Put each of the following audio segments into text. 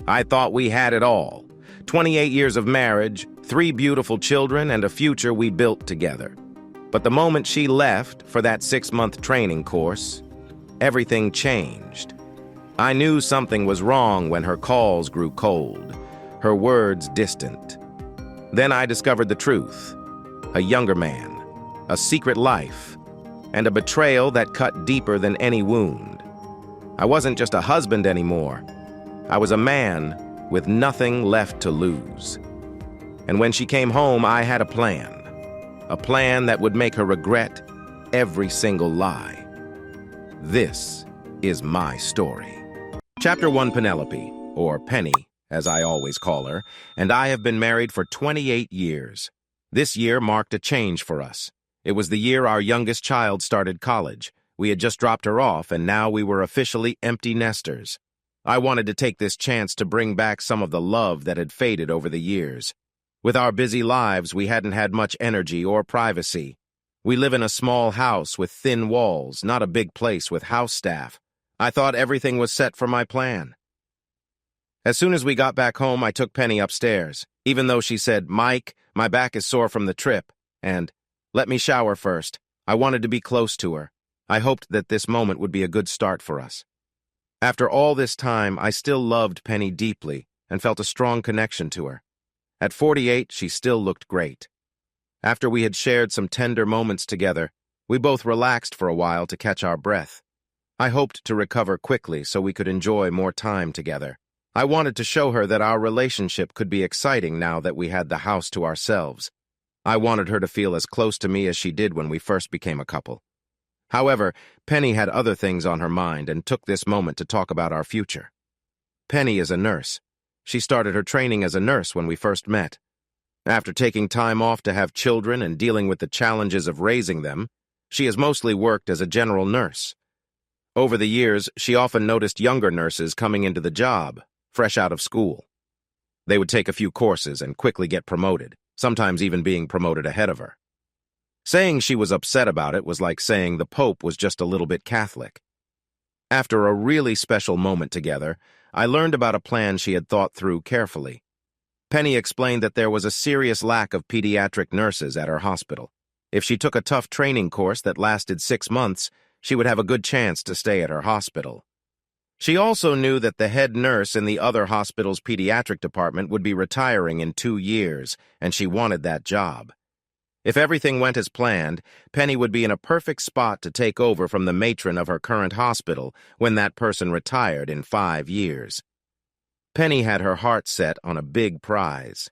I thought we had it all. 28 years of marriage, 3 beautiful children, and a future we built together. But the moment she left for that 6-month training course, everything changed. I knew something was wrong when her calls grew cold, her words distant. Then I discovered the truth. A younger man, a secret life, and a betrayal that cut deeper than any wound. I wasn't just a husband anymore. I was a man with nothing left to lose. And when she came home, I had a plan that would make her regret every single lie. This is my story. Chapter 1, Penelope, or Penny, as I always call her, and I have been married for 28 years. This year marked a change for us. It was the year our youngest child started college. We had just dropped her off, and now we were officially empty nesters. I wanted to take this chance to bring back some of the love that had faded over the years. With our busy lives, we hadn't had much energy or privacy. We live in a small house with thin walls, not a big place with house staff. I thought everything was set for my plan. As soon as we got back home, I took Penny upstairs, even though she said, "Mike, my back is sore from the trip," and "Let me shower first." I wanted to be close to her. I hoped that this moment would be a good start for us. After all this time, I still loved Penny deeply and felt a strong connection to her. At 48, she still looked great. After we had shared some tender moments together, we both relaxed for a while to catch our breath. I hoped to recover quickly so we could enjoy more time together. I wanted to show her that our relationship could be exciting now that we had the house to ourselves. I wanted her to feel as close to me as she did when we first became a couple. However, Penny had other things on her mind and took this moment to talk about our future. Penny is a nurse. She started her training as a nurse when we first met. After taking time off to have children and dealing with the challenges of raising them, she has mostly worked as a general nurse. Over the years, she often noticed younger nurses coming into the job, fresh out of school. They would take a few courses and quickly get promoted, sometimes even being promoted ahead of her. Saying she was upset about it was like saying the Pope was just a little bit Catholic. After a really special moment together, I learned about a plan she had thought through carefully. Penny explained that there was a serious lack of pediatric nurses at her hospital. If she took a tough training course that lasted 6 months, she would have a good chance to stay at her hospital. She also knew that the head nurse in the other hospital's pediatric department would be retiring in 2 years, and she wanted that job. If everything went as planned, Penny would be in a perfect spot to take over from the matron of her current hospital when that person retired in 5 years. Penny had her heart set on a big prize.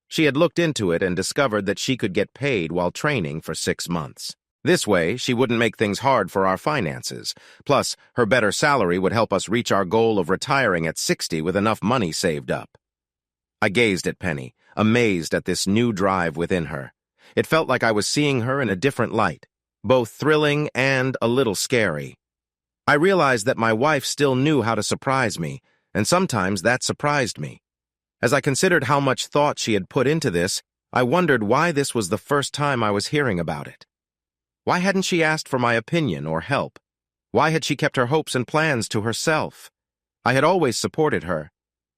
She had looked into it and discovered that she could get paid while training for 6 months. This way, she wouldn't make things hard for our finances. Plus, her better salary would help us reach our goal of retiring at 60 with enough money saved up. I gazed at Penny, amazed at this new drive within her. It felt like I was seeing her in a different light, both thrilling and a little scary. I realized that my wife still knew how to surprise me, and sometimes that surprised me. As I considered how much thought she had put into this, I wondered why this was the first time I was hearing about it. Why hadn't she asked for my opinion or help? Why had she kept her hopes and plans to herself? I had always supported her.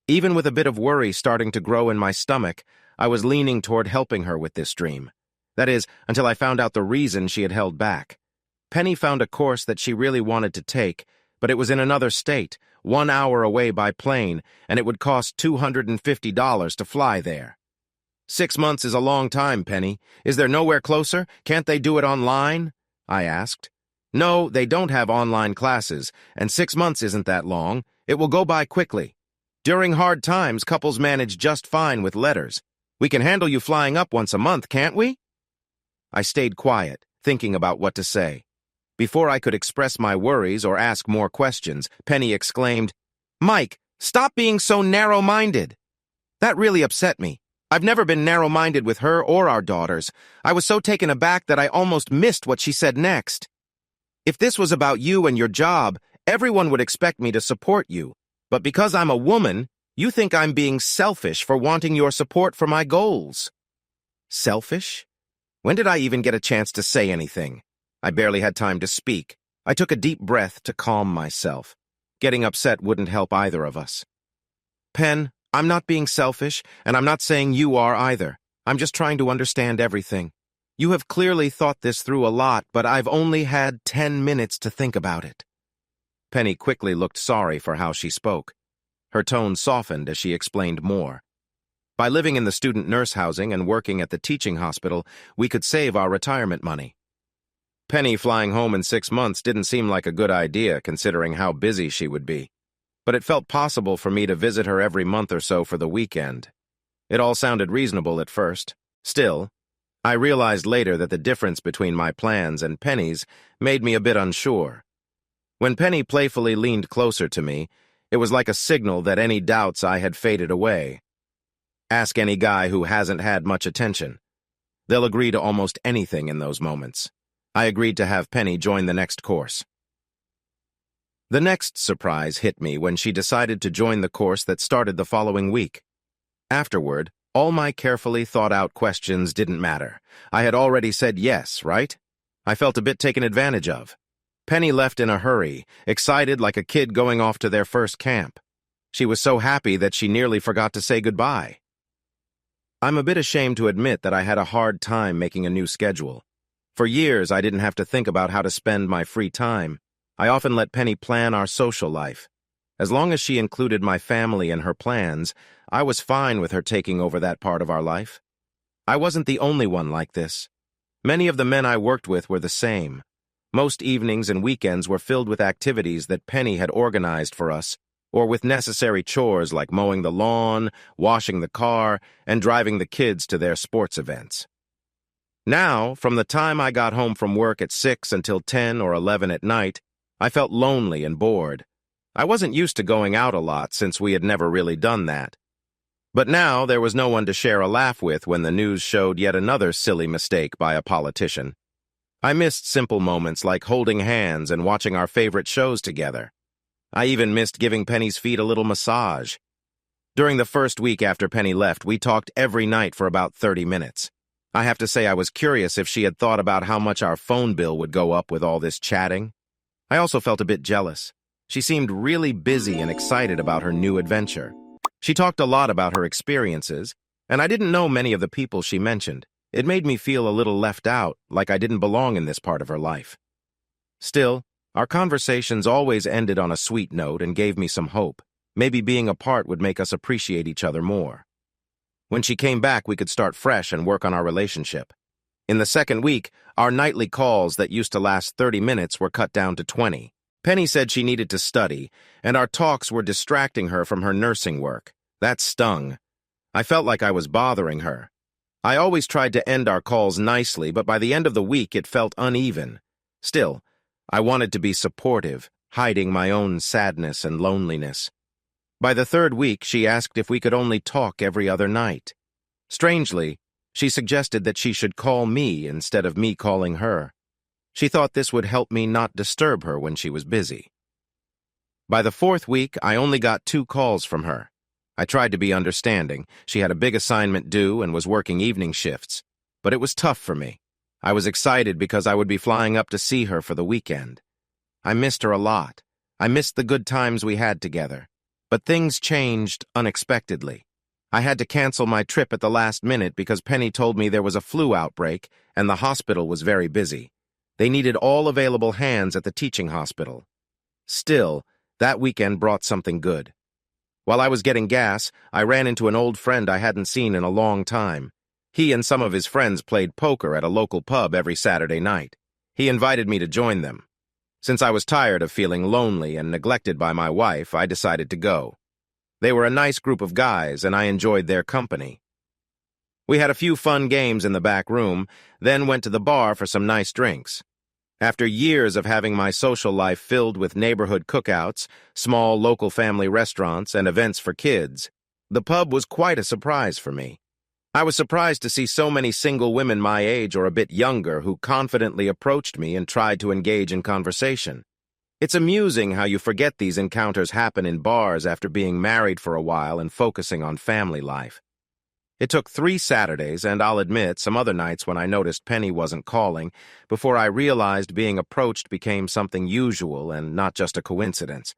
Even with a bit of worry starting to grow in my stomach, I was leaning toward helping her with this dream. That is, until I found out the reason she had held back. Penny found a course that she really wanted to take, but it was in another state, 1 hour away by plane, and it would cost $250 to fly there. 6 months is a long time, Penny. Is there nowhere closer? Can't they do it online? I asked. No, they don't have online classes, and 6 months isn't that long. It will go by quickly. During hard times, couples manage just fine with letters. We can handle you flying up once a month, can't we? I stayed quiet, thinking about what to say. Before I could express my worries or ask more questions, Penny exclaimed, "Mike, stop being so narrow-minded." That really upset me. I've never been narrow-minded with her or our daughters. I was so taken aback that I almost missed what she said next. If this was about you and your job, everyone would expect me to support you. But because I'm a woman, you think I'm being selfish for wanting your support for my goals. Selfish? When did I even get a chance to say anything? I barely had time to speak. I took a deep breath to calm myself. Getting upset wouldn't help either of us. Pen, I'm not being selfish, and I'm not saying you are either. I'm just trying to understand everything. You have clearly thought this through a lot, but I've only had 10 minutes to think about it. Penny quickly looked sorry for how she spoke. Her tone softened as she explained more. By living in the student nurse housing and working at the teaching hospital, we could save our retirement money. Penny flying home in 6 months didn't seem like a good idea considering how busy she would be, but it felt possible for me to visit her every month or so for the weekend. It all sounded reasonable at first. Still, I realized later that the difference between my plans and Penny's made me a bit unsure. When Penny playfully leaned closer to me, it was like a signal that any doubts I had faded away. Ask any guy who hasn't had much attention. They'll agree to almost anything in those moments. I agreed to have Penny join the next course. The next surprise hit me when she decided to join the course that started the following week. Afterward, all my carefully thought-out questions didn't matter. I had already said yes, right? I felt a bit taken advantage of. Penny left in a hurry, excited like a kid going off to their first camp. She was so happy that she nearly forgot to say goodbye. I'm a bit ashamed to admit that I had a hard time making a new schedule. For years, I didn't have to think about how to spend my free time. I often let Penny plan our social life. As long as she included my family in her plans, I was fine with her taking over that part of our life. I wasn't the only one like this. Many of the men I worked with were the same. Most evenings and weekends were filled with activities that Penny had organized for us, or with necessary chores like mowing the lawn, washing the car, and driving the kids to their sports events. Now, from the time I got home from work at 6 until 10 or 11 at night, I felt lonely and bored. I wasn't used to going out a lot since we had never really done that. But now there was no one to share a laugh with when the news showed yet another silly mistake by a politician. I missed simple moments like holding hands and watching our favorite shows together. I even missed giving Penny's feet a little massage. During the first week after Penny left, we talked every night for about 30 minutes. I have to say I was curious if she had thought about how much our phone bill would go up with all this chatting. I also felt a bit jealous. She seemed really busy and excited about her new adventure. She talked a lot about her experiences, and I didn't know many of the people she mentioned. It made me feel a little left out, like I didn't belong in this part of her life. Still, our conversations always ended on a sweet note and gave me some hope. Maybe being apart would make us appreciate each other more. When she came back, we could start fresh and work on our relationship. In the second week, our nightly calls that used to last 30 minutes were cut down to 20. Penny said she needed to study, and our talks were distracting her from her nursing work. That stung. I felt like I was bothering her. I always tried to end our calls nicely, but by the end of the week it felt uneven. Still, I wanted to be supportive, hiding my own sadness and loneliness. By the third week, she asked if we could only talk every other night. Strangely, she suggested that she should call me instead of me calling her. She thought this would help me not disturb her when she was busy. By the fourth week, I only got 2 calls from her. I tried to be understanding. She had a big assignment due and was working evening shifts. But it was tough for me. I was excited because I would be flying up to see her for the weekend. I missed her a lot. I missed the good times we had together. But things changed unexpectedly. I had to cancel my trip at the last minute because Penny told me there was a flu outbreak and the hospital was very busy. They needed all available hands at the teaching hospital. Still, that weekend brought something good. While I was getting gas, I ran into an old friend I hadn't seen in a long time. He and some of his friends played poker at a local pub every Saturday night. He invited me to join them. Since I was tired of feeling lonely and neglected by my wife, I decided to go. They were a nice group of guys, and I enjoyed their company. We had a few fun games in the back room, then went to the bar for some nice drinks. After years of having my social life filled with neighborhood cookouts, small local family restaurants, and events for kids, the pub was quite a surprise for me. I was surprised to see so many single women my age or a bit younger who confidently approached me and tried to engage in conversation. It's amusing how you forget these encounters happen in bars after being married for a while and focusing on family life. It took 3 Saturdays, and I'll admit some other nights when I noticed Penny wasn't calling, before I realized being approached became something usual and not just a coincidence.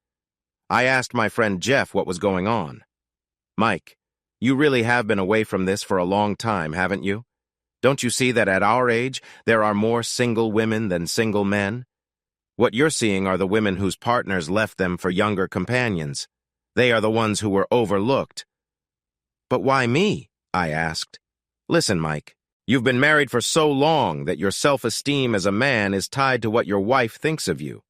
I asked my friend Jeff what was going on. Mike, you really have been away from this for a long time, haven't you? Don't you see that at our age, there are more single women than single men? What you're seeing are the women whose partners left them for younger companions. They are the ones who were overlooked. But why me? I asked. Listen, Mike, you've been married for so long that your self-esteem as a man is tied to what your wife thinks of you.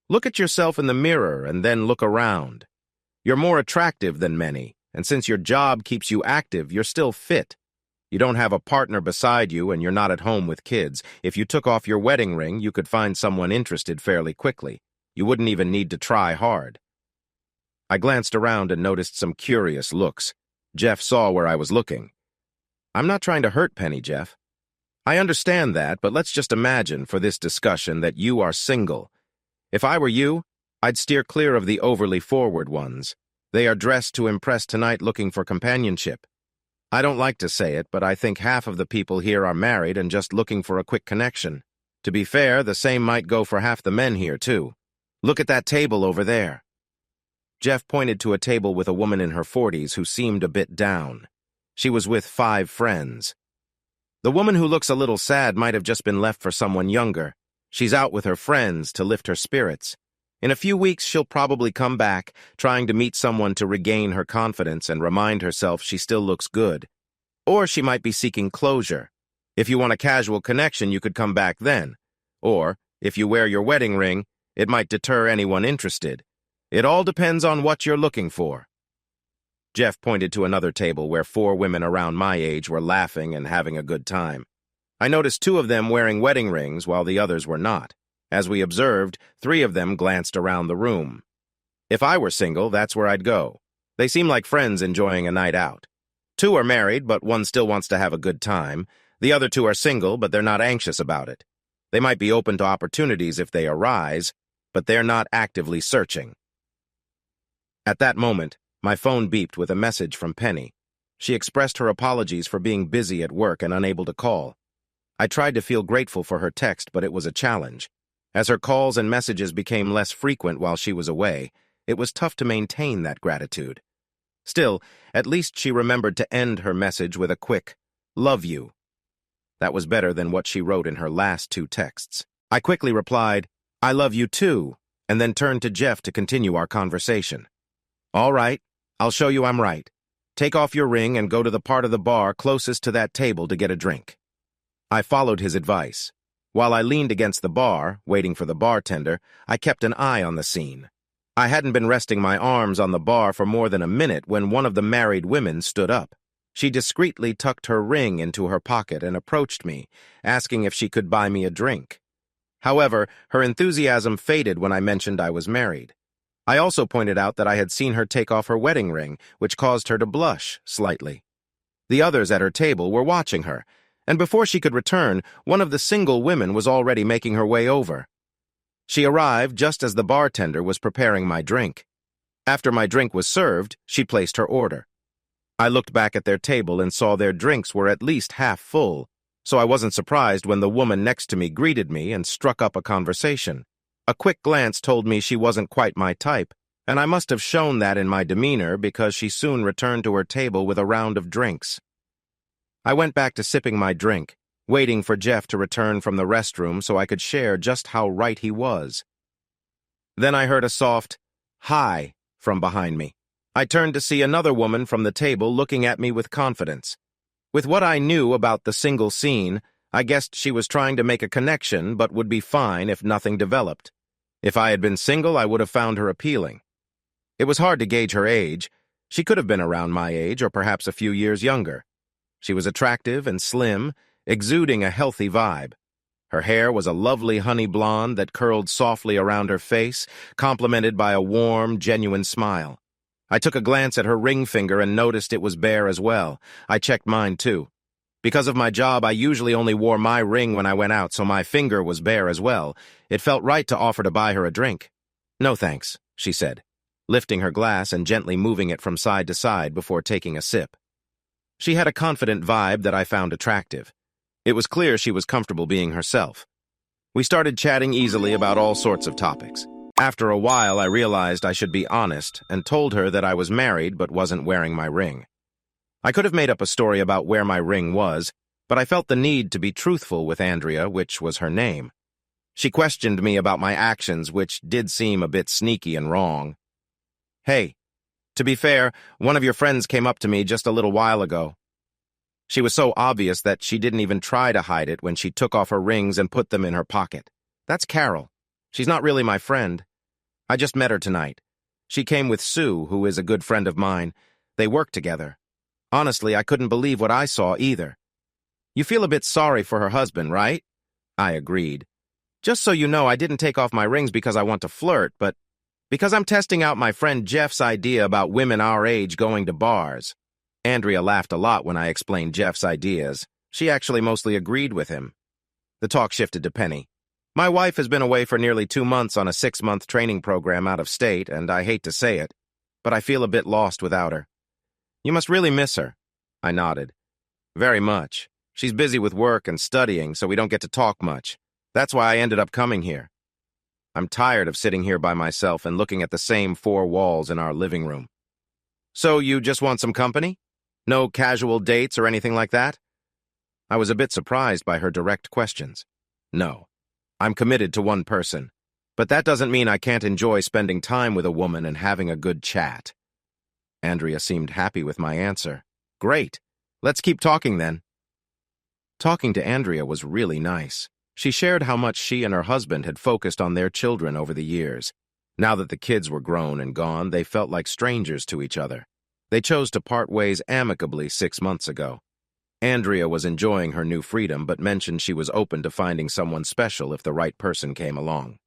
Look at yourself in the mirror and then look around. You're more attractive than many, and since your job keeps you active, you're still fit. You don't have a partner beside you and you're not at home with kids. If you took off your wedding ring, you could find someone interested fairly quickly. You wouldn't even need to try hard. I glanced around and noticed some curious looks. Jeff saw where I was looking. I'm not trying to hurt Penny, Jeff. I understand that, but let's just imagine for this discussion that you are single. If I were you, I'd steer clear of the overly forward ones. They are dressed to impress tonight looking for companionship. I don't like to say it, but I think half of the people here are married and just looking for a quick connection. To be fair, the same might go for half the men here, too. Look at that table over there. Jeff pointed to a table with a woman in her 40s who seemed a bit down. She was with 5 friends. The woman who looks a little sad might have just been left for someone younger. She's out with her friends to lift her spirits. In a few weeks, she'll probably come back, trying to meet someone to regain her confidence and remind herself she still looks good. Or she might be seeking closure. If you want a casual connection, you could come back then. Or, if you wear your wedding ring, it might deter anyone interested. It all depends on what you're looking for. Jeff pointed to another table where 4 women around my age were laughing and having a good time. I noticed 2 of them wearing wedding rings while the others were not. As we observed, 3 of them glanced around the room. If I were single, that's where I'd go. They seem like friends enjoying a night out. 2 are married, but one still wants to have a good time. The other 2 are single, but they're not anxious about it. They might be open to opportunities if they arise, but they're not actively searching. At that moment, my phone beeped with a message from Penny. She expressed her apologies for being busy at work and unable to call. I tried to feel grateful for her text, but it was a challenge. As her calls and messages became less frequent while she was away, it was tough to maintain that gratitude. Still, at least she remembered to end her message with a quick, "Love you." That was better than what she wrote in her last 2 texts. I quickly replied, "I love you too," and then turned to Jeff to continue our conversation. "All right, I'll show you I'm right. Take off your ring and go to the part of the bar closest to that table to get a drink." I followed his advice. While I leaned against the bar, waiting for the bartender, I kept an eye on the scene. I hadn't been resting my arms on the bar for more than a minute when one of the married women stood up. She discreetly tucked her ring into her pocket and approached me, asking if she could buy me a drink. However, her enthusiasm faded when I mentioned I was married. I also pointed out that I had seen her take off her wedding ring, which caused her to blush slightly. The others at her table were watching her, and before she could return, one of the single women was already making her way over. She arrived just as the bartender was preparing my drink. After my drink was served, she placed her order. I looked back at their table and saw their drinks were at least half full, so I wasn't surprised when the woman next to me greeted me and struck up a conversation. A quick glance told me she wasn't quite my type, and I must have shown that in my demeanor because she soon returned to her table with a round of drinks. I went back to sipping my drink, waiting for Jeff to return from the restroom so I could share just how right he was. Then I heard a soft, "Hi," from behind me. I turned to see another woman from the table looking at me with confidence. With what I knew about the single scene, I guessed she was trying to make a connection but would be fine if nothing developed. If I had been single, I would have found her appealing. It was hard to gauge her age. She could have been around my age or perhaps a few years younger. She was attractive and slim, exuding a healthy vibe. Her hair was a lovely honey blonde that curled softly around her face, complemented by a warm, genuine smile. I took a glance at her ring finger and noticed it was bare as well. I checked mine too. Because of my job, I usually only wore my ring when I went out, so my finger was bare as well. It felt right to offer to buy her a drink. "No thanks," she said, lifting her glass and gently moving it from side to side before taking a sip. She had a confident vibe that I found attractive. It was clear she was comfortable being herself. We started chatting easily about all sorts of topics. After a while, I realized I should be honest and told her that I was married but wasn't wearing my ring. I could have made up a story about where my ring was, but I felt the need to be truthful with Andrea, which was her name. She questioned me about my actions, which did seem a bit sneaky and wrong. "Hey, to be fair, one of your friends came up to me just a little while ago." She was so obvious that she didn't even try to hide it when she took off her rings and put them in her pocket. "That's Carol. She's not really my friend. I just met her tonight. She came with Sue, who is a good friend of mine. They work together. Honestly, I couldn't believe what I saw either." "You feel a bit sorry for her husband, right?" I agreed. "Just so you know, I didn't take off my rings because I want to flirt, but because I'm testing out my friend Jeff's idea about women our age going to bars." Andrea laughed a lot when I explained Jeff's ideas. She actually mostly agreed with him. The talk shifted to Penny. "My wife has been away for nearly 2 months on a 6-month training program out of state, and I hate to say it, but I feel a bit lost without her." "You must really miss her." I nodded. "Very much. She's busy with work and studying, so we don't get to talk much. That's why I ended up coming here. I'm tired of sitting here by myself and looking at the same 4 walls in our living room." "So you just want some company? No casual dates or anything like that?" I was a bit surprised by her direct questions. "No. I'm committed to one person. But that doesn't mean I can't enjoy spending time with a woman and having a good chat." Andrea seemed happy with my answer. "Great. Let's keep talking then." Talking to Andrea was really nice. She shared how much she and her husband had focused on their children over the years. Now that the kids were grown and gone, they felt like strangers to each other. They chose to part ways amicably 6 months ago. Andrea was enjoying her new freedom, but mentioned she was open to finding someone special if the right person came along.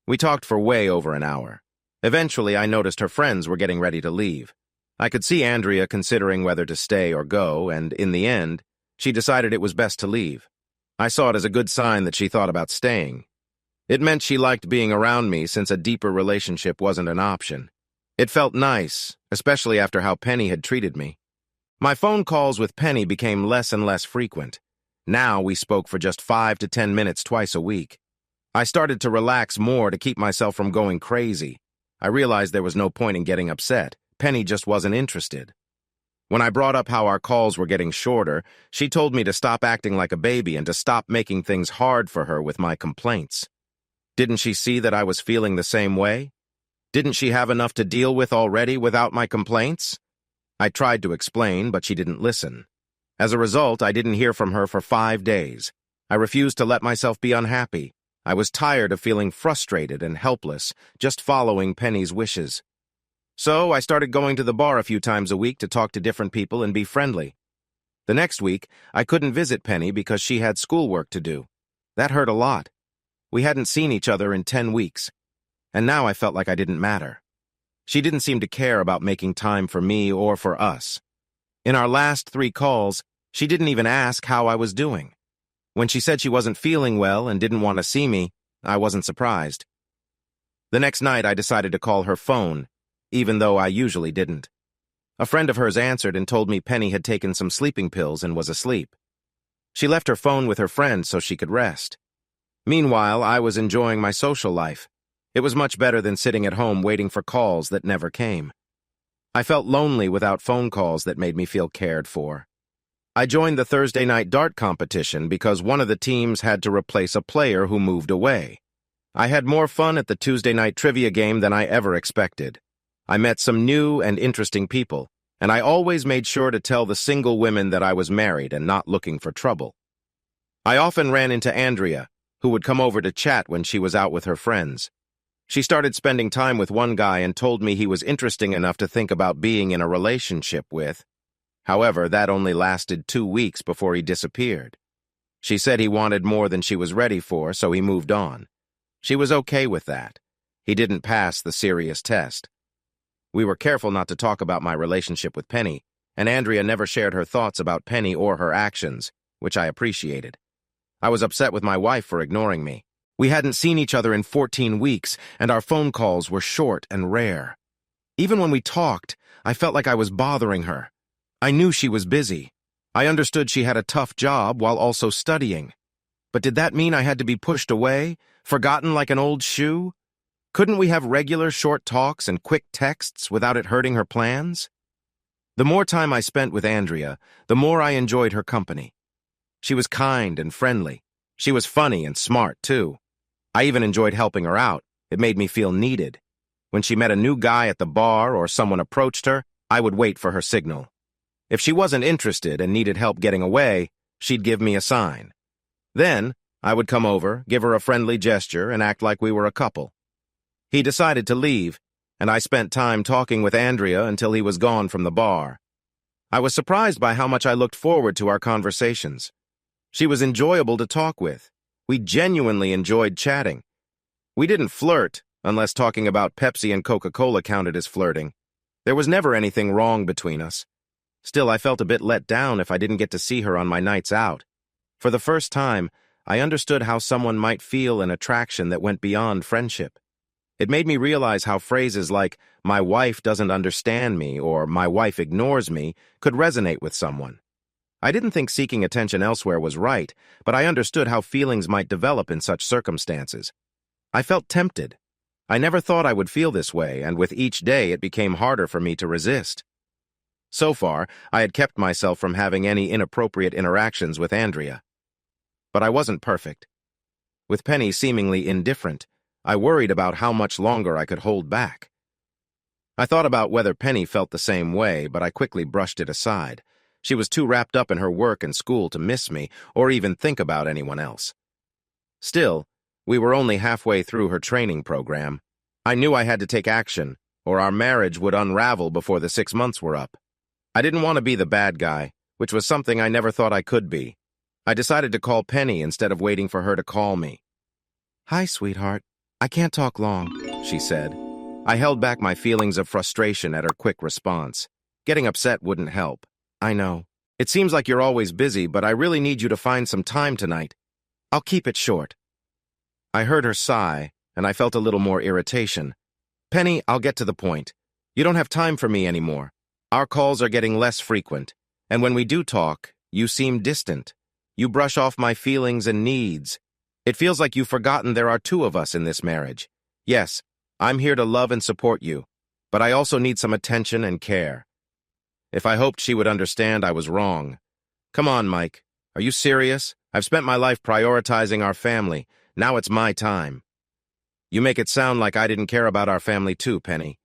We talked for way over an hour. Eventually, I noticed her friends were getting ready to leave. I could see Andrea considering whether to stay or go, and in the end, she decided it was best to leave. I saw it as a good sign that she thought about staying. It meant she liked being around me since a deeper relationship wasn't an option. It felt nice, especially after how Penny had treated me. My phone calls with Penny became less and less frequent. Now we spoke for just 5 to 10 minutes twice a week. I started to relax more to keep myself from going crazy. I realized there was no point in getting upset. Penny just wasn't interested. When I brought up how our calls were getting shorter, she told me to stop acting like a baby and to stop making things hard for her with my complaints. Didn't she see that I was feeling the same way? Didn't she have enough to deal with already without my complaints? I tried to explain, but she didn't listen. As a result, I didn't hear from her for 5 days. I refused to let myself be unhappy. I was tired of feeling frustrated and helpless, just following Penny's wishes. So I started going to the bar a few times a week to talk to different people and be friendly. The next week, I couldn't visit Penny because she had schoolwork to do. That hurt a lot. We hadn't seen each other in 10 weeks, and now I felt like I didn't matter. She didn't seem to care about making time for me or for us. In our last 3 calls, she didn't even ask how I was doing. When she said she wasn't feeling well and didn't want to see me, I wasn't surprised. The next night, I decided to call her phone, even though I usually didn't. A friend of hers answered and told me Penny had taken some sleeping pills and was asleep. She left her phone with her friend so she could rest. Meanwhile, I was enjoying my social life. It was much better than sitting at home waiting for calls that never came. I felt lonely without phone calls that made me feel cared for. I joined the Thursday night dart competition because one of the teams had to replace a player who moved away. I had more fun at the Tuesday night trivia game than I ever expected. I met some new and interesting people, and I always made sure to tell the single women that I was married and not looking for trouble. I often ran into Andrea, who would come over to chat when she was out with her friends. She started spending time with one guy and told me he was interesting enough to think about being in a relationship with. However, that only lasted 2 weeks before he disappeared. She said he wanted more than she was ready for, so he moved on. She was okay with that. He didn't pass the serious test. We were careful not to talk about my relationship with Penny, and Andrea never shared her thoughts about Penny or her actions, which I appreciated. I was upset with my wife for ignoring me. We hadn't seen each other in 14 weeks, and our phone calls were short and rare. Even when we talked, I felt like I was bothering her. I knew she was busy. I understood she had a tough job while also studying. But did that mean I had to be pushed away, forgotten like an old shoe? Couldn't we have regular short talks and quick texts without it hurting her plans? The more time I spent with Andrea, the more I enjoyed her company. She was kind and friendly. She was funny and smart, too. I even enjoyed helping her out. It made me feel needed. When she met a new guy at the bar or someone approached her, I would wait for her signal. If she wasn't interested and needed help getting away, she'd give me a sign. Then, I would come over, give her a friendly gesture, and act like we were a couple. He decided to leave, and I spent time talking with Andrea until he was gone from the bar. I was surprised by how much I looked forward to our conversations. She was enjoyable to talk with. We genuinely enjoyed chatting. We didn't flirt, unless talking about Pepsi and Coca-Cola counted as flirting. There was never anything wrong between us. Still, I felt a bit let down if I didn't get to see her on my nights out. For the first time, I understood how someone might feel an attraction that went beyond friendship. It made me realize how phrases like, "my wife doesn't understand me," or "my wife ignores me," could resonate with someone. I didn't think seeking attention elsewhere was right, but I understood how feelings might develop in such circumstances. I felt tempted. I never thought I would feel this way, and with each day it became harder for me to resist. So far, I had kept myself from having any inappropriate interactions with Andrea. But I wasn't perfect. With Penny seemingly indifferent, I worried about how much longer I could hold back. I thought about whether Penny felt the same way, but I quickly brushed it aside. She was too wrapped up in her work and school to miss me or even think about anyone else. Still, we were only halfway through her training program. I knew I had to take action, or our marriage would unravel before the 6 months were up. I didn't want to be the bad guy, which was something I never thought I could be. I decided to call Penny instead of waiting for her to call me. "Hi, sweetheart. I can't talk long," she said. I held back my feelings of frustration at her quick response. Getting upset wouldn't help. "I know. It seems like you're always busy, but I really need you to find some time tonight. I'll keep it short." I heard her sigh, and I felt a little more irritation. "Penny, I'll get to the point. You don't have time for me anymore. Our calls are getting less frequent, and when we do talk, you seem distant. You brush off my feelings and needs. It feels like you've forgotten there are two of us in this marriage. Yes, I'm here to love and support you, but I also need some attention and care." If I hoped she would understand, I was wrong. "Come on, Mike. Are you serious? I've spent my life prioritizing our family. Now it's my time." "You make it sound like I didn't care about our family too, Penny.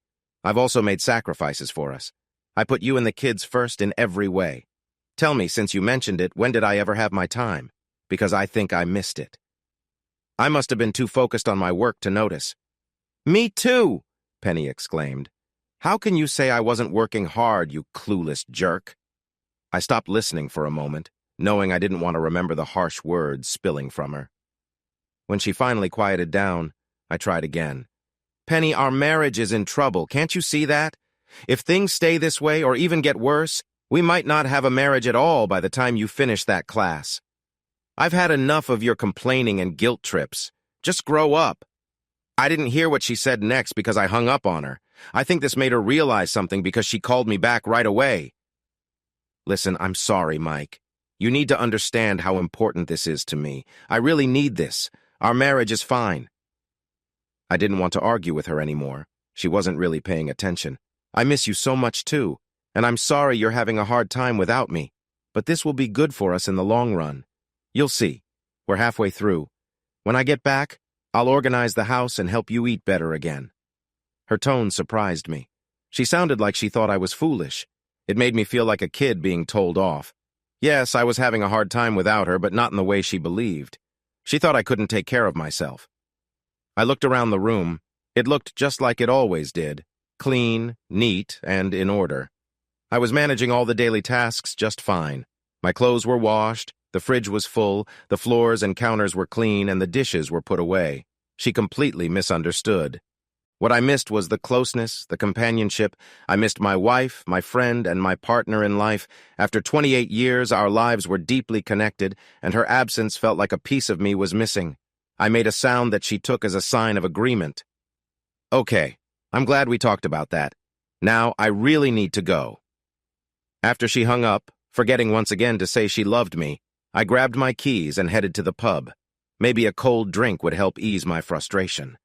I've also made sacrifices for us. I put you and the kids first in every way. Tell me, since you mentioned it, when did I ever have my time? Because I think I missed it." I must have been too focused on my work to notice. "Me too!" Penny exclaimed. "How can you say I wasn't working hard, you clueless jerk?" I stopped listening for a moment, knowing I didn't want to remember the harsh words spilling from her. When she finally quieted down, I tried again. "Penny, our marriage is in trouble. Can't you see that? If things stay this way or even get worse, we might not have a marriage at all by the time you finish that class. I've had enough of your complaining and guilt trips. Just grow up." I didn't hear what she said next because I hung up on her. I think this made her realize something because she called me back right away. "Listen, I'm sorry, Mike. You need to understand how important this is to me. I really need this. Our marriage is fine." I didn't want to argue with her anymore. She wasn't really paying attention. "I miss you so much too, and I'm sorry you're having a hard time without me. But this will be good for us in the long run. You'll see. We're halfway through. When I get back, I'll organize the house and help you eat better again." Her tone surprised me. She sounded like she thought I was foolish. It made me feel like a kid being told off. Yes, I was having a hard time without her, but not in the way she believed. She thought I couldn't take care of myself. I looked around the room. It looked just like it always did. Clean, neat, and in order. I was managing all the daily tasks just fine. My clothes were washed, the fridge was full, the floors and counters were clean, and the dishes were put away. She completely misunderstood. What I missed was the closeness, the companionship. I missed my wife, my friend, and my partner in life. After 28 years, our lives were deeply connected, and her absence felt like a piece of me was missing. I made a sound that she took as a sign of agreement. "Okay, I'm glad we talked about that. Now I really need to go." After she hung up, forgetting once again to say she loved me, I grabbed my keys and headed to the pub. Maybe a cold drink would help ease my frustration.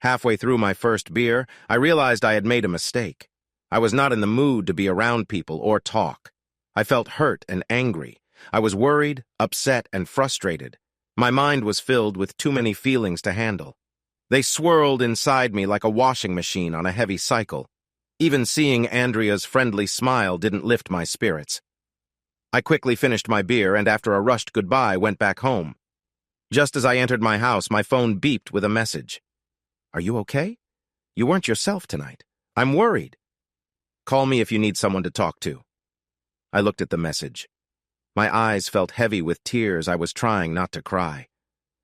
Halfway through my first beer, I realized I had made a mistake. I was not in the mood to be around people or talk. I felt hurt and angry. I was worried, upset, and frustrated. My mind was filled with too many feelings to handle. They swirled inside me like a washing machine on a heavy cycle. Even seeing Andrea's friendly smile didn't lift my spirits. I quickly finished my beer and after a rushed goodbye went back home. Just as I entered my house, my phone beeped with a message. "Are you okay? You weren't yourself tonight. I'm worried. Call me if you need someone to talk to." I looked at the message. My eyes felt heavy with tears. I was trying not to cry.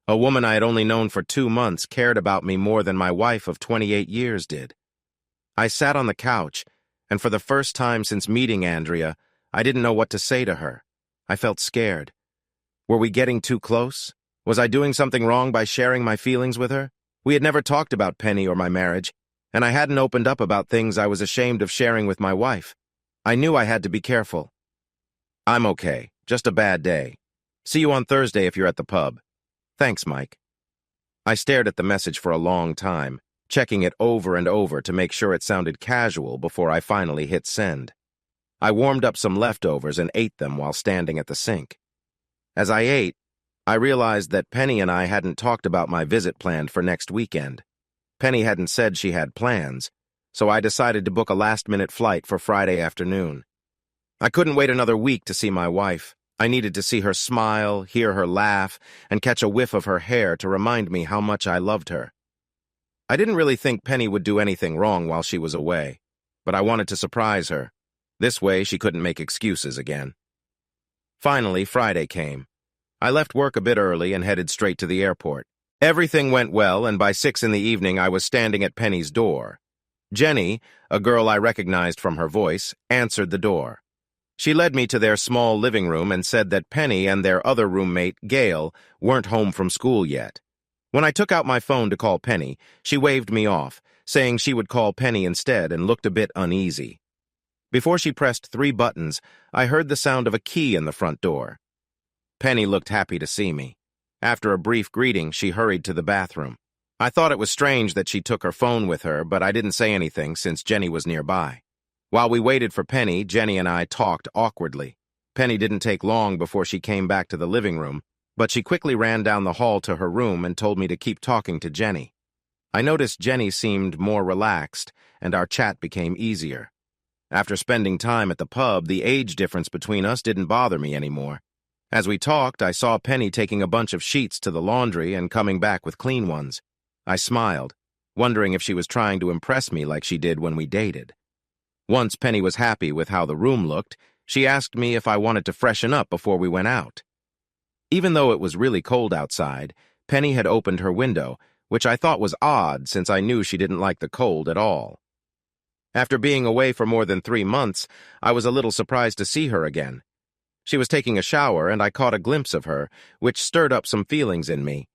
A woman I had only known for 2 months cared about me more than my wife of 28 years did. I sat on the couch, and for the first time since meeting Andrea, I didn't know what to say to her. I felt scared. Were we getting too close? Was I doing something wrong by sharing my feelings with her? We had never talked about Penny or my marriage, and I hadn't opened up about things I was ashamed of sharing with my wife. I knew I had to be careful. "I'm okay. Just a bad day. See you on Thursday if you're at the pub. Thanks, Mike." I stared at the message for a long time, checking it over and over to make sure it sounded casual before I finally hit send. I warmed up some leftovers and ate them while standing at the sink. As I ate, I realized that Penny and I hadn't talked about my visit planned for next weekend. Penny hadn't said she had plans, so I decided to book a last-minute flight for Friday afternoon. I couldn't wait another week to see my wife. I needed to see her smile, hear her laugh, and catch a whiff of her hair to remind me how much I loved her. I didn't really think Penny would do anything wrong while she was away, but I wanted to surprise her. This way she couldn't make excuses again. Finally, Friday came. I left work a bit early and headed straight to the airport. Everything went well, and by 6 in the evening I was standing at Penny's door. Jenny, a girl I recognized from her voice, answered the door. She led me to their small living room and said that Penny and their other roommate, Gail, weren't home from school yet. When I took out my phone to call Penny, she waved me off, saying she would call Penny instead and looked a bit uneasy. Before she pressed 3 buttons, I heard the sound of a key in the front door. Penny looked happy to see me. After a brief greeting, she hurried to the bathroom. I thought it was strange that she took her phone with her, but I didn't say anything since Jenny was nearby. While we waited for Penny, Jenny and I talked awkwardly. Penny didn't take long before she came back to the living room, but she quickly ran down the hall to her room and told me to keep talking to Jenny. I noticed Jenny seemed more relaxed, and our chat became easier. After spending time at the pub, the age difference between us didn't bother me anymore. As we talked, I saw Penny taking a bunch of sheets to the laundry and coming back with clean ones. I smiled, wondering if she was trying to impress me like she did when we dated. Once Penny was happy with how the room looked, she asked me if I wanted to freshen up before we went out. Even though it was really cold outside, Penny had opened her window, which I thought was odd since I knew she didn't like the cold at all. After being away for more than 3 months, I was a little surprised to see her again. She was taking a shower, and I caught a glimpse of her, which stirred up some feelings in me.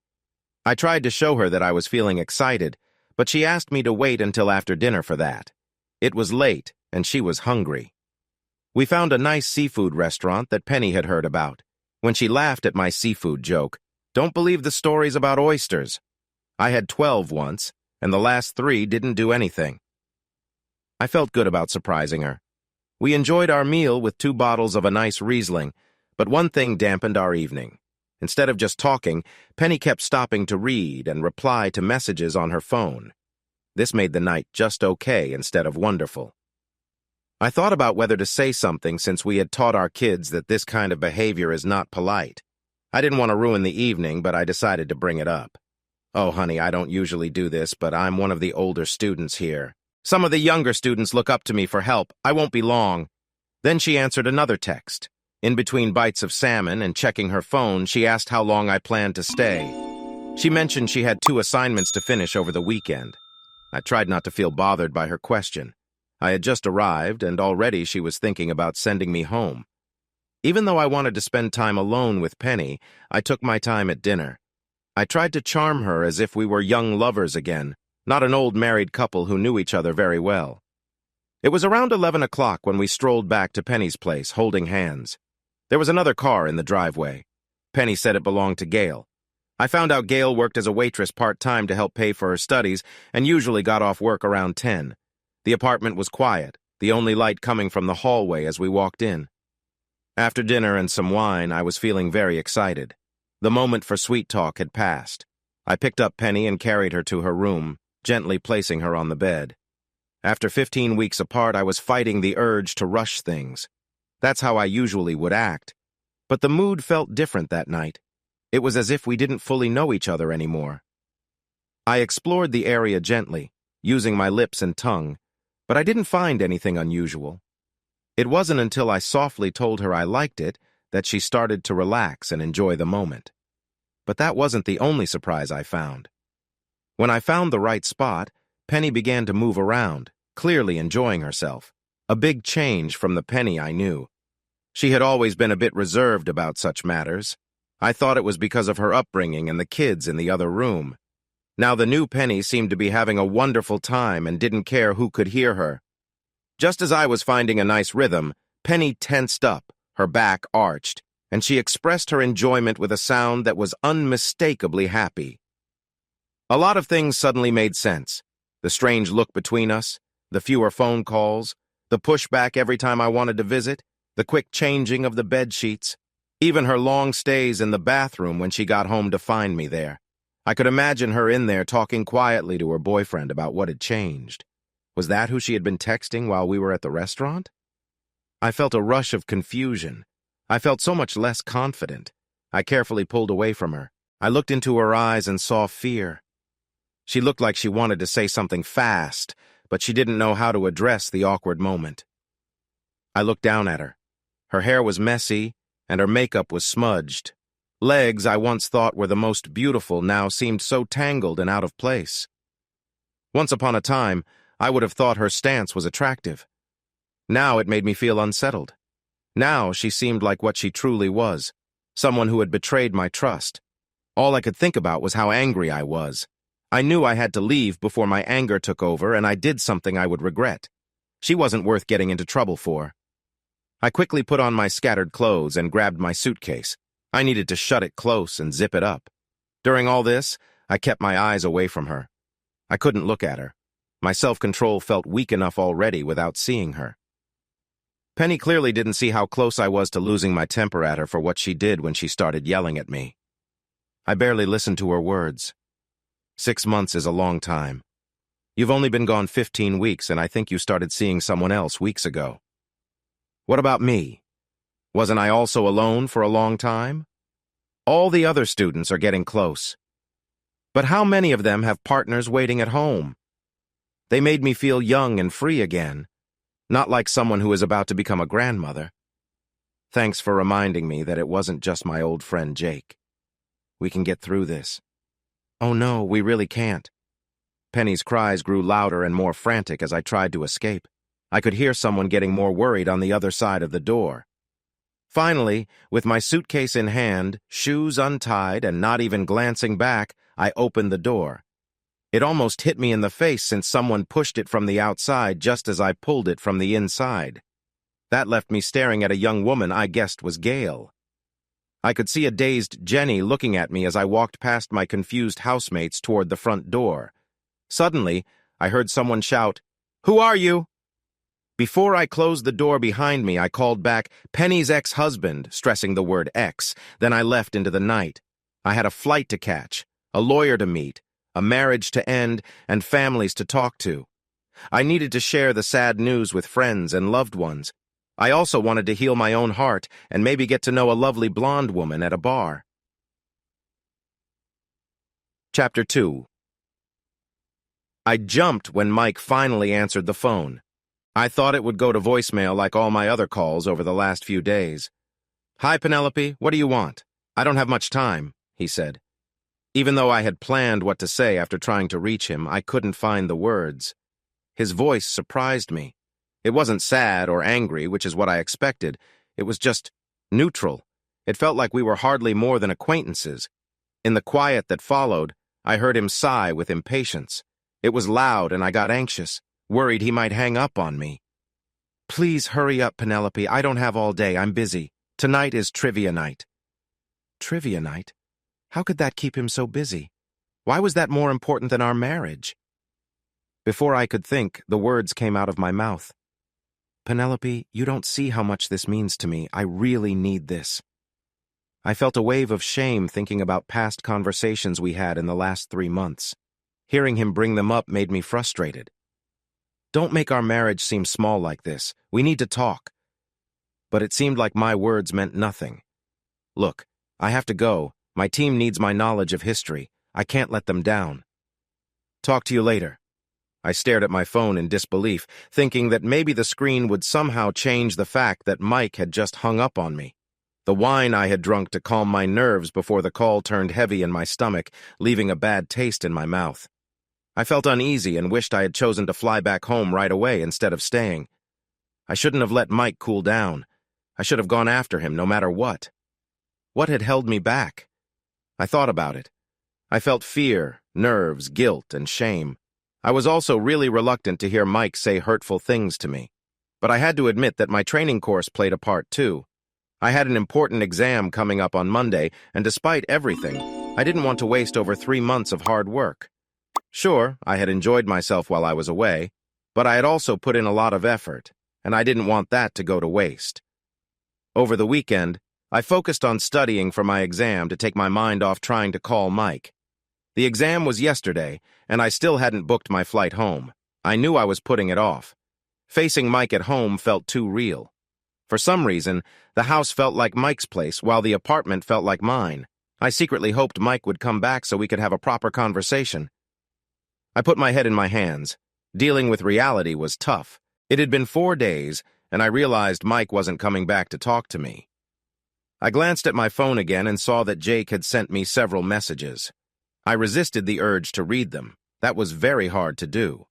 I tried to show her that I was feeling excited, but she asked me to wait until after dinner for that. It was late, and she was hungry. We found a nice seafood restaurant that Penny had heard about. When she laughed at my seafood joke, "Don't believe the stories about oysters." I had 12 once, and the last 3 didn't do anything. I felt good about surprising her. We enjoyed our meal with 2 bottles of a nice Riesling, but one thing dampened our evening. Instead of just talking, Penny kept stopping to read and reply to messages on her phone. This made the night just okay instead of wonderful. I thought about whether to say something since we had taught our kids that this kind of behavior is not polite. I didn't want to ruin the evening, but I decided to bring it up. "Oh, honey, I don't usually do this, but I'm one of the older students here. Some of the younger students look up to me for help. I won't be long." Then she answered another text. In between bites of salmon and checking her phone, she asked how long I planned to stay. She mentioned she had 2 assignments to finish over the weekend. I tried not to feel bothered by her question. I had just arrived, and already she was thinking about sending me home. Even though I wanted to spend time alone with Penny, I took my time at dinner. I tried to charm her as if we were young lovers again, not an old married couple who knew each other very well. It was around 11 o'clock when we strolled back to Penny's place, holding hands. There was another car in the driveway. Penny said it belonged to Gail. I found out Gail worked as a waitress part-time to help pay for her studies and usually got off work around 10. The apartment was quiet, the only light coming from the hallway as we walked in. After dinner and some wine, I was feeling very excited. The moment for sweet talk had passed. I picked up Penny and carried her to her room, gently placing her on the bed. After 15 weeks apart, I was fighting the urge to rush things. That's how I usually would act. But the mood felt different that night. It was as if we didn't fully know each other anymore. I explored the area gently, using my lips and tongue, but I didn't find anything unusual. It wasn't until I softly told her I liked it that she started to relax and enjoy the moment. But that wasn't the only surprise I found. When I found the right spot, Penny began to move around, clearly enjoying herself. A big change from the Penny I knew. She had always been a bit reserved about such matters. I thought it was because of her upbringing and the kids in the other room. Now the new Penny seemed to be having a wonderful time and didn't care who could hear her. Just as I was finding a nice rhythm, Penny tensed up, her back arched, and she expressed her enjoyment with a sound that was unmistakably happy. A lot of things suddenly made sense. The strange look between us, the fewer phone calls, the pushback every time I wanted to visit, the quick changing of the bed sheets, even her long stays in the bathroom when she got home to find me there. I could imagine her in there talking quietly to her boyfriend about what had changed. Was that who she had been texting while we were at the restaurant? I felt a rush of confusion. I felt so much less confident. I carefully pulled away from her. I looked into her eyes and saw fear. She looked like she wanted to say something fast, but she didn't know how to address the awkward moment. I looked down at her. Her hair was messy, and her makeup was smudged. Legs I once thought were the most beautiful now seemed so tangled and out of place. Once upon a time, I would have thought her stance was attractive. Now it made me feel unsettled. Now she seemed like what she truly was, someone who had betrayed my trust. All I could think about was how angry I was. I knew I had to leave before my anger took over and I did something I would regret. She wasn't worth getting into trouble for. I quickly put on my scattered clothes and grabbed my suitcase. I needed to shut it close and zip it up. During all this, I kept my eyes away from her. I couldn't look at her. My self-control felt weak enough already without seeing her. Penny clearly didn't see how close I was to losing my temper at her for what she did when she started yelling at me. I barely listened to her words. 6 months is a long time. You've only been gone 15 weeks, and I think you started seeing someone else weeks ago. What about me? Wasn't I also alone for a long time? All the other students are getting close. But how many of them have partners waiting at home? They made me feel young and free again, not like someone who is about to become a grandmother. Thanks for reminding me that it wasn't just my old friend Jake. We can get through this. Oh no, we really can't. Penny's cries grew louder and more frantic as I tried to escape. I could hear someone getting more worried on the other side of the door. Finally, with my suitcase in hand, shoes untied, and not even glancing back, I opened the door. It almost hit me in the face since someone pushed it from the outside just as I pulled it from the inside. That left me staring at a young woman I guessed was Gail. I could see a dazed Jenny looking at me as I walked past my confused housemates toward the front door. Suddenly, I heard someone shout, "Who are you?" Before I closed the door behind me, I called back, "Penny's ex-husband," stressing the word ex. Then I left into the night. I had a flight to catch, a lawyer to meet, a marriage to end, and families to talk to. I needed to share the sad news with friends and loved ones. I also wanted to heal my own heart and maybe get to know a lovely blonde woman at a bar. Chapter 2. I jumped when Mike finally answered the phone. I thought it would go to voicemail like all my other calls over the last few days. "Hi, Penelope, what do you want? I don't have much time," he said. Even though I had planned what to say after trying to reach him, I couldn't find the words. His voice surprised me. It wasn't sad or angry, which is what I expected. It was just neutral. It felt like we were hardly more than acquaintances. In the quiet that followed, I heard him sigh with impatience. It was loud and I got anxious, worried he might hang up on me. "Please hurry up, Penelope. I don't have all day. I'm busy. Tonight is trivia night." Trivia night? How could that keep him so busy? Why was that more important than our marriage? Before I could think, the words came out of my mouth. Penelope, you don't see how much this means to me. I really need this. I felt a wave of shame thinking about past conversations we had in the last 3 months. Hearing him bring them up made me frustrated. Don't make our marriage seem small like this. We need to talk. But it seemed like my words meant nothing. Look, I have to go. My team needs my knowledge of history. I can't let them down. Talk to you later. I stared at my phone in disbelief, thinking that maybe the screen would somehow change the fact that Mike had just hung up on me. The wine I had drunk to calm my nerves before the call turned heavy in my stomach, leaving a bad taste in my mouth. I felt uneasy and wished I had chosen to fly back home right away instead of staying. I shouldn't have let Mike cool down. I should have gone after him no matter what. What had held me back? I thought about it. I felt fear, nerves, guilt, and shame. I was also really reluctant to hear Mike say hurtful things to me. But I had to admit that my training course played a part too. I had an important exam coming up on Monday, and despite everything, I didn't want to waste over 3 months of hard work. Sure, I had enjoyed myself while I was away, but I had also put in a lot of effort, and I didn't want that to go to waste. Over the weekend, I focused on studying for my exam to take my mind off trying to call Mike. The exam was yesterday, and I still hadn't booked my flight home. I knew I was putting it off. Facing Mike at home felt too real. For some reason, the house felt like Mike's place, while the apartment felt like mine. I secretly hoped Mike would come back so we could have a proper conversation. I put my head in my hands. Dealing with reality was tough. It had been 4 days, and I realized Mike wasn't coming back to talk to me. I glanced at my phone again and saw that Jake had sent me several messages. I resisted the urge to read them. That was very hard to do.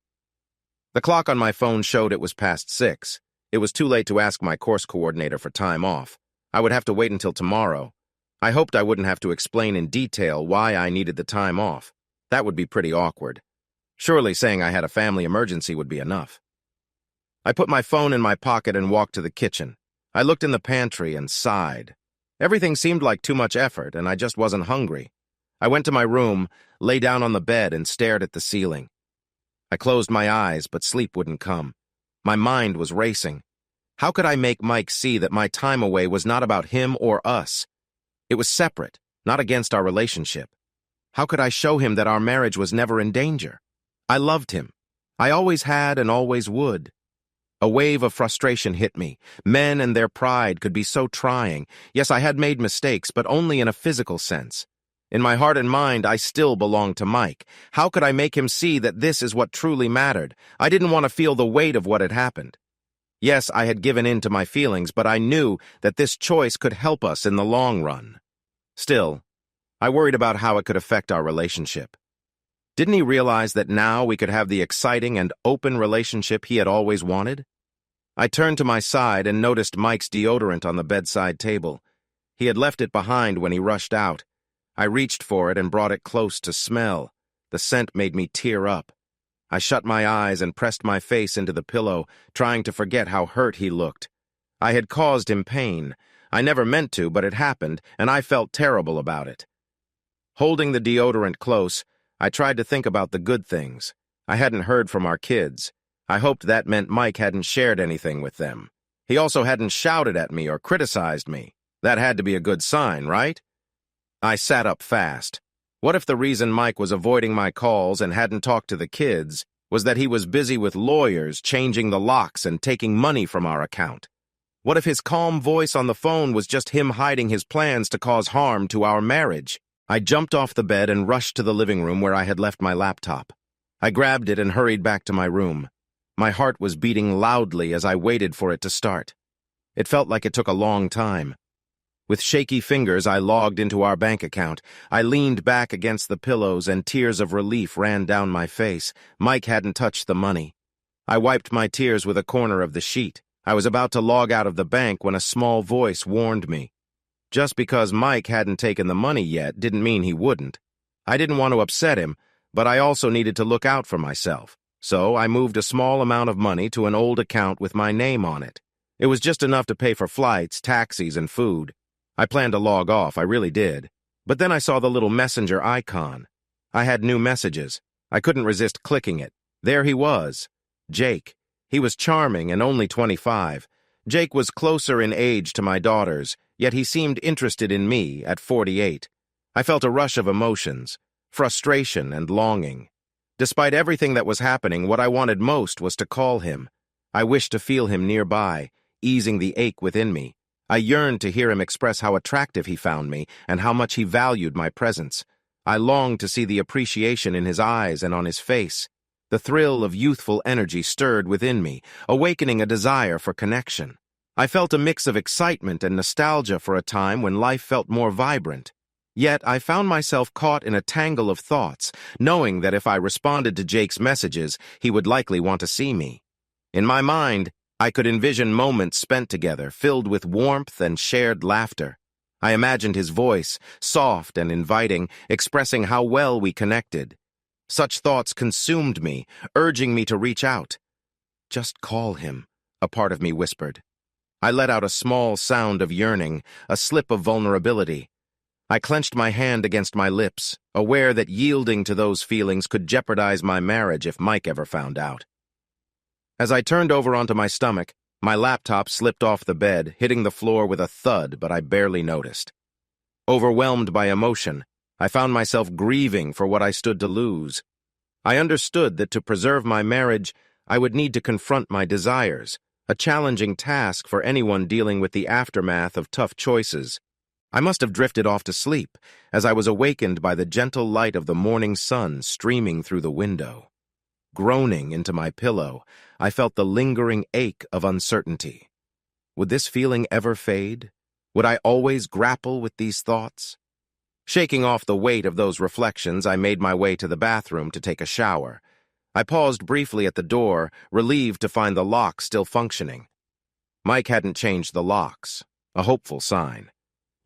The clock on my phone showed it was past 6. It was too late to ask my course coordinator for time off. I would have to wait until tomorrow. I hoped I wouldn't have to explain in detail why I needed the time off. That would be pretty awkward. Surely saying I had a family emergency would be enough. I put my phone in my pocket and walked to the kitchen. I looked in the pantry and sighed. Everything seemed like too much effort, and I just wasn't hungry. I went to my room, lay down on the bed, and stared at the ceiling. I closed my eyes, but sleep wouldn't come. My mind was racing. How could I make Mike see that my time away was not about him or us? It was separate, not against our relationship. How could I show him that our marriage was never in danger? I loved him. I always had and always would. A wave of frustration hit me. Men and their pride could be so trying. Yes, I had made mistakes, but only in a physical sense. In my heart and mind, I still belonged to Mike. How could I make him see that this is what truly mattered? I didn't want to feel the weight of what had happened. Yes, I had given in to my feelings, but I knew that this choice could help us in the long run. Still, I worried about how it could affect our relationship. Didn't he realize that now we could have the exciting and open relationship he had always wanted? I turned to my side and noticed Mike's deodorant on the bedside table. He had left it behind when he rushed out. I reached for it and brought it close to smell. The scent made me tear up. I shut my eyes and pressed my face into the pillow, trying to forget how hurt he looked. I had caused him pain. I never meant to, but it happened, and I felt terrible about it. Holding the deodorant close, I tried to think about the good things. I hadn't heard from our kids. I hoped that meant Mike hadn't shared anything with them. He also hadn't shouted at me or criticized me. That had to be a good sign, right? I sat up fast. What if the reason Mike was avoiding my calls and hadn't talked to the kids was that he was busy with lawyers changing the locks and taking money from our account? What if his calm voice on the phone was just him hiding his plans to cause harm to our marriage? I jumped off the bed and rushed to the living room where I had left my laptop. I grabbed it and hurried back to my room. My heart was beating loudly as I waited for it to start. It felt like it took a long time. With shaky fingers, I logged into our bank account. I leaned back against the pillows and tears of relief ran down my face. Mike hadn't touched the money. I wiped my tears with a corner of the sheet. I was about to log out of the bank when a small voice warned me. Just because Mike hadn't taken the money yet didn't mean he wouldn't. I didn't want to upset him, but I also needed to look out for myself. So I moved a small amount of money to an old account with my name on it. It was just enough to pay for flights, taxis, and food. I planned to log off, I really did. But then I saw the little messenger icon. I had new messages. I couldn't resist clicking it. There he was. Jake. He was charming and only 25. Jake was closer in age to my daughters, yet he seemed interested in me at 48. I felt a rush of emotions, frustration and longing. Despite everything that was happening, what I wanted most was to call him. I wished to feel him nearby, easing the ache within me. I yearned to hear him express how attractive he found me and how much he valued my presence. I longed to see the appreciation in his eyes and on his face. The thrill of youthful energy stirred within me, awakening a desire for connection. I felt a mix of excitement and nostalgia for a time when life felt more vibrant. Yet I found myself caught in a tangle of thoughts, knowing that if I responded to Jake's messages, he would likely want to see me. In my mind, I could envision moments spent together, filled with warmth and shared laughter. I imagined his voice, soft and inviting, expressing how well we connected. Such thoughts consumed me, urging me to reach out. "Just call him," a part of me whispered. I let out a small sound of yearning, a slip of vulnerability. I clenched my hand against my lips, aware that yielding to those feelings could jeopardize my marriage if Mike ever found out. As I turned over onto my stomach, my laptop slipped off the bed, hitting the floor with a thud, but I barely noticed. Overwhelmed by emotion, I found myself grieving for what I stood to lose. I understood that to preserve my marriage, I would need to confront my desires, a challenging task for anyone dealing with the aftermath of tough choices. I must have drifted off to sleep as I was awakened by the gentle light of the morning sun streaming through the window. Groaning into my pillow, I felt the lingering ache of uncertainty. Would this feeling ever fade? Would I always grapple with these thoughts? Shaking off the weight of those reflections, I made my way to the bathroom to take a shower. I paused briefly at the door, relieved to find the lock still functioning. Mike hadn't changed the locks, a hopeful sign.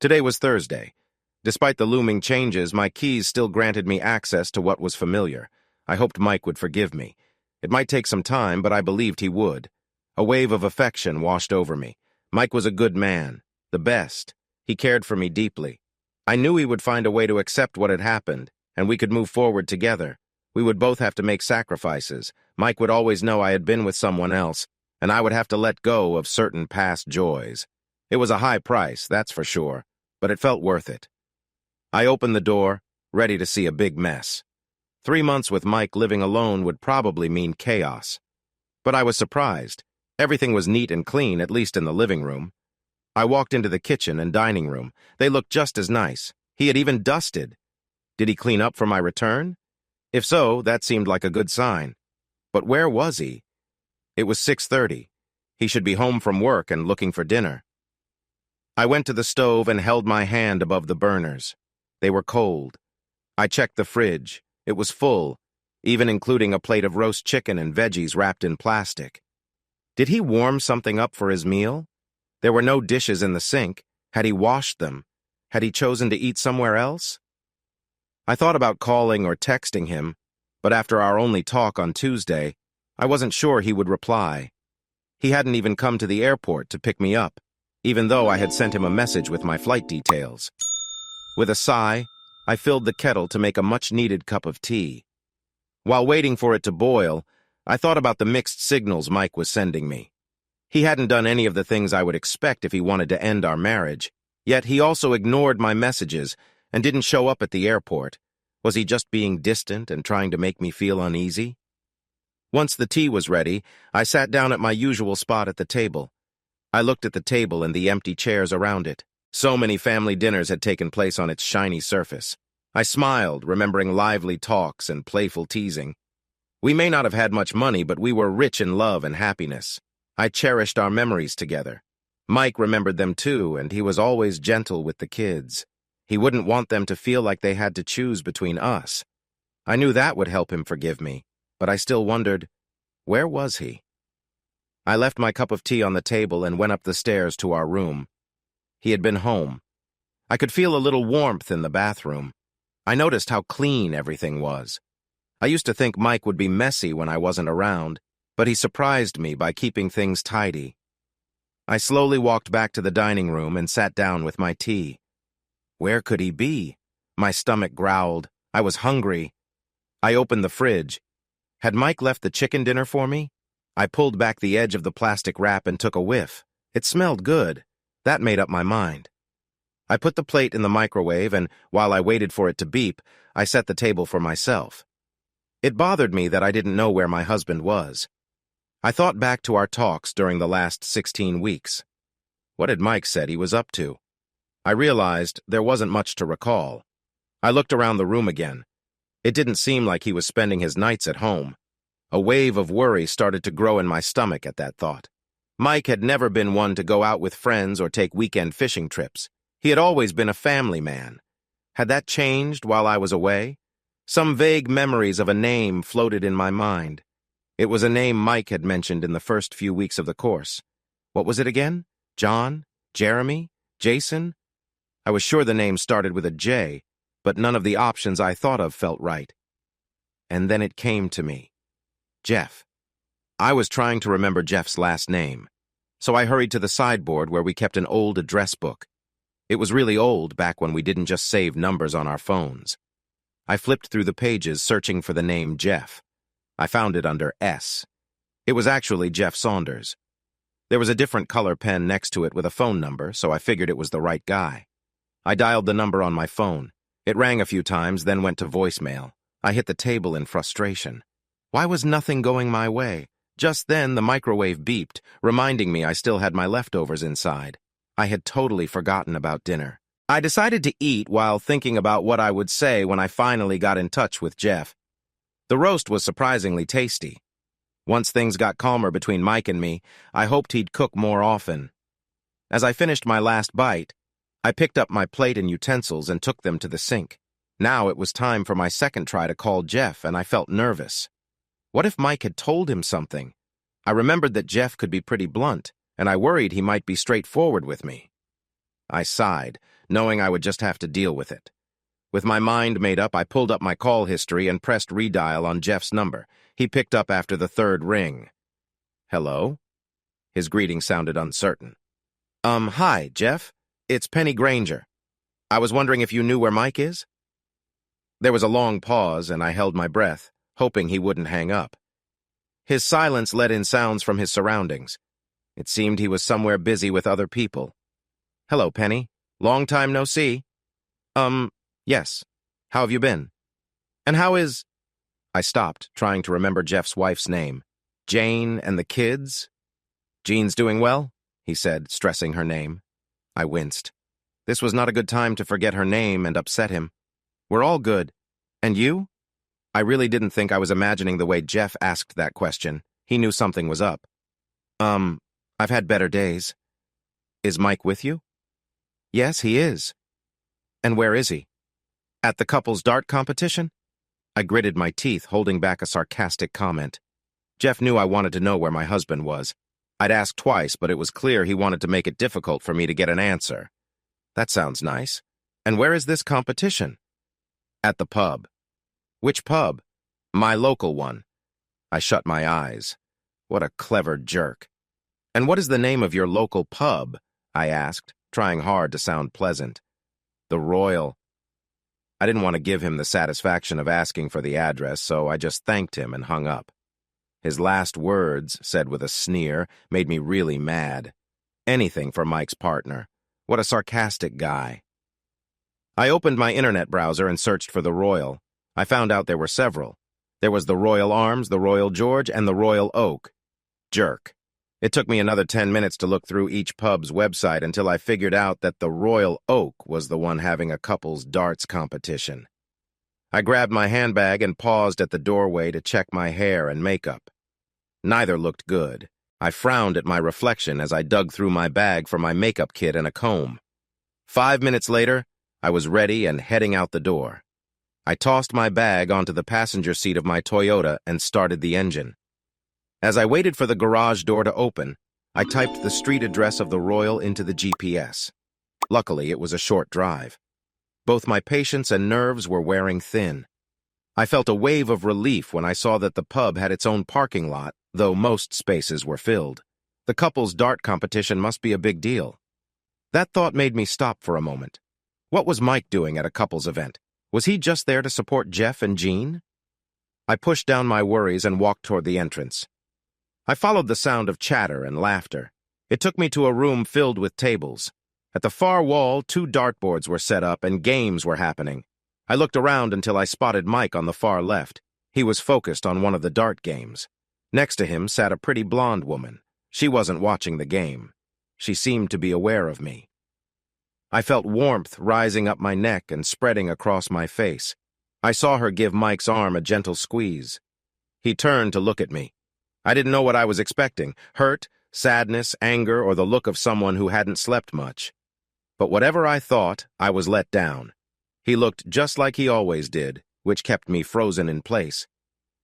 Today was Thursday. Despite the looming changes, my keys still granted me access to what was familiar. I hoped Mike would forgive me. It might take some time, but I believed he would. A wave of affection washed over me. Mike was a good man, the best. He cared for me deeply. I knew he would find a way to accept what had happened, and we could move forward together. We would both have to make sacrifices. Mike would always know I had been with someone else, and I would have to let go of certain past joys. It was a high price, that's for sure, but it felt worth it. I opened the door, ready to see a big mess. 3 months with Mike living alone would probably mean chaos. But I was surprised. Everything was neat and clean, at least in the living room. I walked into the kitchen and dining room. They looked just as nice. He had even dusted. Did he clean up for my return? If so, that seemed like a good sign. But where was he? It was 6:30. He should be home from work and looking for dinner. I went to the stove and held my hand above the burners. They were cold. I checked the fridge. It was full, even including a plate of roast chicken and veggies wrapped in plastic. Did he warm something up for his meal? There were no dishes in the sink. Had he washed them? Had he chosen to eat somewhere else? I thought about calling or texting him, but after our only talk on Tuesday, I wasn't sure he would reply. He hadn't even come to the airport to pick me up, even though I had sent him a message with my flight details. With a sigh, I filled the kettle to make a much-needed cup of tea. While waiting for it to boil, I thought about the mixed signals Mike was sending me. He hadn't done any of the things I would expect if he wanted to end our marriage, yet he also ignored my messages and didn't show up at the airport. Was he just being distant and trying to make me feel uneasy? Once the tea was ready, I sat down at my usual spot at the table. I looked at the table and the empty chairs around it. So many family dinners had taken place on its shiny surface. I smiled, remembering lively talks and playful teasing. We may not have had much money, but we were rich in love and happiness. I cherished our memories together. Mike remembered them too, and he was always gentle with the kids. He wouldn't want them to feel like they had to choose between us. I knew that would help him forgive me, but I still wondered, where was he? I left my cup of tea on the table and went up the stairs to our room. He had been home. I could feel a little warmth in the bathroom. I noticed how clean everything was. I used to think Mike would be messy when I wasn't around, but he surprised me by keeping things tidy. I slowly walked back to the dining room and sat down with my tea. Where could he be? My stomach growled. I was hungry. I opened the fridge. Had Mike left the chicken dinner for me? I pulled back the edge of the plastic wrap and took a whiff. It smelled good. That made up my mind. I put the plate in the microwave, and while I waited for it to beep, I set the table for myself. It bothered me that I didn't know where my husband was. I thought back to our talks during the last 16 weeks. What had Mike said he was up to? I realized there wasn't much to recall. I looked around the room again. It didn't seem like he was spending his nights at home. A wave of worry started to grow in my stomach at that thought. Mike had never been one to go out with friends or take weekend fishing trips. He had always been a family man. Had that changed while I was away? Some vague memories of a name floated in my mind. It was a name Mike had mentioned in the first few weeks of the course. What was it again? John? Jeremy? Jason? I was sure the name started with a J, but none of the options I thought of felt right. And then it came to me. Jeff. I was trying to remember Jeff's last name, so I hurried to the sideboard where we kept an old address book. It was really old back when we didn't just save numbers on our phones. I flipped through the pages searching for the name Jeff. I found it under S. It was actually Jeff Saunders. There was a different color pen next to it with a phone number, so I figured it was the right guy. I dialed the number on my phone. It rang a few times, then went to voicemail. I hit the table in frustration. Why was nothing going my way? Just then, the microwave beeped, reminding me I still had my leftovers inside. I had totally forgotten about dinner. I decided to eat while thinking about what I would say when I finally got in touch with Jeff. The roast was surprisingly tasty. Once things got calmer between Mike and me, I hoped he'd cook more often. As I finished my last bite, I picked up my plate and utensils and took them to the sink. Now it was time for my second try to call Jeff, and I felt nervous. What if Mike had told him something? I remembered that Jeff could be pretty blunt, and I worried he might be straightforward with me. I sighed, knowing I would just have to deal with it. With my mind made up, I pulled up my call history and pressed redial on Jeff's number. He picked up after the third ring. Hello? His greeting sounded uncertain. Hi, Jeff. It's Penny Granger. I was wondering if you knew where Mike is? There was a long pause, and I held my breath, hoping he wouldn't hang up. His silence let in sounds from his surroundings. It seemed he was somewhere busy with other people. Hello, Penny. Long time no see. Yes. How have you been? And how is... I stopped, trying to remember Jeff's wife's name. Jane and the kids? Jean's doing well? He said, stressing her name. I winced. This was not a good time to forget her name and upset him. We're all good. And you? I really didn't think I was imagining the way Jeff asked that question. He knew something was up. I've had better days. Is Mike with you? Yes, he is. And where is he? At the couple's dart competition? I gritted my teeth, holding back a sarcastic comment. Jeff knew I wanted to know where my husband was. I'd asked twice, but it was clear he wanted to make it difficult for me to get an answer. That sounds nice. And where is this competition? At the pub. Which pub? My local one. I shut my eyes. What a clever jerk. And what is the name of your local pub? I asked, trying hard to sound pleasant. The Royal. I didn't want to give him the satisfaction of asking for the address, so I just thanked him and hung up. His last words, said with a sneer, made me really mad. Anything for Mike's partner. What a sarcastic guy. I opened my internet browser and searched for the Royal. I found out there were several. There was the Royal Arms, the Royal George, and the Royal Oak. Jerk. It took me another 10 minutes to look through each pub's website until I figured out that the Royal Oak was the one having a couple's darts competition. I grabbed my handbag and paused at the doorway to check my hair and makeup. Neither looked good. I frowned at my reflection as I dug through my bag for my makeup kit and a comb. 5 minutes later, I was ready and heading out the door. I tossed my bag onto the passenger seat of my Toyota and started the engine. As I waited for the garage door to open, I typed the street address of the Royal into the GPS. Luckily, it was a short drive. Both my patience and nerves were wearing thin. I felt a wave of relief when I saw that the pub had its own parking lot, though most spaces were filled. The couple's dart competition must be a big deal. That thought made me stop for a moment. What was Mike doing at a couple's event? Was he just there to support Jeff and Jean? I pushed down my worries and walked toward the entrance. I followed the sound of chatter and laughter. It took me to a room filled with tables. At the far wall, 2 dartboards were set up and games were happening. I looked around until I spotted Mike on the far left. He was focused on one of the dart games. Next to him sat a pretty blonde woman. She wasn't watching the game. She seemed to be aware of me. I felt warmth rising up my neck and spreading across my face. I saw her give Mike's arm a gentle squeeze. He turned to look at me. I didn't know what I was expecting: hurt, sadness, anger, or the look of someone who hadn't slept much. But whatever I thought, I was let down. He looked just like he always did, which kept me frozen in place.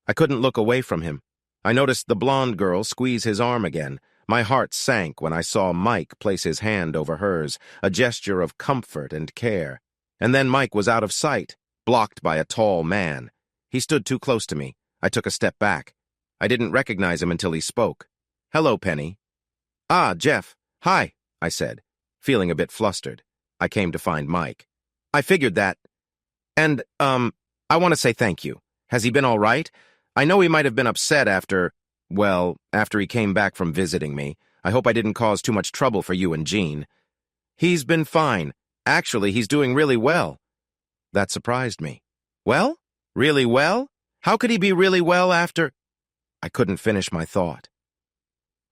I couldn't look away from him. I noticed the blonde girl squeeze his arm again. My heart sank when I saw Mike place his hand over hers, a gesture of comfort and care. And then Mike was out of sight, blocked by a tall man. He stood too close to me. I took a step back. I didn't recognize him until he spoke. "Hello, Penny." "Ah, Jeff. Hi," I said, feeling a bit flustered. I came to find Mike. "I figured that. And, I want to say thank you. Has he been all right? I know he might have been upset after he came back from visiting me. I hope I didn't cause too much trouble for you and Jean." "He's been fine. Actually, he's doing really well." That surprised me. "Well? Really well? How could he be really well after—" I couldn't finish my thought.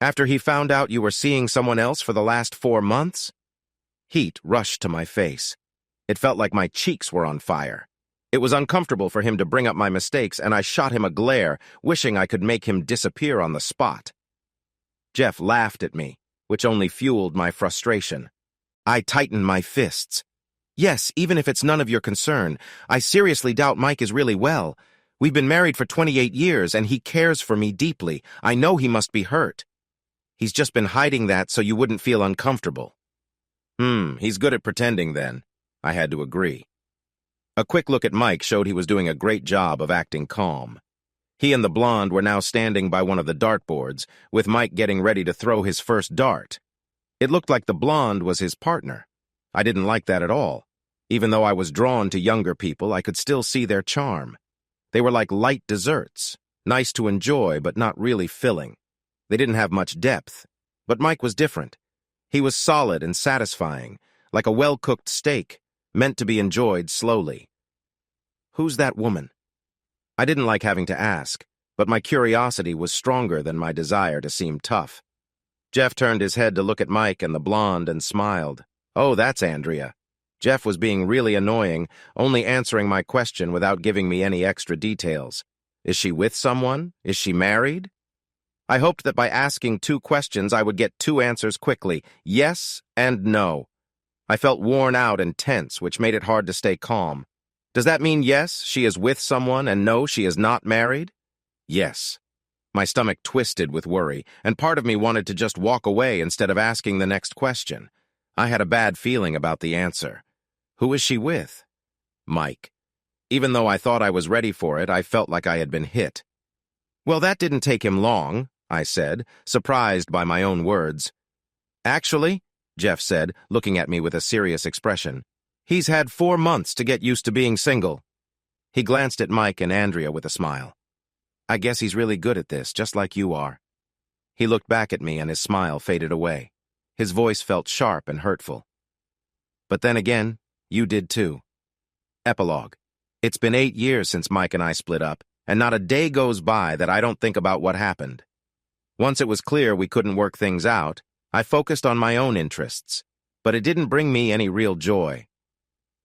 "After he found out you were seeing someone else for the last 4 months?" Heat rushed to my face. It felt like my cheeks were on fire. It was uncomfortable for him to bring up my mistakes, and I shot him a glare, wishing I could make him disappear on the spot. Jeff laughed at me, which only fueled my frustration. I tightened my fists. "Yes, even if it's none of your concern. I seriously doubt Mike is really well. We've been married for 28 years, and he cares for me deeply. I know he must be hurt. He's just been hiding that so you wouldn't feel uncomfortable." He's good at pretending then. I had to agree. A quick look at Mike showed he was doing a great job of acting calm. He and the blonde were now standing by one of the dartboards, with Mike getting ready to throw his first dart. It looked like the blonde was his partner. I didn't like that at all. Even though I was drawn to younger people, I could still see their charm. They were like light desserts, nice to enjoy but not really filling. They didn't have much depth, but Mike was different. He was solid and satisfying, like a well-cooked steak, meant to be enjoyed slowly. "Who's that woman?" I didn't like having to ask, but my curiosity was stronger than my desire to seem tough. Jeff turned his head to look at Mike and the blonde and smiled. "Oh, that's Andrea." Jeff was being really annoying, only answering my question without giving me any extra details. Is she with someone? Is she married? I hoped that by asking 2 questions I would get 2 answers quickly, yes and no. I felt worn out and tense, which made it hard to stay calm. Does that mean yes, she is with someone, and no, she is not married? Yes. My stomach twisted with worry, and part of me wanted to just walk away instead of asking the next question. I had a bad feeling about the answer. Who is she with? Mike. Even though I thought I was ready for it, I felt like I had been hit. "Well, that didn't take him long," I said, surprised by my own words. "Actually," Jeff said, looking at me with a serious expression, "he's had 4 months to get used to being single." He glanced at Mike and Andrea with a smile. "I guess he's really good at this, just like you are." He looked back at me and his smile faded away. His voice felt sharp and hurtful. "But then again, you did too." Epilogue. It's been 8 years since Mike and I split up, and not a day goes by that I don't think about what happened. Once it was clear we couldn't work things out, I focused on my own interests, but it didn't bring me any real joy.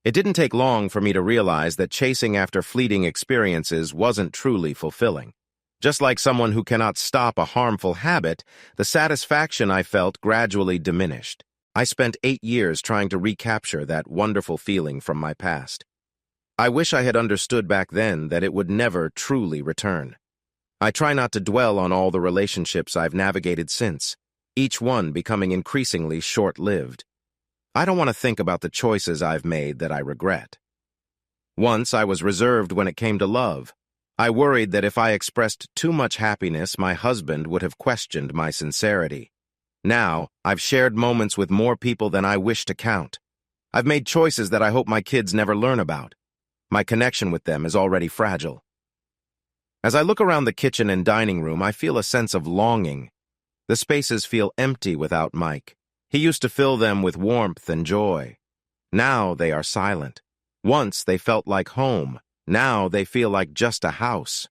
It didn't take long for me to realize that chasing after fleeting experiences wasn't truly fulfilling. Just like someone who cannot stop a harmful habit, the satisfaction I felt gradually diminished. I spent 8 years trying to recapture that wonderful feeling from my past. I wish I had understood back then that it would never truly return. I try not to dwell on all the relationships I've navigated since, each one becoming increasingly short-lived. I don't want to think about the choices I've made that I regret. Once I was reserved when it came to love. I worried that if I expressed too much happiness, my husband would have questioned my sincerity. Now, I've shared moments with more people than I wish to count. I've made choices that I hope my kids never learn about. My connection with them is already fragile. As I look around the kitchen and dining room, I feel a sense of longing. The spaces feel empty without Mike. He used to fill them with warmth and joy. Now they are silent. Once they felt like home. Now they feel like just a house.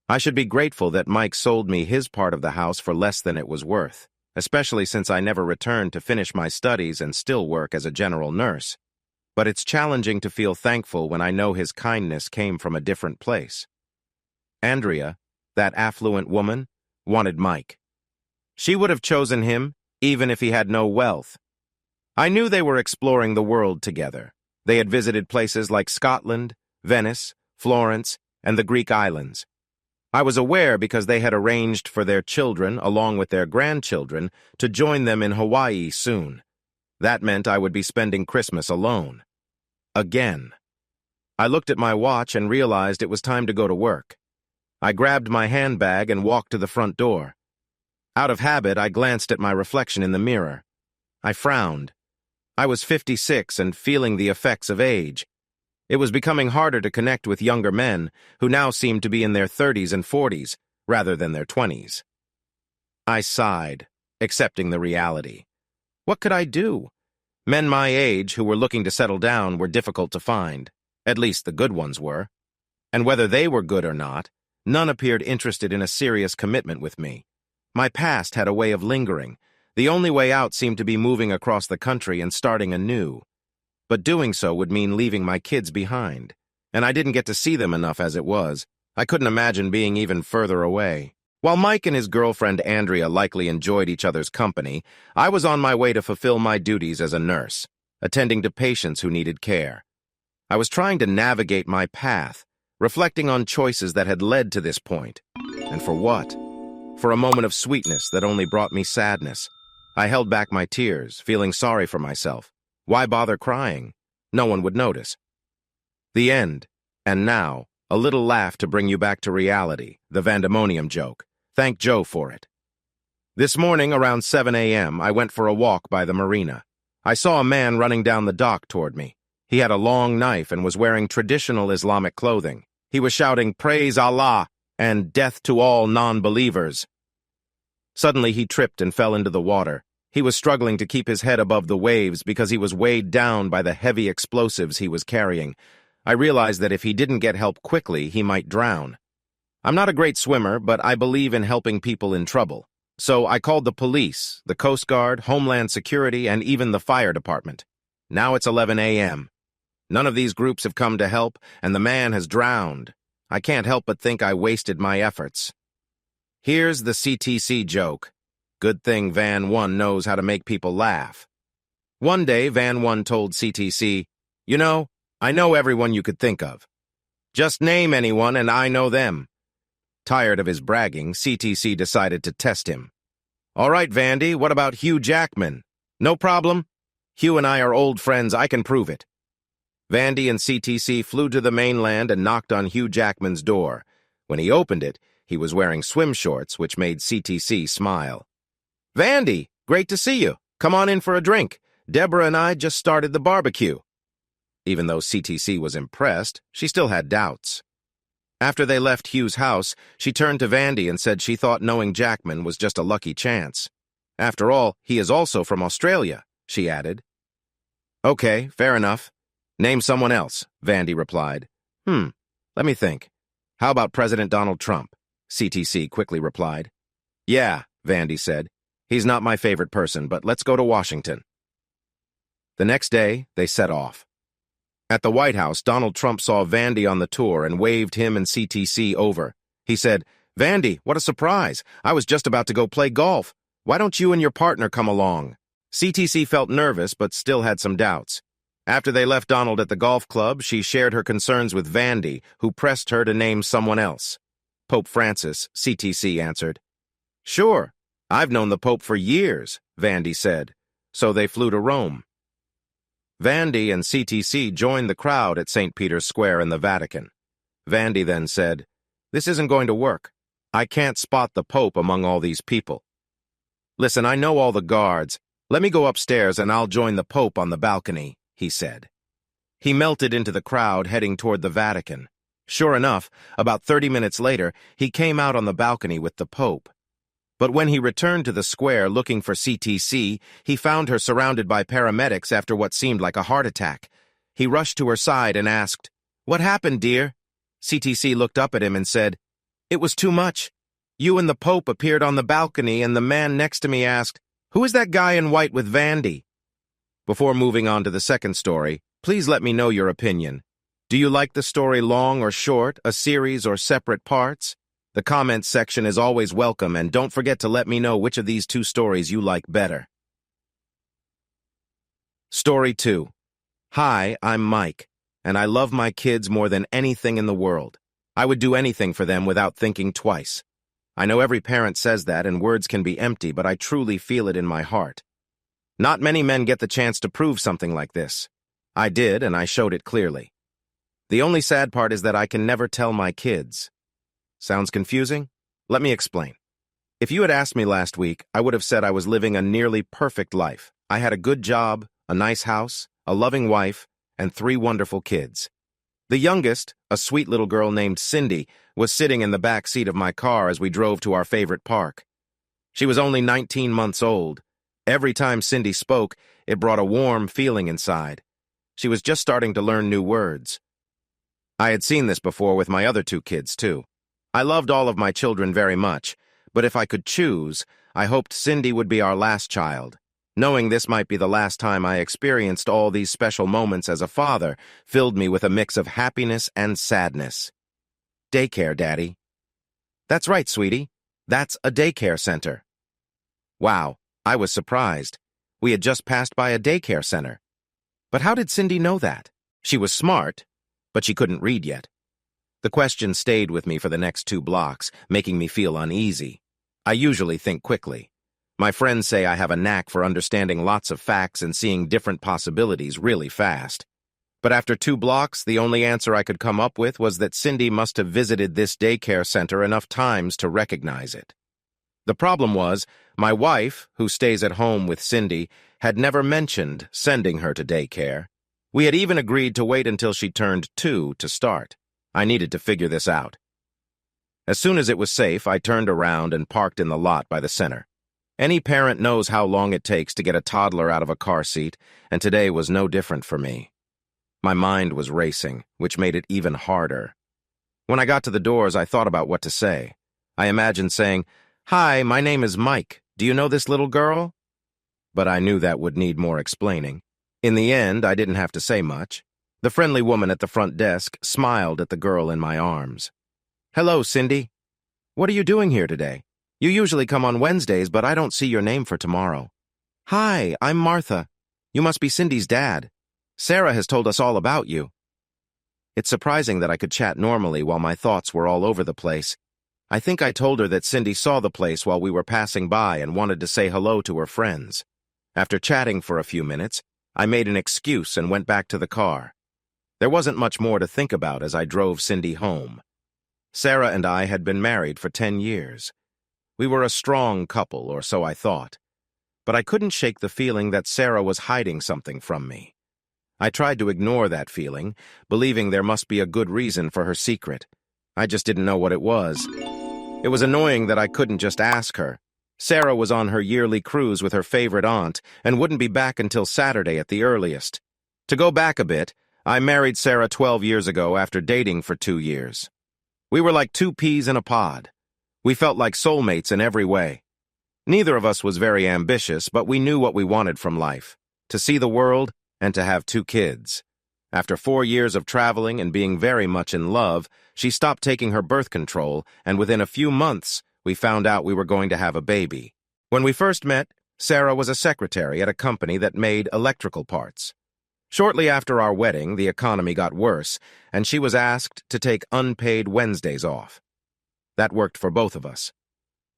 I should be grateful that Mike sold me his part of the house for less than it was worth, especially since I never returned to finish my studies and still work as a general nurse. But it's challenging to feel thankful when I know his kindness came from a different place. Andrea, that affluent woman, wanted Mike. She would have chosen him, even if he had no wealth. I knew they were exploring the world together. They had visited places like Scotland, Venice, Florence, and the Greek islands. I was aware because they had arranged for their children, along with their grandchildren, to join them in Hawaii soon. That meant I would be spending Christmas alone. Again. I looked at my watch and realized it was time to go to work. I grabbed my handbag and walked to the front door. Out of habit, I glanced at my reflection in the mirror. I frowned. I was 56 and feeling the effects of age. It was becoming harder to connect with younger men who now seemed to be in their 30s and 40s rather than their 20s. I sighed, accepting the reality. What could I do? Men my age who were looking to settle down were difficult to find. At least the good ones were. And whether they were good or not, none appeared interested in a serious commitment with me. My past had a way of lingering. The only way out seemed to be moving across the country and starting anew. But doing so would mean leaving my kids behind. And I didn't get to see them enough as it was. I couldn't imagine being even further away. While Mike and his girlfriend Andrea likely enjoyed each other's company, I was on my way to fulfill my duties as a nurse, attending to patients who needed care. I was trying to navigate my path, reflecting on choices that had led to this point. And for what? For a moment of sweetness that only brought me sadness. I held back my tears, feeling sorry for myself. Why bother crying? No one would notice. The end. And now, a little laugh to bring you back to reality, the Vandemonium joke. Thank Joe for it. This morning, around 7 a.m., I went for a walk by the marina. I saw a man running down the dock toward me. He had a long knife and was wearing traditional Islamic clothing. He was shouting, "Praise Allah!" and "Death to all non-believers." Suddenly, he tripped and fell into the water. He was struggling to keep his head above the waves because he was weighed down by the heavy explosives he was carrying. I realized that if he didn't get help quickly, he might drown. I'm not a great swimmer, but I believe in helping people in trouble. So I called the police, the Coast Guard, Homeland Security, and even the fire department. Now it's 11 a.m. None of these groups have come to help, and the man has drowned. I can't help but think I wasted my efforts. Here's the CTC joke. Good thing Van 1 knows how to make people laugh. One day, Van 1 told CTC, "You know, I know everyone you could think of. Just name anyone and I know them." Tired of his bragging, CTC decided to test him. "All right, Vandy, what about Hugh Jackman?" "No problem. Hugh and I are old friends, I can prove it." Vandy and CTC flew to the mainland and knocked on Hugh Jackman's door. When he opened it, he was wearing swim shorts, which made CTC smile. "Vandy, great to see you. Come on in for a drink. Deborah and I just started the barbecue." Even though CTC was impressed, she still had doubts. After they left Hugh's house, she turned to Vandy and said she thought knowing Jackman was just a lucky chance. "After all, he is also from Australia," she added. "Okay, fair enough. Name someone else," Vandy replied. Let me think. How about President Donald Trump?" CTC quickly replied. "Yeah," Vandy said. "He's not my favorite person, but let's go to Washington." The next day, they set off. At the White House, Donald Trump saw Vandy on the tour and waved him and CTC over. He said, "Vandy, what a surprise. I was just about to go play golf. Why don't you and your partner come along?" CTC felt nervous but still had some doubts. After they left Donald at the golf club, she shared her concerns with Vandy, who pressed her to name someone else. "Pope Francis," CTC answered. "Sure. I've known the Pope for years," Vandy said. So they flew to Rome. Vandy and CTC joined the crowd at St. Peter's Square in the Vatican. Vandy then said, "This isn't going to work. I can't spot the Pope among all these people. Listen, I know all the guards. Let me go upstairs and I'll join the Pope on the balcony," he said. He melted into the crowd heading toward the Vatican. Sure enough, about 30 minutes later, he came out on the balcony with the Pope. But when he returned to the square looking for CTC, he found her surrounded by paramedics after what seemed like a heart attack. He rushed to her side and asked, "What happened, dear?" CTC looked up at him and said, "It was too much. You and the Pope appeared on the balcony, and the man next to me asked, 'Who is that guy in white with Vandy?'" Before moving on to the second story, please let me know your opinion. Do you like the story long or short, a series or separate parts? The comments section is always welcome, and don't forget to let me know which of these two stories you like better. Story 2. Hi, I'm Mike, and I love my kids more than anything in the world. I would do anything for them without thinking twice. I know every parent says that, and words can be empty, but I truly feel it in my heart. Not many men get the chance to prove something like this. I did, and I showed it clearly. The only sad part is that I can never tell my kids. Sounds confusing? Let me explain. If you had asked me last week, I would have said I was living a nearly perfect life. I had a good job, a nice house, a loving wife, and 3 wonderful kids. The youngest, a sweet little girl named Cindy, was sitting in the back seat of my car as we drove to our favorite park. She was only 19 months old. Every time Cindy spoke, it brought a warm feeling inside. She was just starting to learn new words. I had seen this before with my other 2 kids, too. I loved all of my children very much, but if I could choose, I hoped Cindy would be our last child. Knowing this might be the last time I experienced all these special moments as a father filled me with a mix of happiness and sadness. Daycare, Daddy. That's right, sweetie. That's a daycare center. Wow, I was surprised. We had just passed by a daycare center. But how did Cindy know that? She was smart, but she couldn't read yet. The question stayed with me for the next 2 blocks, making me feel uneasy. I usually think quickly. My friends say I have a knack for understanding lots of facts and seeing different possibilities really fast. But after 2 blocks, the only answer I could come up with was that Cindy must have visited this daycare center enough times to recognize it. The problem was, my wife, who stays at home with Cindy, had never mentioned sending her to daycare. We had even agreed to wait until she turned 2 to start. I needed to figure this out. As soon as it was safe, I turned around and parked in the lot by the center. Any parent knows how long it takes to get a toddler out of a car seat, and today was no different for me. My mind was racing, which made it even harder. When I got to the doors, I thought about what to say. I imagined saying, "Hi, my name is Mike. Do you know this little girl?" But I knew that would need more explaining. In the end, I didn't have to say much. The friendly woman at the front desk smiled at the girl in my arms. "Hello, Cindy. What are you doing here today? You usually come on Wednesdays, but I don't see your name for tomorrow." "Hi, I'm Martha. You must be Cindy's dad. Sarah has told us all about you." It's surprising that I could chat normally while my thoughts were all over the place. I think I told her that Cindy saw the place while we were passing by and wanted to say hello to her friends. After chatting for a few minutes, I made an excuse and went back to the car. There wasn't much more to think about as I drove Cindy home. Sarah and I had been married for 10 years. We were a strong couple, or so I thought. But I couldn't shake the feeling that Sarah was hiding something from me. I tried to ignore that feeling, believing there must be a good reason for her secret. I just didn't know what it was. It was annoying that I couldn't just ask her. Sarah was on her yearly cruise with her favorite aunt and wouldn't be back until Saturday at the earliest. To go back a bit, I married Sarah 12 years ago after dating for 2 years. We were like 2 peas in a pod. We felt like soulmates in every way. Neither of us was very ambitious, but we knew what we wanted from life: to see the world and to have 2 kids. After 4 years of traveling and being very much in love, she stopped taking her birth control, and within a few months, we found out we were going to have a baby. When we first met, Sarah was a secretary at a company that made electrical parts. Shortly after our wedding, the economy got worse, and she was asked to take unpaid Wednesdays off. That worked for both of us.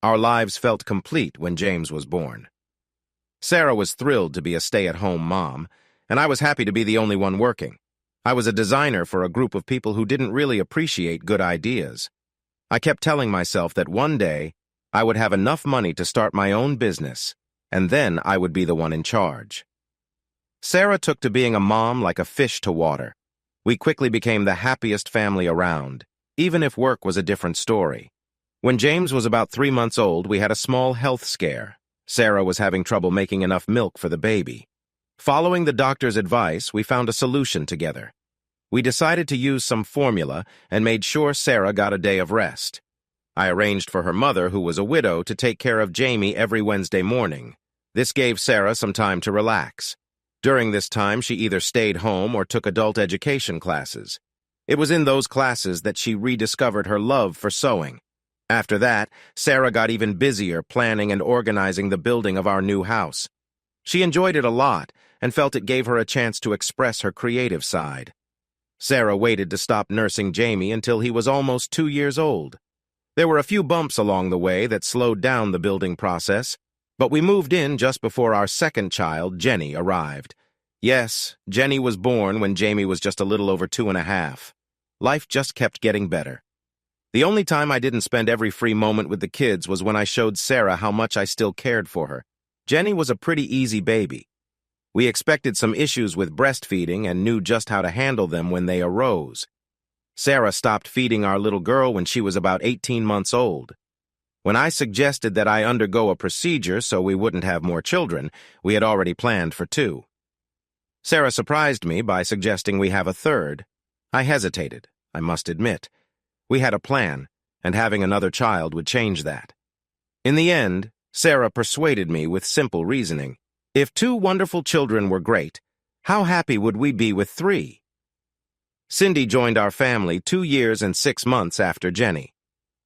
Our lives felt complete when James was born. Sarah was thrilled to be a stay-at-home mom, and I was happy to be the only one working. I was a designer for a group of people who didn't really appreciate good ideas. I kept telling myself that one day I would have enough money to start my own business, and then I would be the one in charge. Sarah took to being a mom like a fish to water. We quickly became the happiest family around, even if work was a different story. When James was about 3 months old, we had a small health scare. Sarah was having trouble making enough milk for the baby. Following the doctor's advice, we found a solution together. We decided to use some formula and made sure Sarah got a day of rest. I arranged for her mother, who was a widow, to take care of Jamie every Wednesday morning. This gave Sarah some time to relax. During this time, she either stayed home or took adult education classes. It was in those classes that she rediscovered her love for sewing. After that, Sarah got even busier planning and organizing the building of our new house. She enjoyed it a lot and felt it gave her a chance to express her creative side. Sarah waited to stop nursing Jamie until he was almost 2 years old. There were a few bumps along the way that slowed down the building process, but we moved in just before our second child, Jenny, arrived. Yes, Jenny was born when Jamie was just a little over 2.5. Life just kept getting better. The only time I didn't spend every free moment with the kids was when I showed Sarah how much I still cared for her. Jenny was a pretty easy baby. We expected some issues with breastfeeding and knew just how to handle them when they arose. Sarah stopped feeding our little girl when she was about 18 months old. When I suggested that I undergo a procedure so we wouldn't have more children, we had already planned for 2. Sarah surprised me by suggesting we have a third. I hesitated, I must admit. We had a plan, and having another child would change that. In the end, Sarah persuaded me with simple reasoning. If 2 wonderful children were great, how happy would we be with 3? Cindy joined our family 2 years and 6 months after Jenny.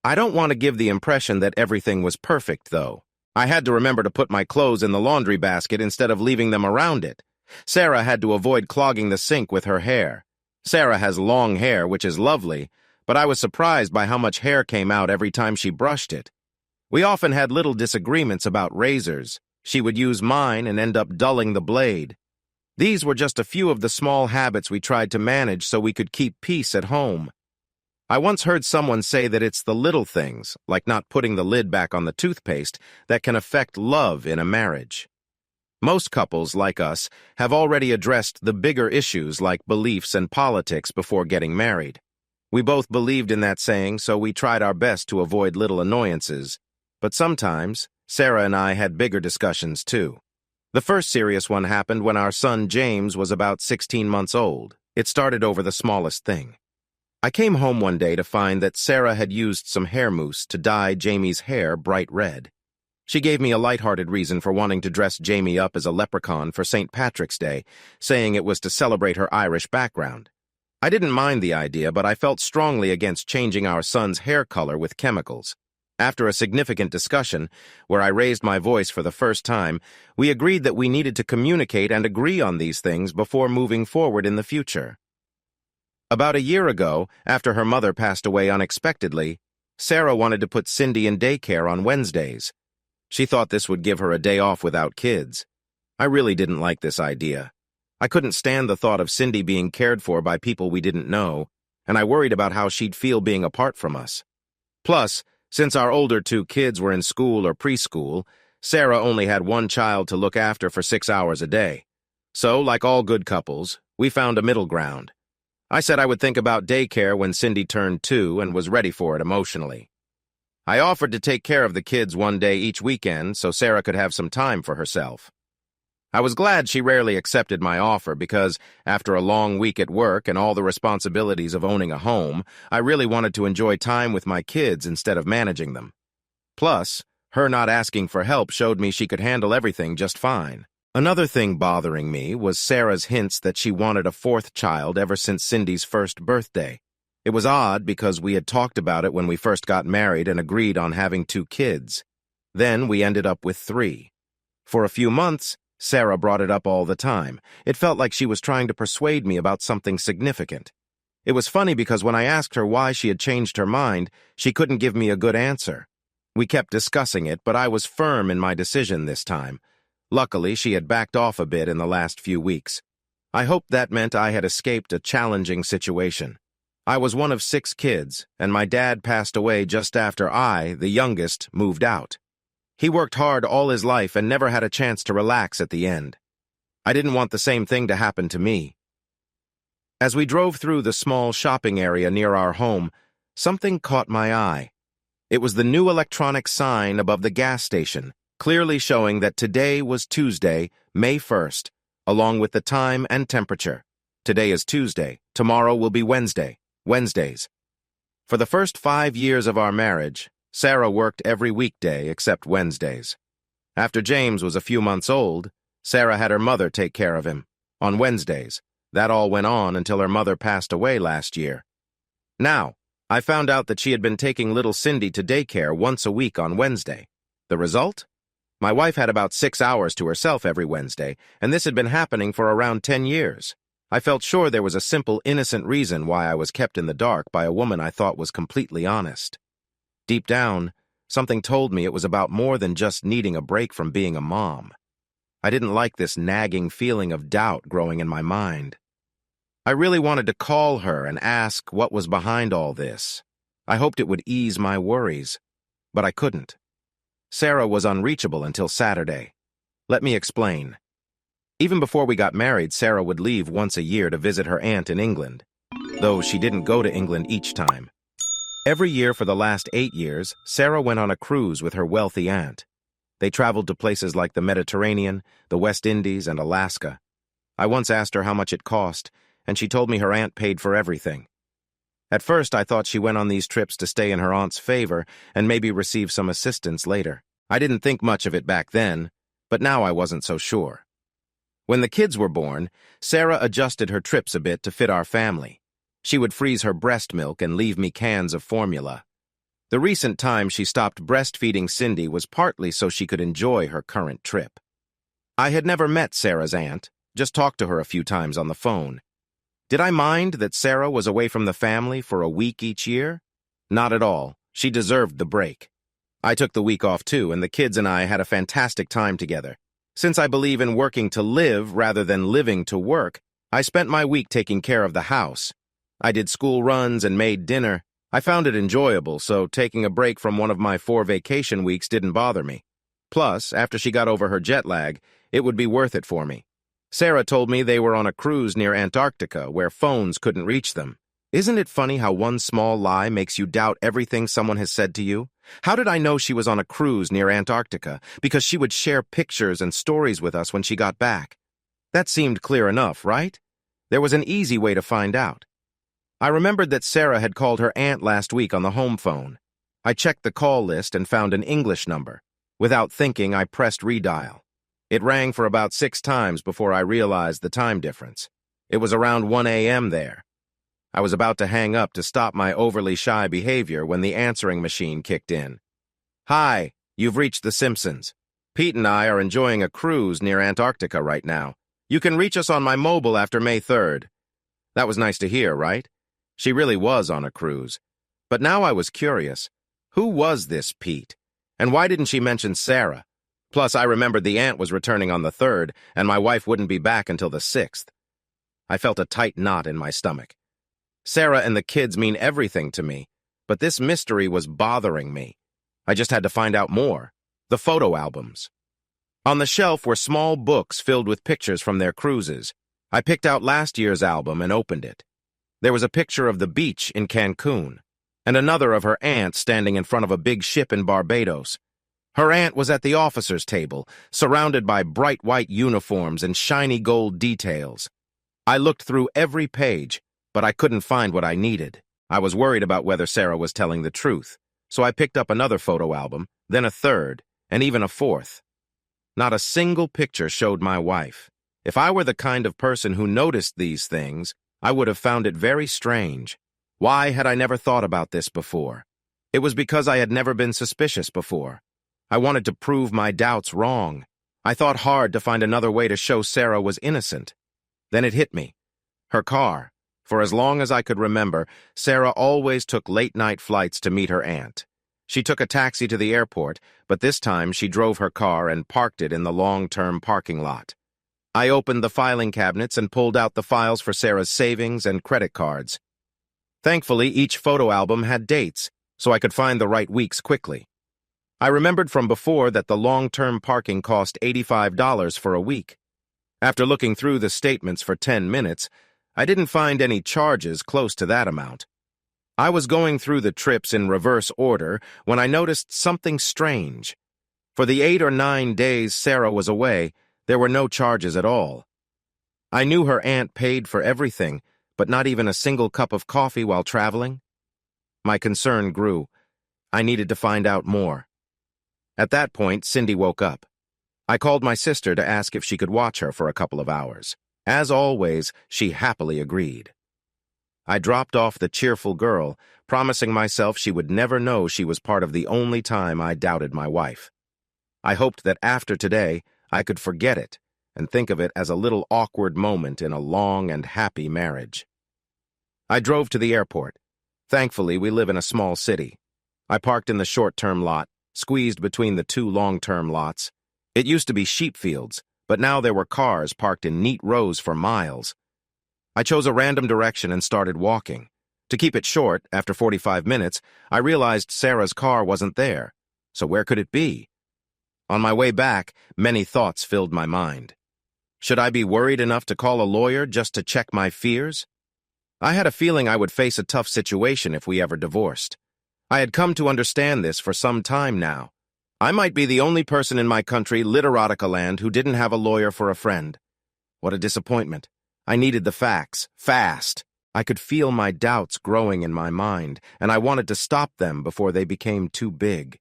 I don't want to give the impression that everything was perfect, though. I had to remember to put my clothes in the laundry basket instead of leaving them around it. Sarah had to avoid clogging the sink with her hair. Sarah has long hair, which is lovely, but I was surprised by how much hair came out every time she brushed it. We often had little disagreements about razors. She would use mine and end up dulling the blade. These were just a few of the small habits we tried to manage so we could keep peace at home. I once heard someone say that it's the little things, like not putting the lid back on the toothpaste, that can affect love in a marriage. Most couples, like us, have already addressed the bigger issues like beliefs and politics before getting married. We both believed in that saying, so we tried our best to avoid little annoyances. But sometimes, Sarah and I had bigger discussions too. The first serious one happened when our son James was about 16 months old. It started over the smallest thing. I came home one day to find that Sarah had used some hair mousse to dye Jamie's hair bright red. She gave me a lighthearted reason for wanting to dress Jamie up as a leprechaun for St. Patrick's Day, saying it was to celebrate her Irish background. I didn't mind the idea, but I felt strongly against changing our son's hair color with chemicals. After a significant discussion, where I raised my voice for the first time, we agreed that we needed to communicate and agree on these things before moving forward in the future. About a year ago, after her mother passed away unexpectedly, Sarah wanted to put Cindy in daycare on Wednesdays. She thought this would give her a day off without kids. I really didn't like this idea. I couldn't stand the thought of Cindy being cared for by people we didn't know, and I worried about how she'd feel being apart from us. Plus, since our older 2 kids were in school or preschool, Sarah only had 1 child to look after for 6 hours a day. So, like all good couples, we found a middle ground. I said I would think about daycare when Cindy turned 2 and was ready for it emotionally. I offered to take care of the kids one day each weekend so Sarah could have some time for herself. I was glad she rarely accepted my offer because, after a long week at work and all the responsibilities of owning a home, I really wanted to enjoy time with my kids instead of managing them. Plus, her not asking for help showed me she could handle everything just fine. Another thing bothering me was Sarah's hints that she wanted a 4th child ever since Cindy's first birthday. It was odd because we had talked about it when we first got married and agreed on having 2 kids. Then we ended up with 3. For a few months, Sarah brought it up all the time. It felt like she was trying to persuade me about something significant. It was funny because when I asked her why she had changed her mind, she couldn't give me a good answer. We kept discussing it, but I was firm in my decision this time. Luckily, she had backed off a bit in the last few weeks. I hoped that meant I had escaped a challenging situation. I was one of 6 kids, and my dad passed away just after I, the youngest, moved out. He worked hard all his life and never had a chance to relax at the end. I didn't want the same thing to happen to me. As we drove through the small shopping area near our home, something caught my eye. It was the new electronic sign above the gas station, clearly showing that today was Tuesday, May 1st, along with the time and temperature. Today is Tuesday, tomorrow will be Wednesdays. For the first 5 years of our marriage, Sarah worked every weekday except Wednesdays. After James was a few months old, Sarah had her mother take care of him, on Wednesdays. That all went on until her mother passed away last year. Now, I found out that she had been taking little Cindy to daycare once a week on Wednesday. The result? My wife had about 6 hours to herself every Wednesday, and this had been happening for around 10 years. I felt sure there was a simple, innocent reason why I was kept in the dark by a woman I thought was completely honest. Deep down, something told me it was about more than just needing a break from being a mom. I didn't like this nagging feeling of doubt growing in my mind. I really wanted to call her and ask what was behind all this. I hoped it would ease my worries, but I couldn't. Sarah was unreachable until Saturday. Let me explain. Even before we got married, Sarah would leave once a year to visit her aunt in England, though she didn't go to England each time. Every year for the last 8 years, Sarah went on a cruise with her wealthy aunt. They traveled to places like the Mediterranean, the West Indies, and Alaska. I once asked her how much it cost, and she told me her aunt paid for everything. At first, I thought she went on these trips to stay in her aunt's favor and maybe receive some assistance later. I didn't think much of it back then, but now I wasn't so sure. When the kids were born, Sarah adjusted her trips a bit to fit our family. She would freeze her breast milk and leave me cans of formula. The recent time she stopped breastfeeding Cindy was partly so she could enjoy her current trip. I had never met Sarah's aunt, just talked to her a few times on the phone. Did I mind that Sarah was away from the family for a week each year? Not at all. She deserved the break. I took the week off too, and the kids and I had a fantastic time together. Since I believe in working to live rather than living to work, I spent my week taking care of the house. I did school runs and made dinner. I found it enjoyable, so taking a break from one of my 4 vacation weeks didn't bother me. Plus, after she got over her jet lag, it would be worth it for me. Sarah told me they were on a cruise near Antarctica where phones couldn't reach them. Isn't it funny how one small lie makes you doubt everything someone has said to you? How did I know she was on a cruise near Antarctica? Because she would share pictures and stories with us when she got back. That seemed clear enough, right? There was an easy way to find out. I remembered that Sarah had called her aunt last week on the home phone. I checked the call list and found an English number. Without thinking, I pressed redial. It rang for about 6 times before I realized the time difference. It was around 1 a.m. there. I was about to hang up to stop my overly shy behavior when the answering machine kicked in. "Hi, you've reached The Simpsons. Pete and I are enjoying a cruise near Antarctica right now. You can reach us on my mobile after May 3rd. That was nice to hear, right? She really was on a cruise. But now I was curious. Who was this Pete? And why didn't she mention Sarah? Plus, I remembered the aunt was returning on the 3rd, and my wife wouldn't be back until the 6th. I felt a tight knot in my stomach. Sarah and the kids mean everything to me, but this mystery was bothering me. I just had to find out more. The photo albums. On the shelf were small books filled with pictures from their cruises. I picked out last year's album and opened it. There was a picture of the beach in Cancun, and another of her aunt standing in front of a big ship in Barbados. Her aunt was at the officers' table, surrounded by bright white uniforms and shiny gold details. I looked through every page, but I couldn't find what I needed. I was worried about whether Sarah was telling the truth, so I picked up another photo album, then a third, and even a fourth. Not a single picture showed my wife. If I were the kind of person who noticed these things, I would have found it very strange. Why had I never thought about this before? It was because I had never been suspicious before. I wanted to prove my doubts wrong. I thought hard to find another way to show Sarah was innocent. Then it hit me. Her car. For as long as I could remember, Sarah always took late-night flights to meet her aunt. She took a taxi to the airport, but this time she drove her car and parked it in the long-term parking lot. I opened the filing cabinets and pulled out the files for Sarah's savings and credit cards. Thankfully, each photo album had dates, so I could find the right weeks quickly. I remembered from before that the long-term parking cost $85 for a week. After looking through the statements for 10 minutes, I didn't find any charges close to that amount. I was going through the trips in reverse order when I noticed something strange. For the 8 or 9 days Sarah was away, there were no charges at all. I knew her aunt paid for everything, but not even a single cup of coffee while traveling. My concern grew. I needed to find out more. At that point, Cindy woke up. I called my sister to ask if she could watch her for a couple of hours. As always, she happily agreed. I dropped off the cheerful girl, promising myself she would never know she was part of the only time I doubted my wife. I hoped that after today, I could forget it and think of it as a little awkward moment in a long and happy marriage. I drove to the airport. Thankfully, we live in a small city. I parked in the short-term lot, squeezed between the 2 long-term lots. It used to be sheep fields, but now there were cars parked in neat rows for miles. I chose a random direction and started walking. To keep it short, after 45 minutes, I realized Sarah's car wasn't there. So where could it be? On my way back, many thoughts filled my mind. Should I be worried enough to call a lawyer just to check my fears? I had a feeling I would face a tough situation if we ever divorced. I had come to understand this for some time now. I might be the only person in my country, literotica land, who didn't have a lawyer for a friend. What a disappointment. I needed the facts, fast. I could feel my doubts growing in my mind, and I wanted to stop them before they became too big.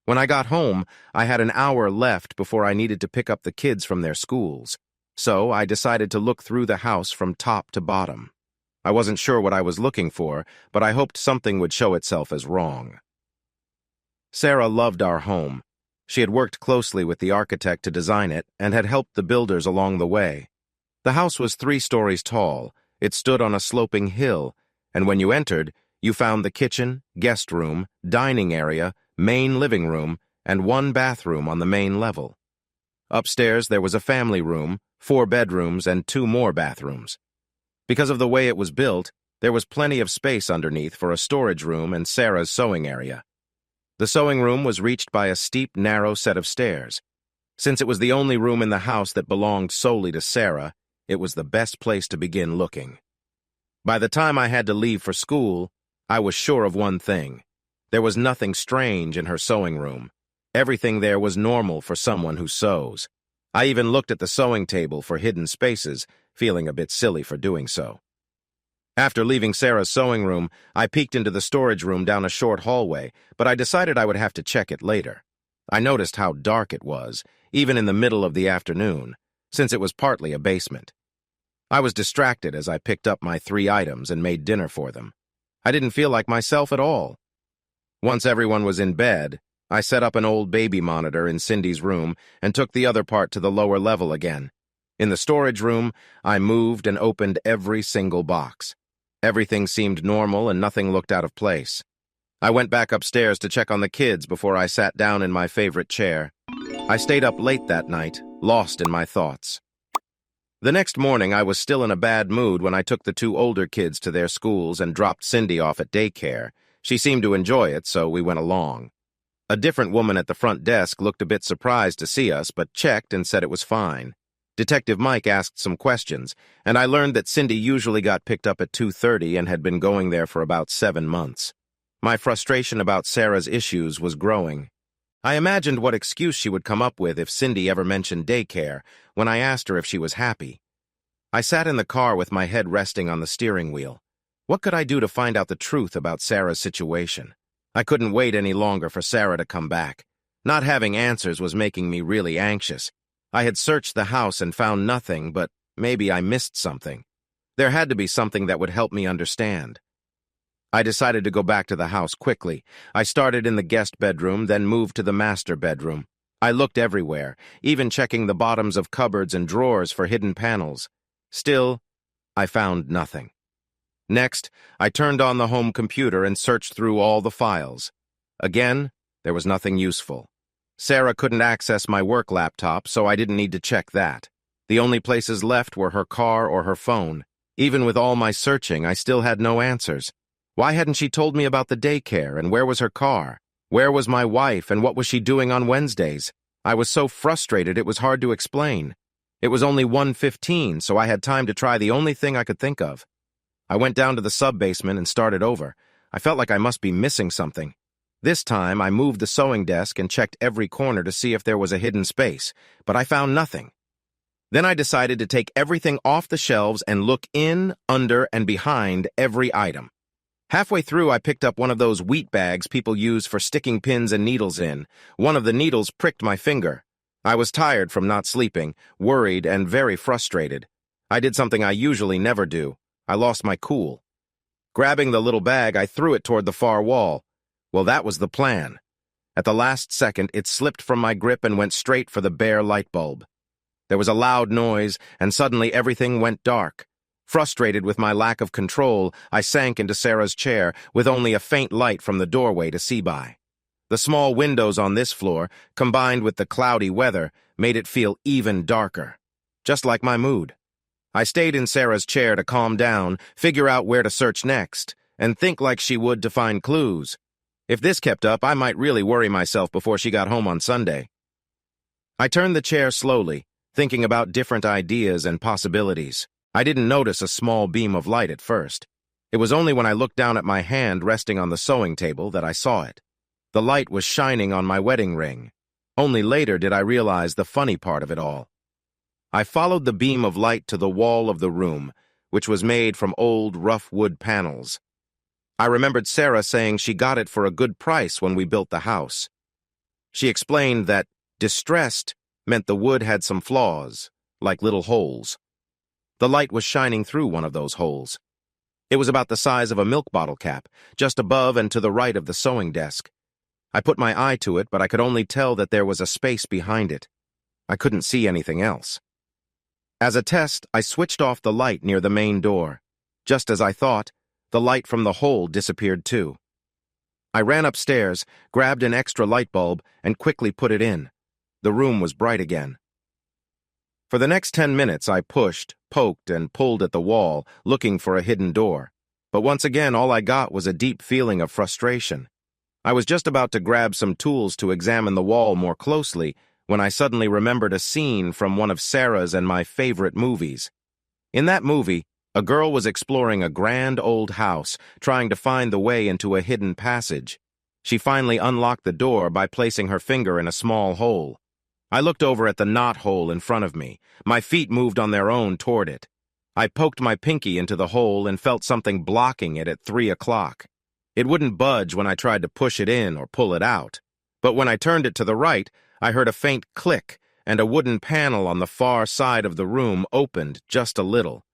When I got home, I had an hour left before I needed to pick up the kids from their schools. So I decided to look through the house from top to bottom. I wasn't sure what I was looking for, but I hoped something would show itself as wrong. Sarah loved our home. She had worked closely with the architect to design it and had helped the builders along the way. The house was 3 stories tall. It stood on a sloping hill, and when you entered, you found the kitchen, guest room, dining area, main living room, and 1 bathroom on the main level. Upstairs, there was a family room, 4 bedrooms, and 2 more bathrooms. Because of the way it was built, there was plenty of space underneath for a storage room and Sarah's sewing area. The sewing room was reached by a steep, narrow set of stairs. Since it was the only room in the house that belonged solely to Sarah, it was the best place to begin looking. By the time I had to leave for school, I was sure of one thing. There was nothing strange in her sewing room. Everything there was normal for someone who sews. I even looked at the sewing table for hidden spaces, feeling a bit silly for doing so. After leaving Sarah's sewing room, I peeked into the storage room down a short hallway, but I decided I would have to check it later. I noticed how dark it was, even in the middle of the afternoon, since it was partly a basement. I was distracted as I picked up my 3 items and made dinner for them. I didn't feel like myself at all. Once everyone was in bed, I set up an old baby monitor in Cindy's room and took the other part to the lower level again. In the storage room, I moved and opened every single box. Everything seemed normal and nothing looked out of place. I went back upstairs to check on the kids before I sat down in my favorite chair. I stayed up late that night, lost in my thoughts. The next morning, I was still in a bad mood when I took the 2 older kids to their schools and dropped Cindy off at daycare. She seemed to enjoy it, so we went along. A different woman at the front desk looked a bit surprised to see us, but checked and said it was fine. Detective Mike asked some questions, and I learned that Cindy usually got picked up at 2:30 and had been going there for about 7 months. My frustration about Sarah's issues was growing. I imagined what excuse she would come up with if Cindy ever mentioned daycare when I asked her if she was happy. I sat in the car with my head resting on the steering wheel. What could I do to find out the truth about Sarah's situation? I couldn't wait any longer for Sarah to come back. Not having answers was making me really anxious. I had searched the house and found nothing, but maybe I missed something. There had to be something that would help me understand. I decided to go back to the house quickly. I started in the guest bedroom, then moved to the master bedroom. I looked everywhere, even checking the bottoms of cupboards and drawers for hidden panels. Still, I found nothing. Next, I turned on the home computer and searched through all the files. Again, there was nothing useful. Sarah couldn't access my work laptop, so I didn't need to check that. The only places left were her car or her phone. Even with all my searching, I still had no answers. Why hadn't she told me about the daycare, and where was her car? Where was my wife, and what was she doing on Wednesdays? I was so frustrated it was hard to explain. It was only 1:15, so I had time to try the only thing I could think of. I went down to the sub-basement and started over. I felt like I must be missing something. This time, I moved the sewing desk and checked every corner to see if there was a hidden space, but I found nothing. Then I decided to take everything off the shelves and look in, under, and behind every item. Halfway through, I picked up one of those wheat bags people use for sticking pins and needles in. One of the needles pricked my finger. I was tired from not sleeping, worried, and very frustrated. I did something I usually never do. I lost my cool. Grabbing the little bag, I threw it toward the far wall. Well, that was the plan. At the last second, it slipped from my grip and went straight for the bare light bulb. There was a loud noise, and suddenly everything went dark. Frustrated with my lack of control, I sank into Sarah's chair, with only a faint light from the doorway to see by. The small windows on this floor, combined with the cloudy weather, made it feel even darker. Just like my mood. I stayed in Sarah's chair to calm down, figure out where to search next, and think like she would to find clues. If this kept up, I might really worry myself before she got home on Sunday. I turned the chair slowly, thinking about different ideas and possibilities. I didn't notice a small beam of light at first. It was only when I looked down at my hand resting on the sewing table that I saw it. The light was shining on my wedding ring. Only later did I realize the funny part of it all. I followed the beam of light to the wall of the room, which was made from old rough wood panels. I remembered Sarah saying she got it for a good price when we built the house. She explained that distressed meant the wood had some flaws, like little holes. The light was shining through one of those holes. It was about the size of a milk bottle cap, just above and to the right of the sewing desk. I put my eye to it, but I could only tell that there was a space behind it. I couldn't see anything else. As a test, I switched off the light near the main door. Just as I thought, the light from the hole disappeared too. I ran upstairs, grabbed an extra light bulb, and quickly put it in. The room was bright again. For the next 10 minutes, I pushed, poked, and pulled at the wall, looking for a hidden door. But once again, all I got was a deep feeling of frustration. I was just about to grab some tools to examine the wall more closely when I suddenly remembered a scene from one of Sarah's and my favorite movies. In that movie, a girl was exploring a grand old house, trying to find the way into a hidden passage. She finally unlocked the door by placing her finger in a small hole. I looked over at the knot hole in front of me. My feet moved on their own toward it. I poked my pinky into the hole and felt something blocking it at 3 o'clock. It wouldn't budge when I tried to push it in or pull it out. But when I turned it to the right, I heard a faint click, and a wooden panel on the far side of the room opened just a little.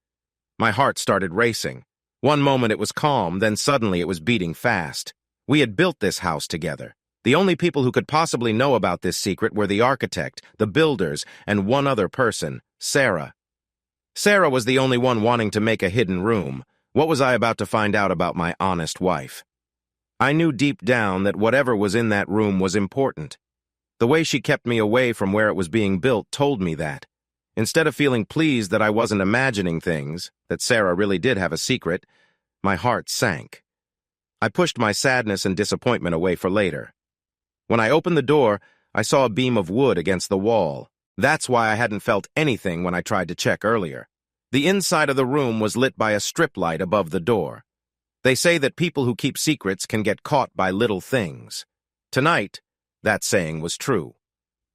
My heart started racing. One moment it was calm, then suddenly it was beating fast. We had built this house together. The only people who could possibly know about this secret were the architect, the builders, and one other person, Sarah. Sarah was the only one wanting to make a hidden room. What was I about to find out about my honest wife? I knew deep down that whatever was in that room was important. The way she kept me away from where it was being built told me that. Instead of feeling pleased that I wasn't imagining things, that Sarah really did have a secret, my heart sank. I pushed my sadness and disappointment away for later. When I opened the door, I saw a beam of wood against the wall. That's why I hadn't felt anything when I tried to check earlier. The inside of the room was lit by a strip light above the door. They say that people who keep secrets can get caught by little things. Tonight, that saying was true.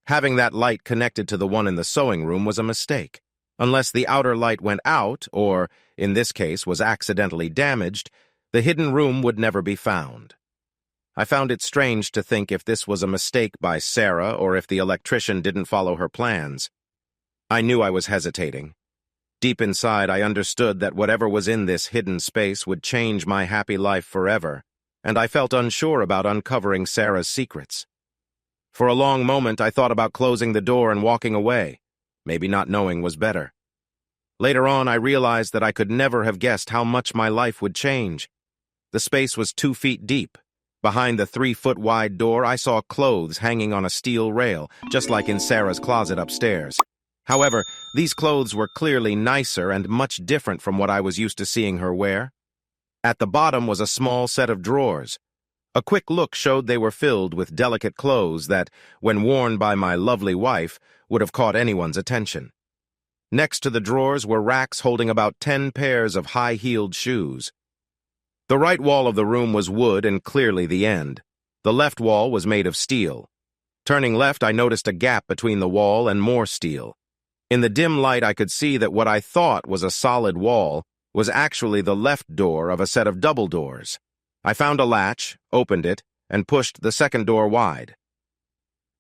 Having that light connected to the one in the sewing room was a mistake. Unless the outer light went out, or, in this case, was accidentally damaged, the hidden room would never be found. I found it strange to think if this was a mistake by Sarah or if the electrician didn't follow her plans. I knew I was hesitating. Deep inside, I understood that whatever was in this hidden space would change my happy life forever, and I felt unsure about uncovering Sarah's secrets. For a long moment, I thought about closing the door and walking away. Maybe not knowing was better. Later on, I realized that I could never have guessed how much my life would change. The space was 2 feet deep. Behind the 3-foot-wide door, I saw clothes hanging on a steel rail, just like in Sarah's closet upstairs. However, these clothes were clearly nicer and much different from what I was used to seeing her wear. At the bottom was a small set of drawers. A quick look showed they were filled with delicate clothes that, when worn by my lovely wife, would have caught anyone's attention. Next to the drawers were racks holding about 10 pairs of high-heeled shoes. The right wall of the room was wood and clearly the end. The left wall was made of steel. Turning left, I noticed a gap between the wall and more steel. In the dim light, I could see that what I thought was a solid wall was actually the left door of a set of double doors. I found a latch, opened it, and pushed the second door wide.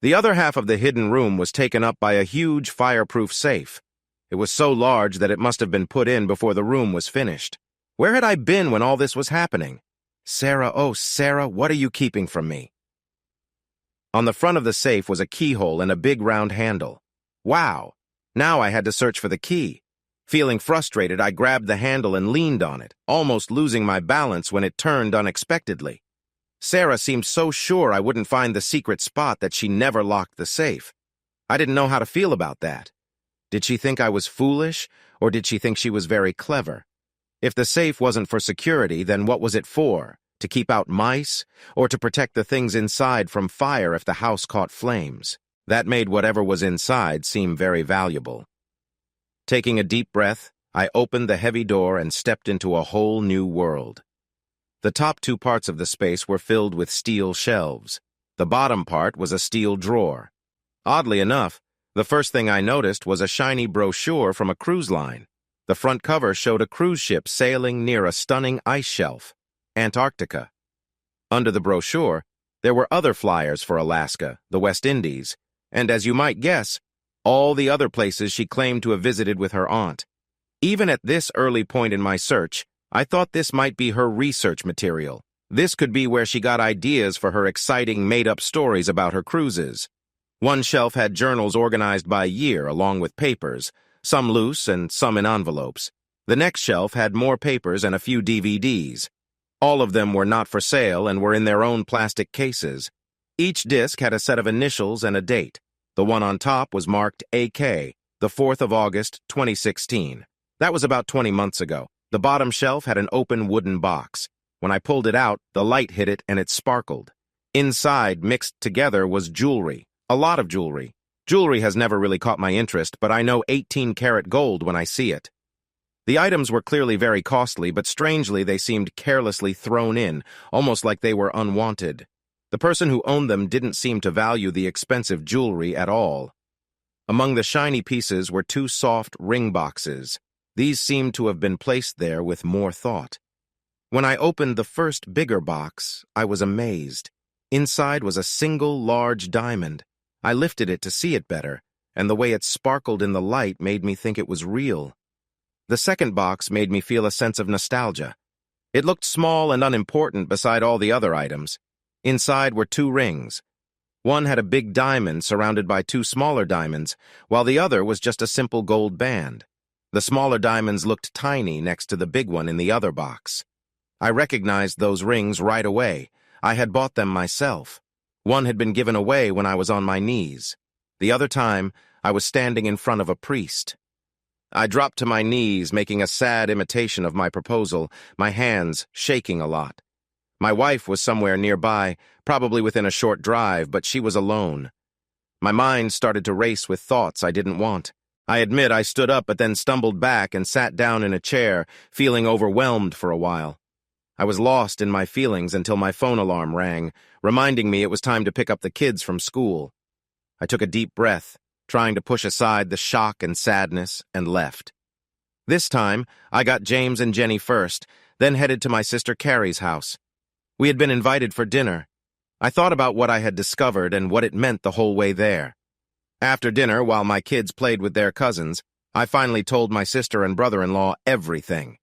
The other half of the hidden room was taken up by a huge fireproof safe. It was so large that it must have been put in before the room was finished. Where had I been when all this was happening? Sarah, oh Sarah, what are you keeping from me? On the front of the safe was a keyhole and a big round handle. Wow! Now I had to search for the key. Feeling frustrated, I grabbed the handle and leaned on it, almost losing my balance when it turned unexpectedly. Sarah seemed so sure I wouldn't find the secret spot that she never locked the safe. I didn't know how to feel about that. Did she think I was foolish, or did she think she was very clever? If the safe wasn't for security, then what was it for? To keep out mice, or to protect the things inside from fire if the house caught flames? That made whatever was inside seem very valuable. Taking a deep breath, I opened the heavy door and stepped into a whole new world. The top two parts of the space were filled with steel shelves. The bottom part was a steel drawer. Oddly enough, the first thing I noticed was a shiny brochure from a cruise line. The front cover showed a cruise ship sailing near a stunning ice shelf, Antarctica. Under the brochure, there were other flyers for Alaska, the West Indies, and as you might guess, all the other places she claimed to have visited with her aunt. Even at this early point in my search, I thought this might be her research material. This could be where she got ideas for her exciting made-up stories about her cruises. One shelf had journals organized by year along with papers, some loose and some in envelopes. The next shelf had more papers and a few DVDs. All of them were not for sale and were in their own plastic cases. Each disc had a set of initials and a date. The one on top was marked AK, the 4th of August, 2016. That was about 20 months ago. The bottom shelf had an open wooden box. When I pulled it out, the light hit it and it sparkled. Inside, mixed together, was jewelry. A lot of jewelry. Jewelry has never really caught my interest, but I know 18-karat gold when I see it. The items were clearly very costly, but strangely they seemed carelessly thrown in, almost like they were unwanted. The person who owned them didn't seem to value the expensive jewelry at all. Among the shiny pieces were 2 soft ring boxes. These seemed to have been placed there with more thought. When I opened the first bigger box, I was amazed. Inside was a single large diamond. I lifted it to see it better, and the way it sparkled in the light made me think it was real. The second box made me feel a sense of nostalgia. It looked small and unimportant beside all the other items. Inside were 2 rings. One had a big diamond surrounded by 2 smaller diamonds, while the other was just a simple gold band. The smaller diamonds looked tiny next to the big one in the other box. I recognized those rings right away. I had bought them myself. One had been given away when I was on my knees. The other time, I was standing in front of a priest. I dropped to my knees, making a sad imitation of my proposal, my hands shaking a lot. My wife was somewhere nearby, probably within a short drive, but she was alone. My mind started to race with thoughts I didn't want. I admit I stood up but then stumbled back and sat down in a chair, feeling overwhelmed for a while. I was lost in my feelings until my phone alarm rang, reminding me it was time to pick up the kids from school. I took a deep breath, trying to push aside the shock and sadness, and left. This time, I got James and Jenny first, then headed to my sister Carrie's house. We had been invited for dinner. I thought about what I had discovered and what it meant the whole way there. After dinner, while my kids played with their cousins, I finally told my sister and brother-in-law everything.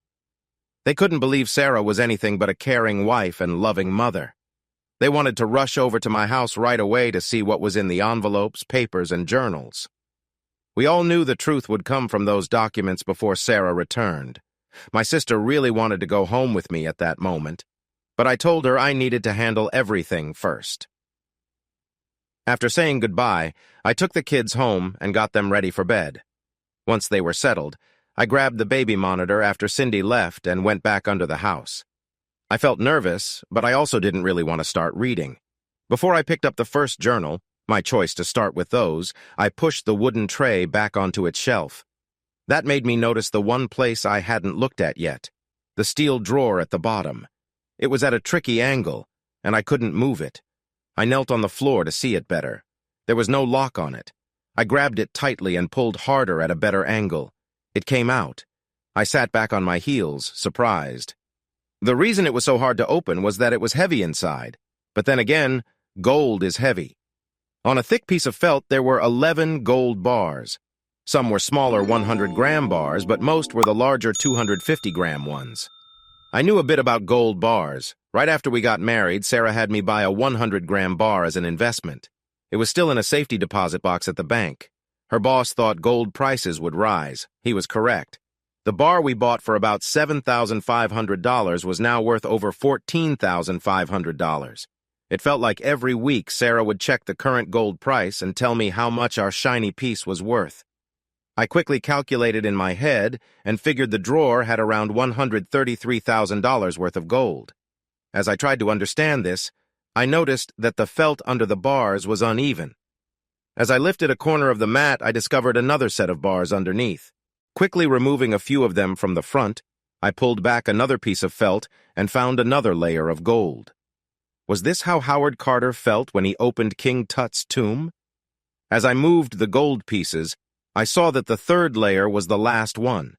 They couldn't believe Sarah was anything but a caring wife and loving mother. They wanted to rush over to my house right away to see what was in the envelopes, papers, and journals. We all knew the truth would come from those documents before Sarah returned. My sister really wanted to go home with me at that moment, but I told her I needed to handle everything first. After saying goodbye, I took the kids home and got them ready for bed. Once they were settled, I grabbed the baby monitor after Cindy left and went back under the house. I felt nervous, but I also didn't really want to start reading. Before I picked up the first journal, my choice to start with those, I pushed the wooden tray back onto its shelf. That made me notice the one place I hadn't looked at yet, the steel drawer at the bottom. It was at a tricky angle, and I couldn't move it. I knelt on the floor to see it better. There was no lock on it. I grabbed it tightly and pulled harder at a better angle. It came out. I sat back on my heels, surprised. The reason it was so hard to open was that it was heavy inside. But then again, gold is heavy. On a thick piece of felt, there were 11 gold bars. Some were smaller 100-gram bars, but most were the larger 250-gram ones. I knew a bit about gold bars. Right after we got married, Sarah had me buy a 100-gram bar as an investment. It was still in a safety deposit box at the bank. Her boss thought gold prices would rise. He was correct. The bar we bought for about $7,500 was now worth over $14,500. It felt like every week Sarah would check the current gold price and tell me how much our shiny piece was worth. I quickly calculated in my head and figured the drawer had around $133,000 worth of gold. As I tried to understand this, I noticed that the felt under the bars was uneven. As I lifted a corner of the mat, I discovered another set of bars underneath. Quickly removing a few of them from the front, I pulled back another piece of felt and found another layer of gold. Was this how Howard Carter felt when he opened King Tut's tomb? As I moved the gold pieces, I saw that the third layer was the last one.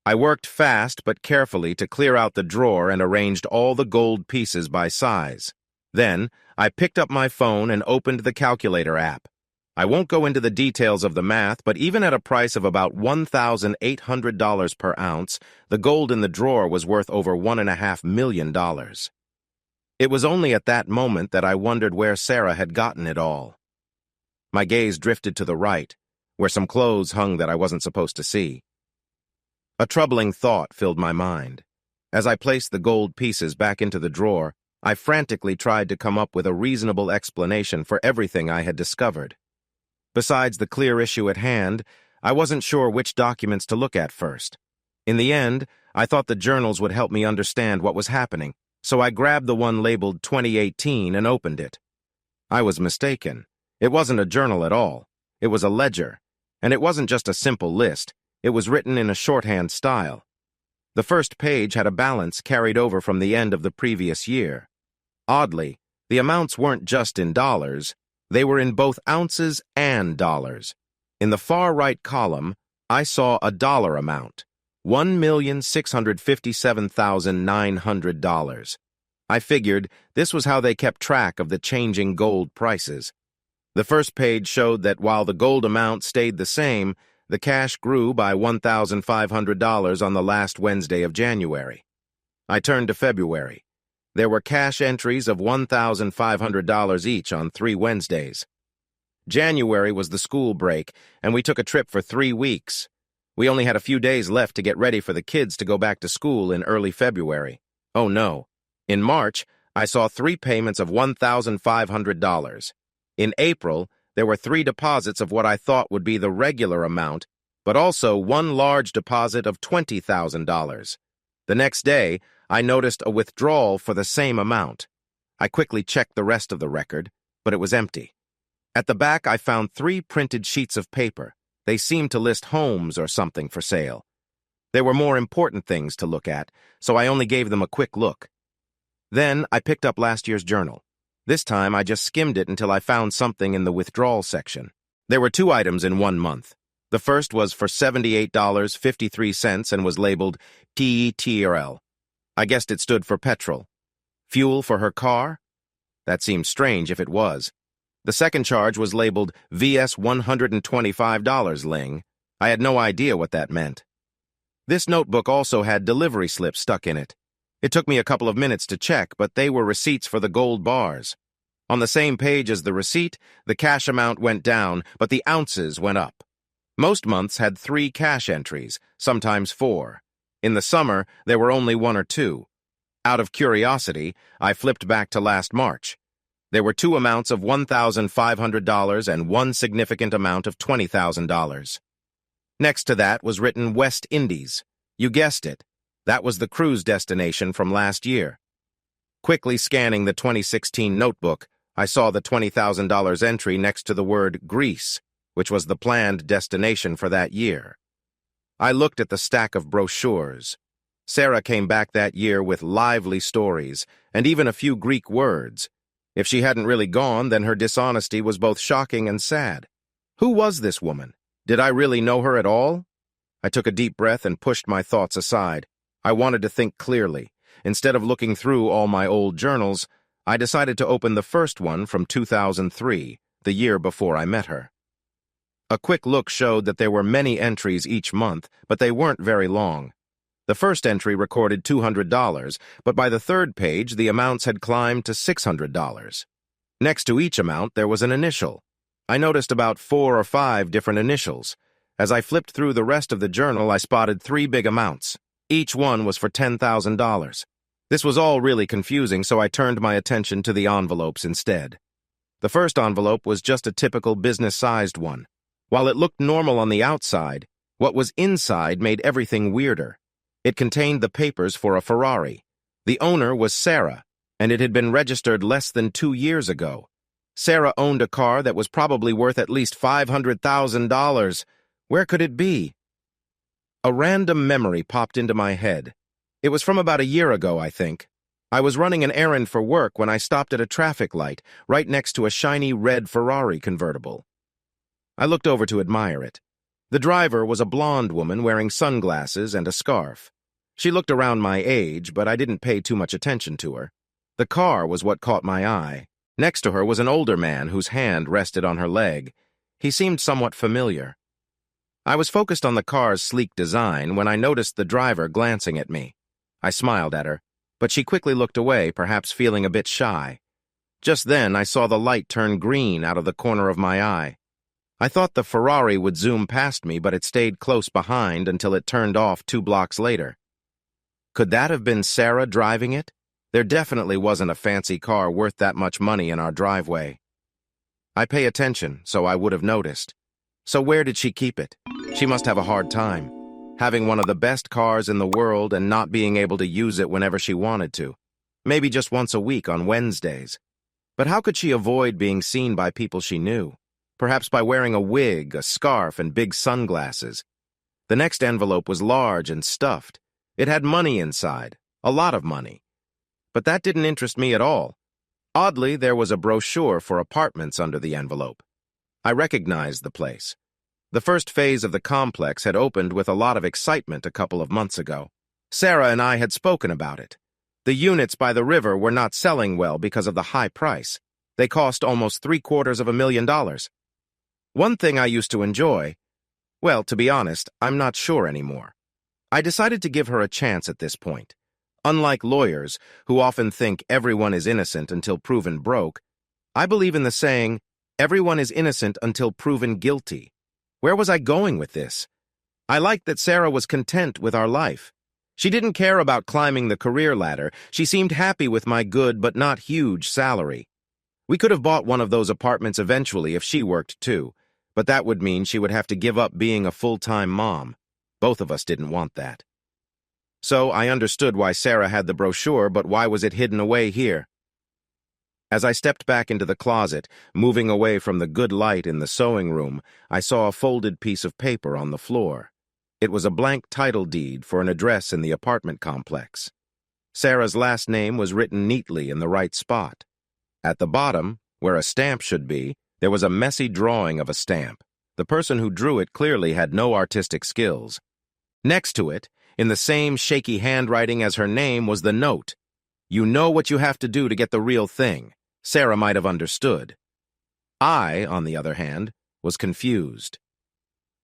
I worked fast but carefully to clear out the drawer and arranged all the gold pieces by size. Then, I picked up my phone and opened the calculator app. I won't go into the details of the math, but even at a price of about $1,800 per ounce, the gold in the drawer was worth over $1.5 million. It was only at that moment that I wondered where Sarah had gotten it all. My gaze drifted to the right, where some clothes hung that I wasn't supposed to see. A troubling thought filled my mind. As I placed the gold pieces back into the drawer, I frantically tried to come up with a reasonable explanation for everything I had discovered. Besides the clear issue at hand, I wasn't sure which documents to look at first. In the end, I thought the journals would help me understand what was happening, so I grabbed the one labeled 2018 and opened it. I was mistaken. It wasn't a journal at all. It was a ledger. And it wasn't just a simple list. It was written in a shorthand style. The first page had a balance carried over from the end of the previous year. Oddly, the amounts weren't just in dollars. They were in both ounces and dollars. In the far right column, I saw a dollar amount, $1,657,900. I figured this was how they kept track of the changing gold prices. The first page showed that while the gold amount stayed the same, the cash grew by $1,500 on the last Wednesday of January. I turned to February. There were cash entries of $1,500 each on 3 Wednesdays. January was the school break, and we took a trip for 3 weeks. We only had a few days left to get ready for the kids to go back to school in early February. Oh no. In March, I saw 3 payments of $1,500. In April, there were 3 deposits of what I thought would be the regular amount, but also 1 large deposit of $20,000. The next day, I noticed a withdrawal for the same amount. I quickly checked the rest of the record, but it was empty. At the back, I found 3 printed sheets of paper. They seemed to list homes or something for sale. There were more important things to look at, so I only gave them a quick look. Then I picked up last year's journal. This time, I just skimmed it until I found something in the withdrawal section. There were 2 items in 1 month. The first was for $78.53 and was labeled PETRL. I guessed it stood for petrol. Fuel for her car? That seemed strange if it was. The second charge was labeled VS $125 Ling. I had no idea what that meant. This notebook also had delivery slips stuck in it. It took me a couple of minutes to check, but they were receipts for the gold bars. On the same page as the receipt, the cash amount went down, but the ounces went up. Most months had 3 cash entries, sometimes 4. In the summer, there were only 1 or 2. Out of curiosity, I flipped back to last March. There were 2 amounts of $1,500 and 1 significant amount of $20,000. Next to that was written West Indies. You guessed it. That was the cruise destination from last year. Quickly scanning the 2016 notebook, I saw the $20,000 entry next to the word Greece, which was the planned destination for that year. I looked at the stack of brochures. Sarah came back that year with lively stories, and even a few Greek words. If she hadn't really gone, then her dishonesty was both shocking and sad. Who was this woman? Did I really know her at all? I took a deep breath and pushed my thoughts aside. I wanted to think clearly. Instead of looking through all my old journals, I decided to open the first one from 2003, the year before I met her. A quick look showed that there were many entries each month, but they weren't very long. The first entry recorded $200, but by the third page, the amounts had climbed to $600. Next to each amount, there was an initial. I noticed about 4 or 5 different initials. As I flipped through the rest of the journal, I spotted 3 big amounts. Each one was for $10,000. This was all really confusing, so I turned my attention to the envelopes instead. The first envelope was just a typical business-sized one. While it looked normal on the outside, what was inside made everything weirder. It contained the papers for a Ferrari. The owner was Sarah, and it had been registered less than 2 years ago. Sarah owned a car that was probably worth at least $500,000. Where could it be? A random memory popped into my head. It was from about a year ago, I think. I was running an errand for work when I stopped at a traffic light, right next to a shiny red Ferrari convertible. I looked over to admire it. The driver was a blonde woman wearing sunglasses and a scarf. She looked around my age, but I didn't pay too much attention to her. The car was what caught my eye. Next to her was an older man whose hand rested on her leg. He seemed somewhat familiar. I was focused on the car's sleek design when I noticed the driver glancing at me. I smiled at her, but she quickly looked away, perhaps feeling a bit shy. Just then, I saw the light turn green out of the corner of my eye. I thought the Ferrari would zoom past me, but it stayed close behind until it turned off 2 blocks later. Could that have been Sarah driving it? There definitely wasn't a fancy car worth that much money in our driveway. I pay attention, so I would have noticed. So where did she keep it? She must have a hard time, having one of the best cars in the world and not being able to use it whenever she wanted to. Maybe just once a week on Wednesdays. But how could she avoid being seen by people she knew? Perhaps by wearing a wig, a scarf, and big sunglasses. The next envelope was large and stuffed. It had money inside, a lot of money. But that didn't interest me at all. Oddly, there was a brochure for apartments under the envelope. I recognized the place. The first phase of the complex had opened with a lot of excitement a couple of months ago. Sarah and I had spoken about it. The units by the river were not selling well because of the high price. They cost almost $750,000. One thing I used to enjoy, well, to be honest, I'm not sure anymore. I decided to give her a chance at this point. Unlike lawyers, who often think everyone is innocent until proven broke, I believe in the saying, everyone is innocent until proven guilty. Where was I going with this? I liked that Sarah was content with our life. She didn't care about climbing the career ladder. She seemed happy with my good but not huge salary. We could have bought one of those apartments eventually if she worked too, but that would mean she would have to give up being a full-time mom. Both of us didn't want that. So I understood why Sarah had the brochure, but why was it hidden away here? As I stepped back into the closet, moving away from the good light in the sewing room, I saw a folded piece of paper on the floor. It was a blank title deed for an address in the apartment complex. Sarah's last name was written neatly in the right spot. At the bottom, where a stamp should be, there was a messy drawing of a stamp. The person who drew it clearly had no artistic skills. Next to it, in the same shaky handwriting as her name, was the note. You know what you have to do to get the real thing. Sarah might have understood. I, on the other hand, was confused.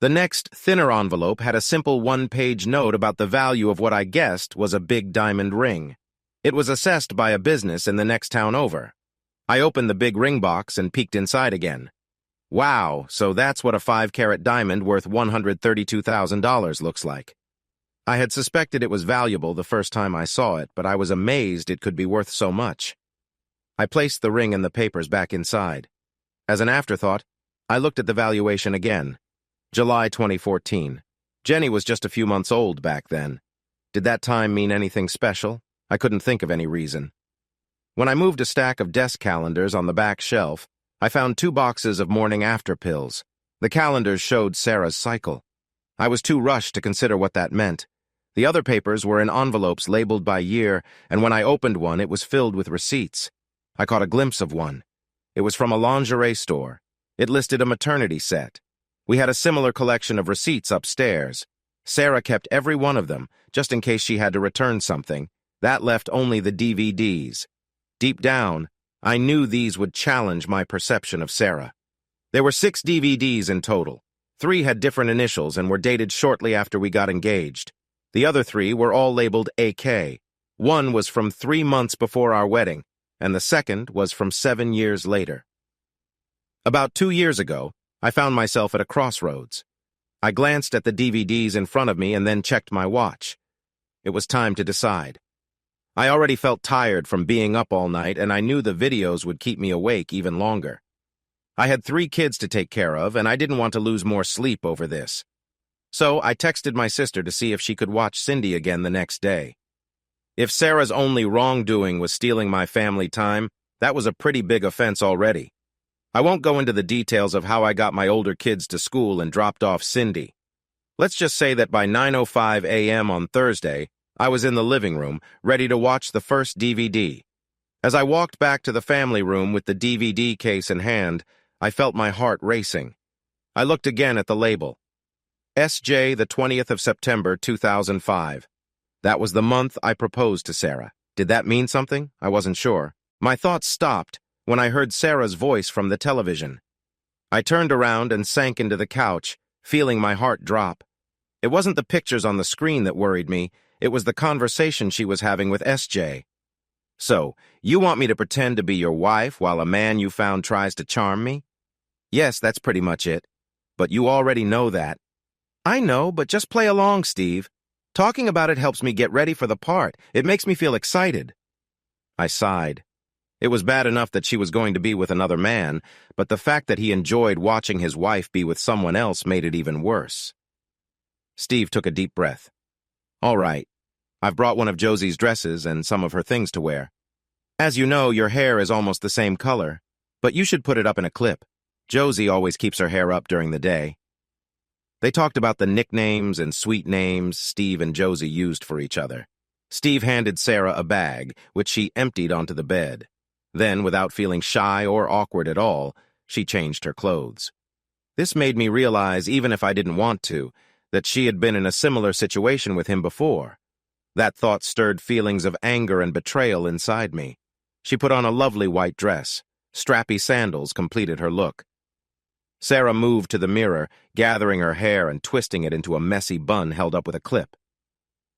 The next, thinner envelope had a simple one-page note about the value of what I guessed was a big diamond ring. It was assessed by a business in the next town over. I opened the big ring box and peeked inside again. Wow, so that's what a 5-carat diamond worth $132,000 looks like. I had suspected it was valuable the first time I saw it, but I was amazed it could be worth so much. I placed the ring and the papers back inside. As an afterthought, I looked at the valuation again. July 2014. Jenny was just a few months old back then. Did that time mean anything special? I couldn't think of any reason. When I moved a stack of desk calendars on the back shelf, I found 2 boxes of morning after pills. The calendars showed Sarah's cycle. I was too rushed to consider what that meant. The other papers were in envelopes labeled by year, and when I opened one, it was filled with receipts. I caught a glimpse of one. It was from a lingerie store. It listed a maternity set. We had a similar collection of receipts upstairs. Sarah kept every one of them, just in case she had to return something. That left only the DVDs. Deep down, I knew these would challenge my perception of Sarah. There were 6 DVDs in total. 3 had different initials and were dated shortly after we got engaged. The other 3 were all labeled AK. One was from 3 months before our wedding, and the second was from 7 years later. About 2 years ago, I found myself at a crossroads. I glanced at the DVDs in front of me and then checked my watch. It was time to decide. I already felt tired from being up all night, and I knew the videos would keep me awake even longer. I had 3 kids to take care of, and I didn't want to lose more sleep over this. So I texted my sister to see if she could watch Cindy again the next day. If Sarah's only wrongdoing was stealing my family time, that was a pretty big offense already. I won't go into the details of how I got my older kids to school and dropped off Cindy. Let's just say that by 9:05 a.m. on Thursday, I was in the living room, ready to watch the first DVD. As I walked back to the family room with the DVD case in hand, I felt my heart racing. I looked again at the label. SJ, the 20th of September, 2005. That was the month I proposed to Sarah. Did that mean something? I wasn't sure. My thoughts stopped when I heard Sarah's voice from the television. I turned around and sank into the couch, feeling my heart drop. It wasn't the pictures on the screen that worried me, it was the conversation she was having with SJ. So, you want me to pretend to be your wife while a man you found tries to charm me? Yes, that's pretty much it. But you already know that. I know, but just play along, Steve. Talking about it helps me get ready for the part. It makes me feel excited. I sighed. It was bad enough that she was going to be with another man, but the fact that he enjoyed watching his wife be with someone else made it even worse. Steve took a deep breath. All right. I've brought one of Josie's dresses and some of her things to wear. As you know, your hair is almost the same color, but you should put it up in a clip. Josie always keeps her hair up during the day. They talked about the nicknames and sweet names Steve and Josie used for each other. Steve handed Sarah a bag, which she emptied onto the bed. Then, without feeling shy or awkward at all, she changed her clothes. This made me realize, even if I didn't want to, that she had been in a similar situation with him before. That thought stirred feelings of anger and betrayal inside me. She put on a lovely white dress. Strappy sandals completed her look. Sarah moved to the mirror, gathering her hair and twisting it into a messy bun held up with a clip.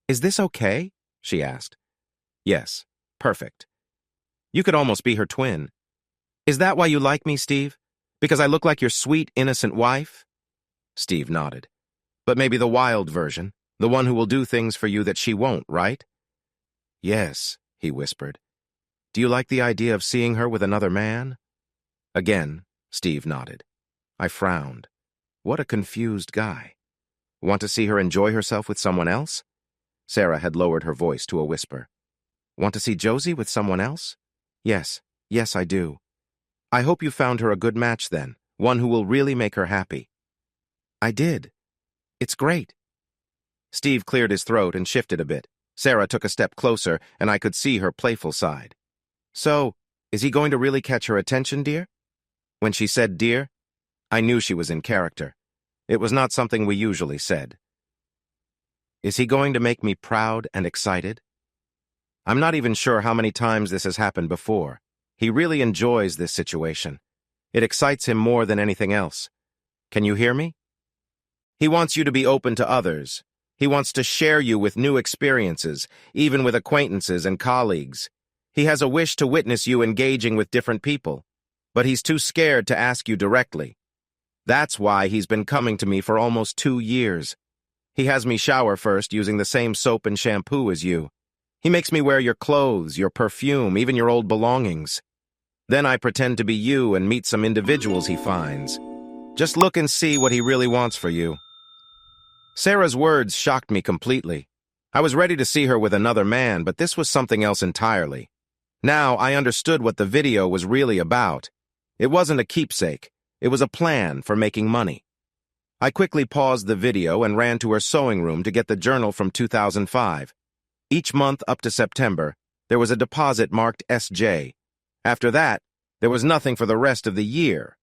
Is this okay? She asked. Yes, perfect. You could almost be her twin. Is that why you like me, Steve? Because I look like your sweet, innocent wife? Steve nodded. But maybe the wild version, the one who will do things for you that she won't, right? Yes, he whispered. Do you like the idea of seeing her with another man? Again, Steve nodded. I frowned. What a confused guy. Want to see her enjoy herself with someone else? Sarah had lowered her voice to a whisper. Want to see Josie with someone else? Yes, I do. I hope you found her a good match then, one who will really make her happy. I did. It's great. Steve cleared his throat and shifted a bit. Sarah took a step closer, and I could see her playful side. So, is he going to really catch her attention, dear? When she said dear, I knew she was in character. It was not something we usually said. Is he going to make me proud and excited? I'm not even sure how many times this has happened before. He really enjoys this situation. It excites him more than anything else. Can you hear me? He wants you to be open to others. He wants to share you with new experiences, even with acquaintances and colleagues. He has a wish to witness you engaging with different people, but he's too scared to ask you directly. That's why he's been coming to me for almost 2 years. He has me shower first using the same soap and shampoo as you. He makes me wear your clothes, your perfume, even your old belongings. Then I pretend to be you and meet some individuals he finds. Just look and see what he really wants for you. Sarah's words shocked me completely. I was ready to see her with another man, but this was something else entirely. Now I understood what the video was really about. It wasn't a keepsake. It was a plan for making money. I quickly paused the video and ran to her sewing room to get the journal from 2005. Each month up to September, there was a deposit marked SJ. After that, there was nothing for the rest of the year.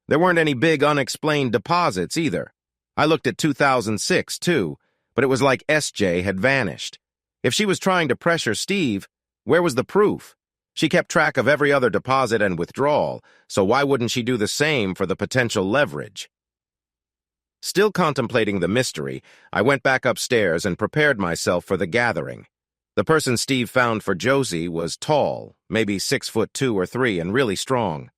There weren't any big unexplained deposits either. I looked at 2006, too, but it was like SJ had vanished. If she was trying to pressure Steve, where was the proof? She kept track of every other deposit and withdrawal, so why wouldn't she do the same for the potential leverage? Still contemplating the mystery, I went back upstairs and prepared myself for the gathering. The person Steve found for Josie was tall, maybe 6'2" or 3", and really strong.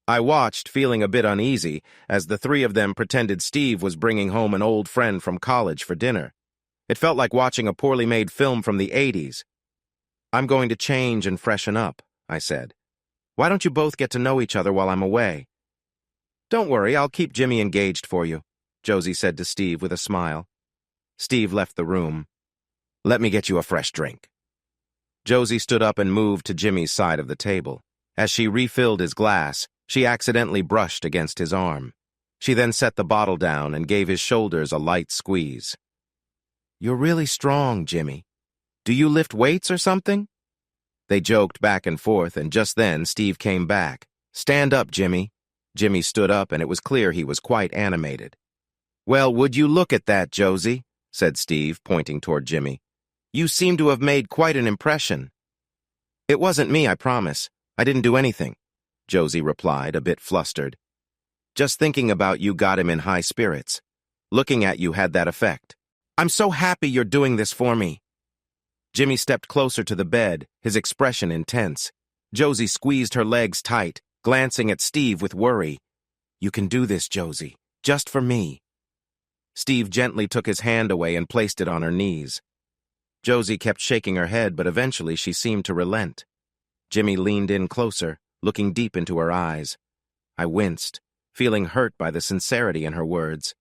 I watched, feeling a bit uneasy, as the three of them pretended Steve was bringing home an old friend from college for dinner. It felt like watching a poorly made film from the 80s. "I'm going to change and freshen up," I said. "Why don't you both get to know each other while I'm away?" "Don't worry, I'll keep Jimmy engaged for you," Josie said to Steve with a smile. Steve left the room. "Let me get you a fresh drink." Josie stood up and moved to Jimmy's side of the table. As she refilled his glass, she accidentally brushed against his arm. She then set the bottle down and gave his shoulders a light squeeze. "You're really strong, Jimmy. Do you lift weights or something?" They joked back and forth, and just then Steve came back. "Stand up, Jimmy." Jimmy stood up, and it was clear he was quite animated. "Well, would you look at that, Josie?" said Steve, pointing toward Jimmy. "You seem to have made quite an impression." "It wasn't me, I promise. I didn't do anything," Josie replied, a bit flustered. "Just thinking about you got him in high spirits. Looking at you had that effect. I'm so happy you're doing this for me." Jimmy stepped closer to the bed, his expression intense. Josie squeezed her legs tight, glancing at Steve with worry. "You can do this, Josie. Just for me." Steve gently took his hand away and placed it on her knees. Josie kept shaking her head, but eventually she seemed to relent. Jimmy leaned in closer, looking deep into her eyes. I winced, feeling hurt by the sincerity in her words.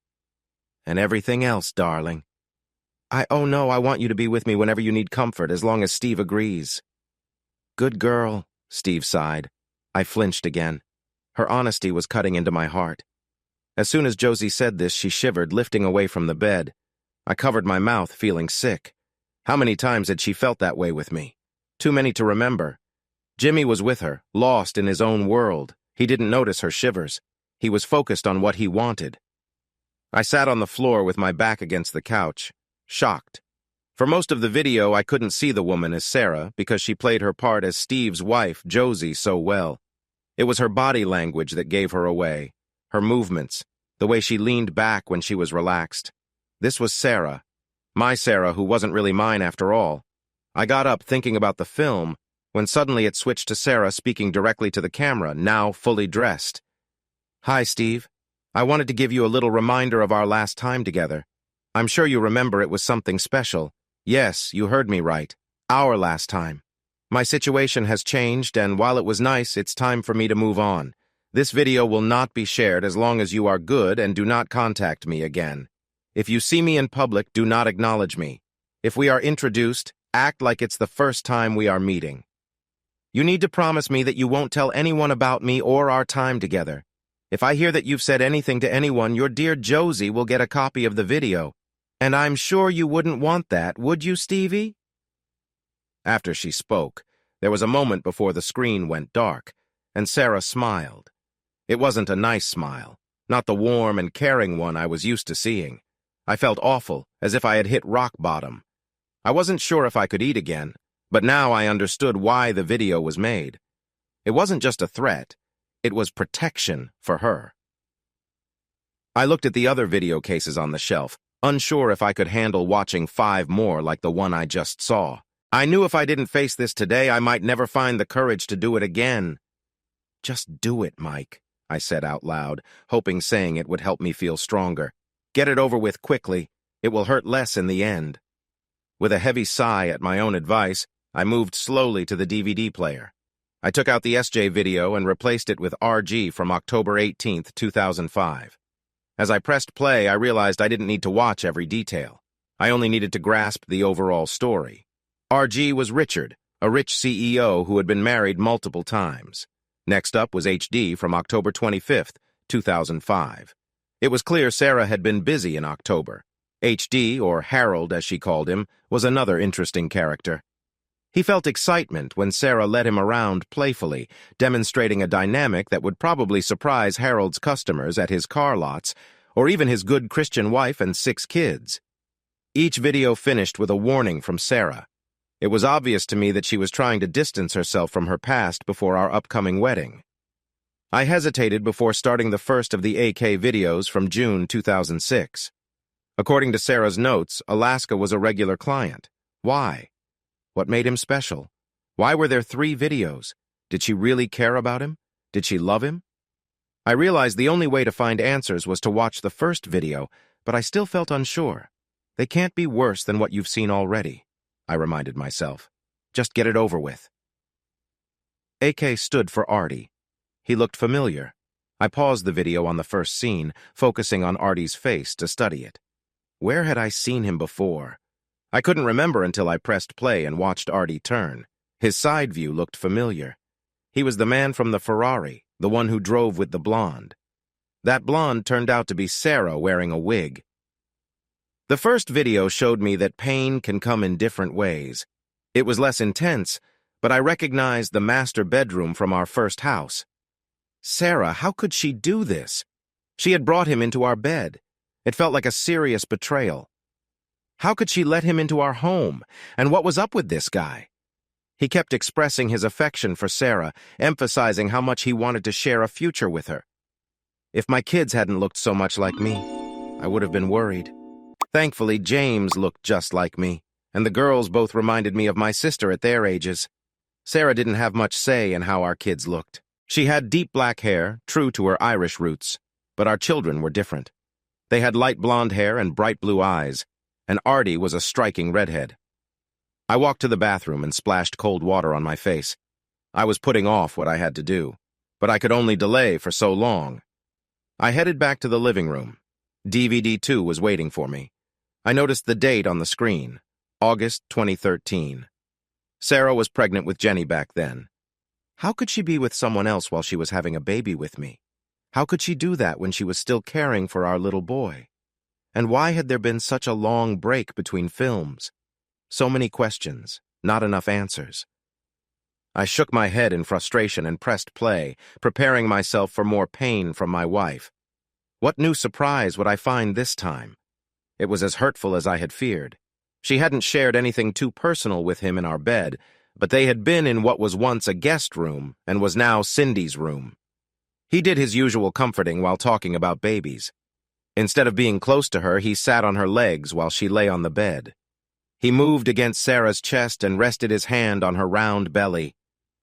"And everything else, darling." Oh no, I want you to be with me whenever you need comfort, as long as Steve agrees." "Good girl," Steve sighed. I flinched again. Her honesty was cutting into my heart. As soon as Josie said this, she shivered, lifting away from the bed. I covered my mouth, feeling sick. How many times had she felt that way with me? Too many to remember. Jimmy was with her, lost in his own world. He didn't notice her shivers. He was focused on what he wanted. I sat on the floor with my back against the couch, shocked. For most of the video, I couldn't see the woman as Sarah because she played her part as Steve's wife, Josie, so well. It was her body language that gave her away, her movements, the way she leaned back when she was relaxed. This was Sarah, my Sarah, who wasn't really mine after all. I got up thinking about the film when suddenly it switched to Sarah speaking directly to the camera, now fully dressed. "Hi, Steve. I wanted to give you a little reminder of our last time together. I'm sure you remember it was something special. Yes, you heard me right. Our last time. My situation has changed, and while it was nice, it's time for me to move on. This video will not be shared as long as you are good and do not contact me again. If you see me in public, do not acknowledge me. If we are introduced, act like it's the first time we are meeting. You need to promise me that you won't tell anyone about me or our time together. If I hear that you've said anything to anyone, your dear Josie will get a copy of the video. And I'm sure you wouldn't want that, would you, Stevie?" After she spoke, there was a moment before the screen went dark, and Sarah smiled. It wasn't a nice smile, not the warm and caring one I was used to seeing. I felt awful, as if I had hit rock bottom. I wasn't sure if I could eat again, but now I understood why the video was made. It wasn't just a threat, it was protection for her. I looked at the other video cases on the shelf, unsure if I could handle watching 5 more like the one I just saw. I knew if I didn't face this today, I might never find the courage to do it again. "Just do it, Mike," I said out loud, hoping saying it would help me feel stronger. "Get it over with quickly. It will hurt less in the end." With a heavy sigh at my own advice, I moved slowly to the DVD player. I took out the SJ video and replaced it with RG from October 18th, 2005. As I pressed play, I realized I didn't need to watch every detail. I only needed to grasp the overall story. RG was Richard, a rich CEO who had been married multiple times. Next up was HD from October 25th, 2005. It was clear Sarah had been busy in October. HD, or Harold as she called him, was another interesting character. He felt excitement when Sarah led him around playfully, demonstrating a dynamic that would probably surprise Harold's customers at his car lots, or even his good Christian wife and 6 kids. Each video finished with a warning from Sarah. It was obvious to me that she was trying to distance herself from her past before our upcoming wedding. I hesitated before starting the first of the AK videos from June 2006. According to Sarah's notes, Alaska was a regular client. Why? What made him special? Why were there 3 videos? Did she really care about him? Did she love him? I realized the only way to find answers was to watch the first video, but I still felt unsure. They can't be worse than what you've seen already, I reminded myself. Just get it over with. AK stood for Artie. He looked familiar. I paused the video on the first scene, focusing on Artie's face to study it. Where had I seen him before? I couldn't remember until I pressed play and watched Artie turn. His side view looked familiar. He was the man from the Ferrari, the one who drove with the blonde. That blonde turned out to be Sarah wearing a wig. The first video showed me that pain can come in different ways. It was less intense, but I recognized the master bedroom from our first house. Sarah, how could she do this? She had brought him into our bed. It felt like a serious betrayal. How could she let him into our home? And what was up with this guy? He kept expressing his affection for Sarah, emphasizing how much he wanted to share a future with her. If my kids hadn't looked so much like me, I would have been worried. Thankfully, James looked just like me, and the girls both reminded me of my sister at their ages. Sarah didn't have much say in how our kids looked. She had deep black hair, true to her Irish roots, but our children were different. They had light blonde hair and bright blue eyes, and Artie was a striking redhead. I walked to the bathroom and splashed cold water on my face. I was putting off what I had to do, but I could only delay for so long. I headed back to the living room. DVD 2 was waiting for me. I noticed the date on the screen, August 2013. Sarah was pregnant with Jenny back then. How could she be with someone else while she was having a baby with me? How could she do that when she was still caring for our little boy? And why had there been such a long break between films? So many questions, not enough answers. I shook my head in frustration and pressed play, preparing myself for more pain from my wife. What new surprise would I find this time? It was as hurtful as I had feared. She hadn't shared anything too personal with him in our bed, but they had been in what was once a guest room and was now Cindy's room. He did his usual comforting while talking about babies. Instead of being close to her, he sat on her legs while she lay on the bed. He moved against Sarah's chest and rested his hand on her round belly.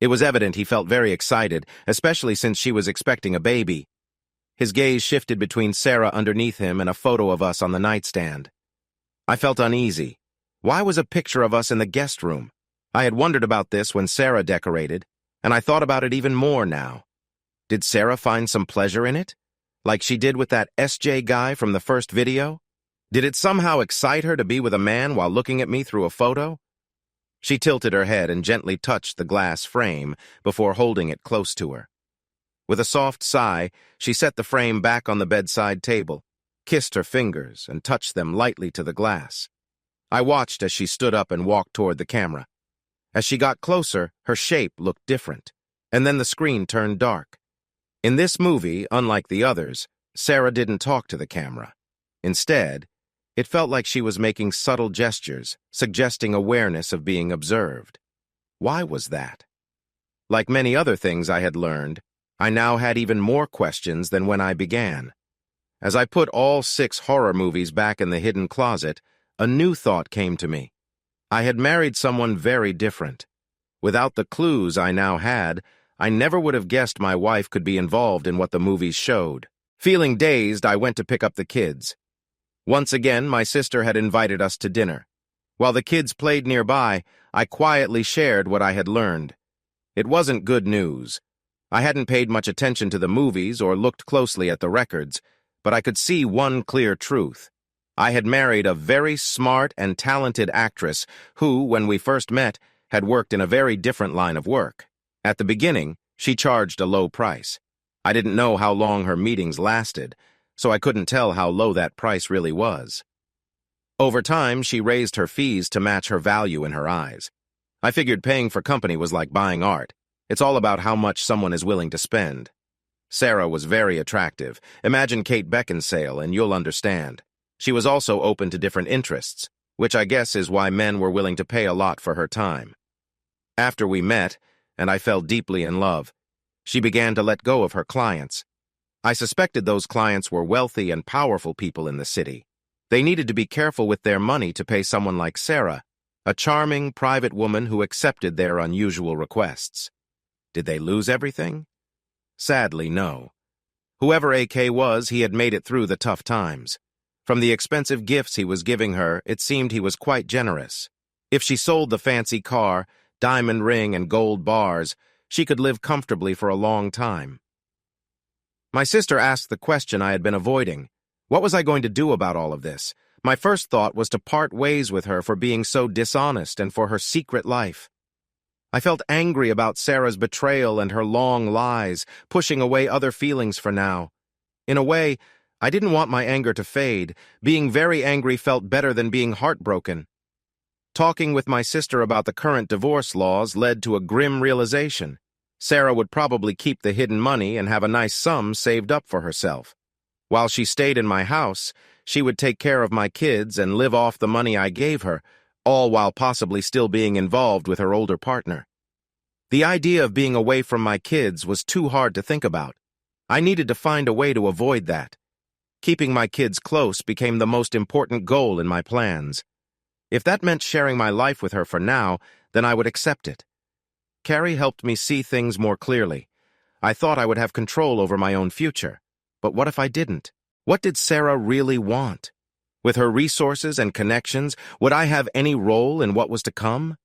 It was evident he felt very excited, especially since she was expecting a baby. His gaze shifted between Sarah underneath him and a photo of us on the nightstand. I felt uneasy. Why was a picture of us in the guest room? I had wondered about this when Sarah decorated, and I thought about it even more now. Did Sarah find some pleasure in it? Like she did with that SJ guy from the first video? Did it somehow excite her to be with a man while looking at me through a photo? She tilted her head and gently touched the glass frame before holding it close to her. With a soft sigh, she set the frame back on the bedside table, kissed her fingers, and touched them lightly to the glass. I watched as she stood up and walked toward the camera. As she got closer, her shape looked different, and then the screen turned dark. In this movie, unlike the others, Sarah didn't talk to the camera. Instead, it felt like she was making subtle gestures, suggesting awareness of being observed. Why was that? Like many other things I had learned, I now had even more questions than when I began. As I put all 6 horror movies back in the hidden closet, a new thought came to me. I had married someone very different. Without the clues I now had, I never would have guessed my wife could be involved in what the movies showed. Feeling dazed, I went to pick up the kids. Once again, my sister had invited us to dinner. While the kids played nearby, I quietly shared what I had learned. It wasn't good news. I hadn't paid much attention to the movies or looked closely at the records, but I could see one clear truth. I had married a very smart and talented actress who, when we first met, had worked in a very different line of work. At the beginning, she charged a low price. I didn't know how long her meetings lasted, so I couldn't tell how low that price really was. Over time, she raised her fees to match her value in her eyes. I figured paying for company was like buying art. It's all about how much someone is willing to spend. Sarah was very attractive. Imagine Kate Beckinsale and you'll understand. She was also open to different interests, which I guess is why men were willing to pay a lot for her time. After we met, and I fell deeply in love, she began to let go of her clients. I suspected those clients were wealthy and powerful people in the city. They needed to be careful with their money to pay someone like Sarah, a charming, private woman who accepted their unusual requests. Did they lose everything? Sadly, no. Whoever AK was, he had made it through the tough times. From the expensive gifts he was giving her, it seemed he was quite generous. If she sold the fancy car, diamond ring, and gold bars, she could live comfortably for a long time. My sister asked the question I had been avoiding. What was I going to do about all of this? My first thought was to part ways with her for being so dishonest and for her secret life. I felt angry about Sarah's betrayal and her long lies, pushing away other feelings for now. In a way, I didn't want my anger to fade. Being very angry felt better than being heartbroken. Talking with my sister about the current divorce laws led to a grim realization. Sarah would probably keep the hidden money and have a nice sum saved up for herself. While she stayed in my house, she would take care of my kids and live off the money I gave her, all while possibly still being involved with her older partner. The idea of being away from my kids was too hard to think about. I needed to find a way to avoid that. Keeping my kids close became the most important goal in my plans. If that meant sharing my life with her for now, then I would accept it. Carrie helped me see things more clearly. I thought I would have control over my own future. But what if I didn't? What did Sarah really want? With her resources and connections, would I have any role in what was to come?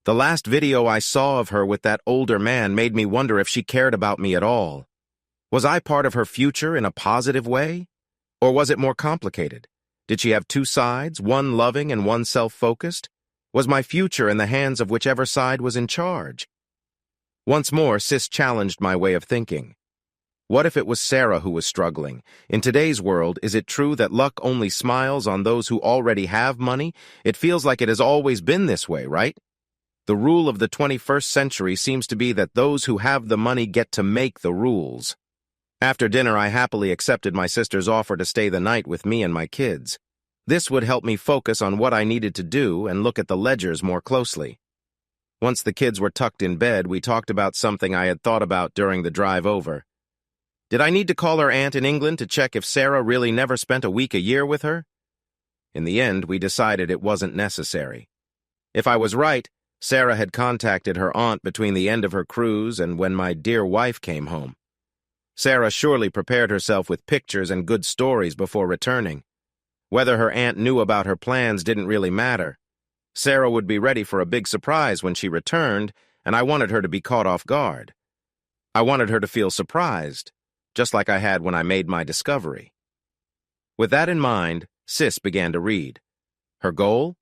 The last video I saw of her with that older man made me wonder if she cared about me at all. Was I part of her future in a positive way? Or was it more complicated? Did she have two sides, one loving and one self-focused? Was my future in the hands of whichever side was in charge? Once more, Sis challenged my way of thinking. What if it was Sarah who was struggling? In today's world, is it true that luck only smiles on those who already have money? It feels like it has always been this way, right? The rule of the 21st century seems to be that those who have the money get to make the rules. After dinner, I happily accepted my sister's offer to stay the night with me and my kids. This would help me focus on what I needed to do and look at the ledgers more closely. Once the kids were tucked in bed, we talked about something I had thought about during the drive over. Did I need to call her aunt in England to check if Sarah really never spent a week a year with her? In the end, we decided it wasn't necessary. If I was right, Sarah had contacted her aunt between the end of her cruise and when my dear wife came home. Sarah surely prepared herself with pictures and good stories before returning. Whether her aunt knew about her plans didn't really matter. Sarah would be ready for a big surprise when she returned, and I wanted her to be caught off guard. I wanted her to feel surprised, just like I had when I made my discovery. With that in mind, Sis began to read. Her goal?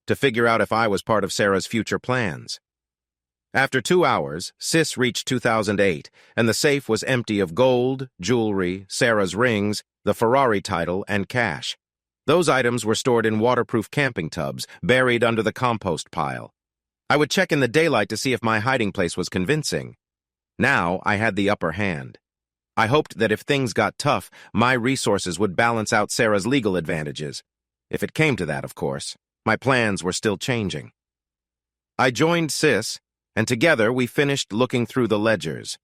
To figure out if I was part of Sarah's future plans. After 2 hours, Sis reached 2008, and the safe was empty of gold, jewelry, Sarah's rings, the Ferrari title, and cash. Those items were stored in waterproof camping tubs, buried under the compost pile. I would check in the daylight to see if my hiding place was convincing. Now I had the upper hand. I hoped that if things got tough, my resources would balance out Sarah's legal advantages. If it came to that, of course. My plans were still changing. I joined Sis, and together we finished looking through the ledgers.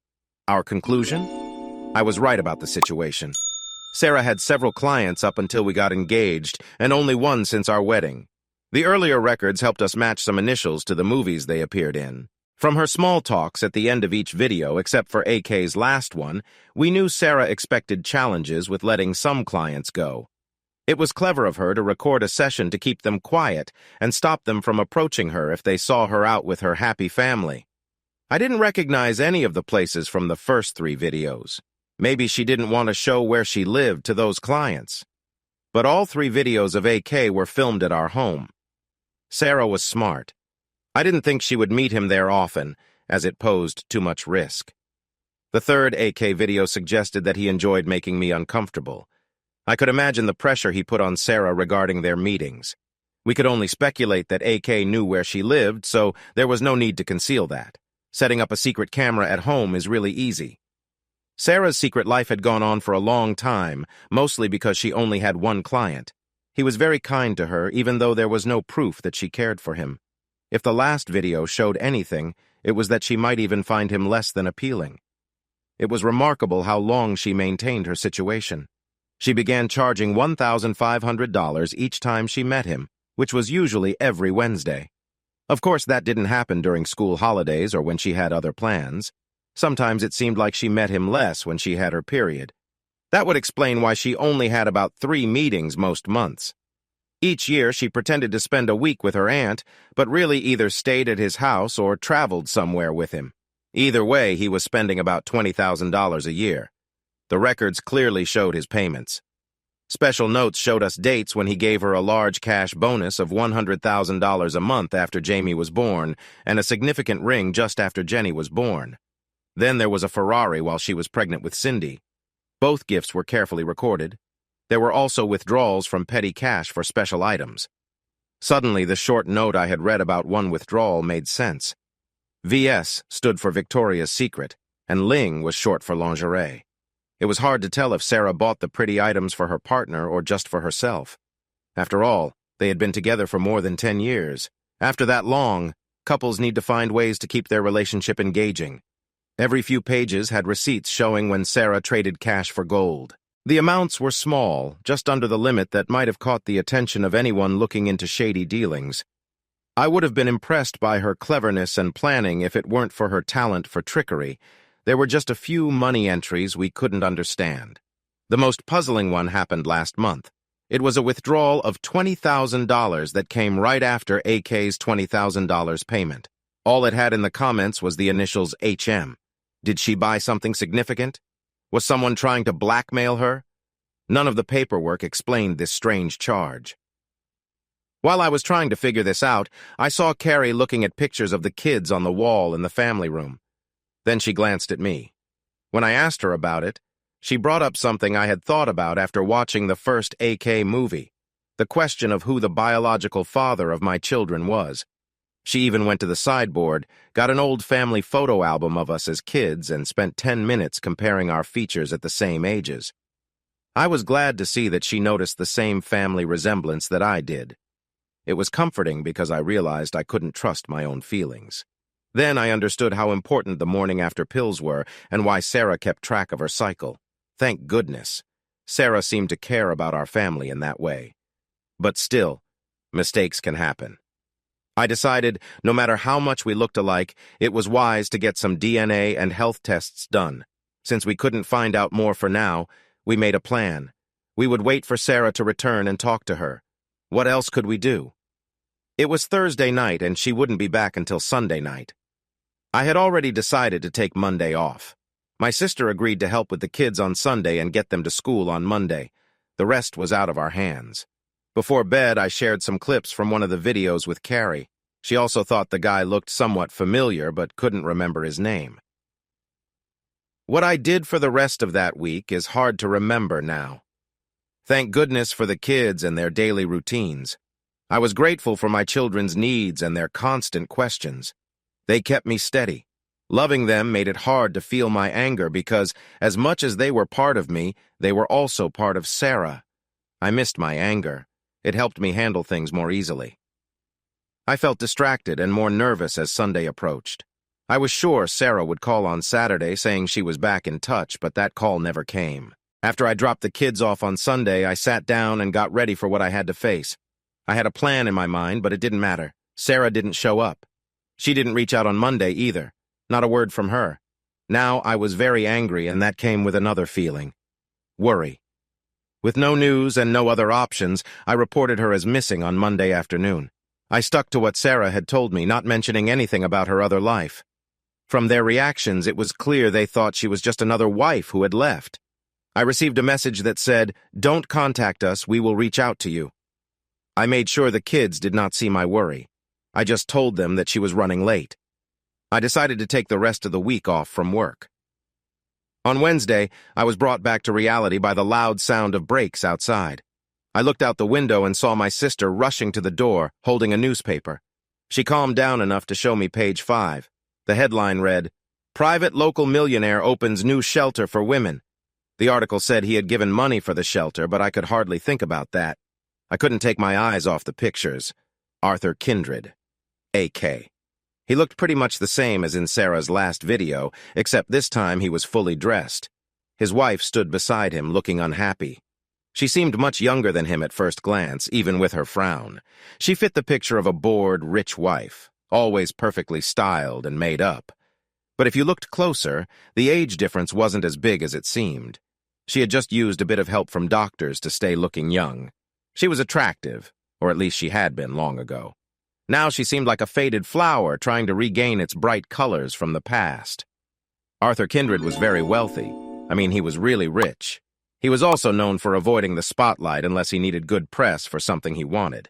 Our conclusion? I was right about the situation. Sarah had several clients up until we got engaged, and only one since our wedding. The earlier records helped us match some initials to the movies they appeared in. From her small talks at the end of each video, except for AK's last one, we knew Sarah expected challenges with letting some clients go. It was clever of her to record a session to keep them quiet and stop them from approaching her if they saw her out with her happy family. I didn't recognize any of the places from the first 3 videos. Maybe she didn't want to show where she lived to those clients. But all 3 videos of AK were filmed at our home. Sarah was smart. I didn't think she would meet him there often, as it posed too much risk. The third AK video suggested that he enjoyed making me uncomfortable. I could imagine the pressure he put on Sarah regarding their meetings. We could only speculate that AK knew where she lived, so there was no need to conceal that. Setting up a secret camera at home is really easy. Sarah's secret life had gone on for a long time, mostly because she only had one client. He was very kind to her, even though there was no proof that she cared for him. If the last video showed anything, it was that she might even find him less than appealing. It was remarkable how long she maintained her situation. She began charging $1,500 each time she met him, which was usually every Wednesday. Of course, that didn't happen during school holidays or when she had other plans. Sometimes it seemed like she met him less when she had her period. That would explain why she only had about 3 meetings most months. Each year, she pretended to spend a week with her aunt, but really either stayed at his house or traveled somewhere with him. Either way, he was spending about $20,000 a year. The records clearly showed his payments. Special notes showed us dates when he gave her a large cash bonus of $100,000 a month after Jamie was born, and a significant ring just after Jenny was born. Then there was a Ferrari while she was pregnant with Cindy. Both gifts were carefully recorded. There were also withdrawals from petty cash for special items. Suddenly, the short note I had read about one withdrawal made sense. VS stood for Victoria's Secret, and Ling was short for lingerie. It was hard to tell if Sarah bought the pretty items for her partner or just for herself. After all, they had been together for more than 10 years. After that long, couples need to find ways to keep their relationship engaging. Every few pages had receipts showing when Sarah traded cash for gold. The amounts were small, just under the limit that might have caught the attention of anyone looking into shady dealings. I would have been impressed by her cleverness and planning if it weren't for her talent for trickery. There were just a few money entries we couldn't understand. The most puzzling one happened last month. It was a withdrawal of $20,000 that came right after AK's $20,000 payment. All it had in the comments was the initials HM. Did she buy something significant? Was someone trying to blackmail her? None of the paperwork explained this strange charge. While I was trying to figure this out, I saw Carrie looking at pictures of the kids on the wall in the family room. Then she glanced at me. When I asked her about it, she brought up something I had thought about after watching the first AK movie, the question of who the biological father of my children was. She even went to the sideboard, got an old family photo album of us as kids, and spent 10 minutes comparing our features at the same ages. I was glad to see that she noticed the same family resemblance that I did. It was comforting because I realized I couldn't trust my own feelings. Then I understood how important the morning after pills were and why Sarah kept track of her cycle. Thank goodness. Sarah seemed to care about our family in that way. But still, mistakes can happen. I decided, no matter how much we looked alike, it was wise to get some DNA and health tests done. Since we couldn't find out more for now, we made a plan. We would wait for Sarah to return and talk to her. What else could we do? It was Thursday night, and she wouldn't be back until Sunday night. I had already decided to take Monday off. My sister agreed to help with the kids on Sunday and get them to school on Monday. The rest was out of our hands. Before bed, I shared some clips from one of the videos with Carrie. She also thought the guy looked somewhat familiar but couldn't remember his name. What I did for the rest of that week is hard to remember now. Thank goodness for the kids and their daily routines. I was grateful for my children's needs and their constant questions. They kept me steady. Loving them made it hard to feel my anger because, as much as they were part of me, they were also part of Sarah. I missed my anger. It helped me handle things more easily. I felt distracted and more nervous as Sunday approached. I was sure Sarah would call on Saturday saying she was back in touch, but that call never came. After I dropped the kids off on Sunday, I sat down and got ready for what I had to face. I had a plan in my mind, but it didn't matter. Sarah didn't show up. She didn't reach out on Monday either. Not a word from her. Now I was very angry, and that came with another feeling. Worry. With no news and no other options, I reported her as missing on Monday afternoon. I stuck to what Sarah had told me, not mentioning anything about her other life. From their reactions, it was clear they thought she was just another wife who had left. I received a message that said, "Don't contact us, we will reach out to you." I made sure the kids did not see my worry. I just told them that she was running late. I decided to take the rest of the week off from work. On Wednesday, I was brought back to reality by the loud sound of brakes outside. I looked out the window and saw my sister rushing to the door, holding a newspaper. She calmed down enough to show me page 5. The headline read, "Private local millionaire opens new shelter for women." The article said he had given money for the shelter, but I could hardly think about that. I couldn't take my eyes off the pictures. Arthur Kindred, A.K. He looked pretty much the same as in Sarah's last video, except this time he was fully dressed. His wife stood beside him, looking unhappy. She seemed much younger than him at first glance, even with her frown. She fit the picture of a bored, rich wife, always perfectly styled and made up. But if you looked closer, the age difference wasn't as big as it seemed. She had just used a bit of help from doctors to stay looking young. She was attractive, or at least she had been long ago. Now she seemed like a faded flower trying to regain its bright colors from the past. Arthur Kindred was very wealthy. I mean, he was really rich. He was also known for avoiding the spotlight unless he needed good press for something he wanted.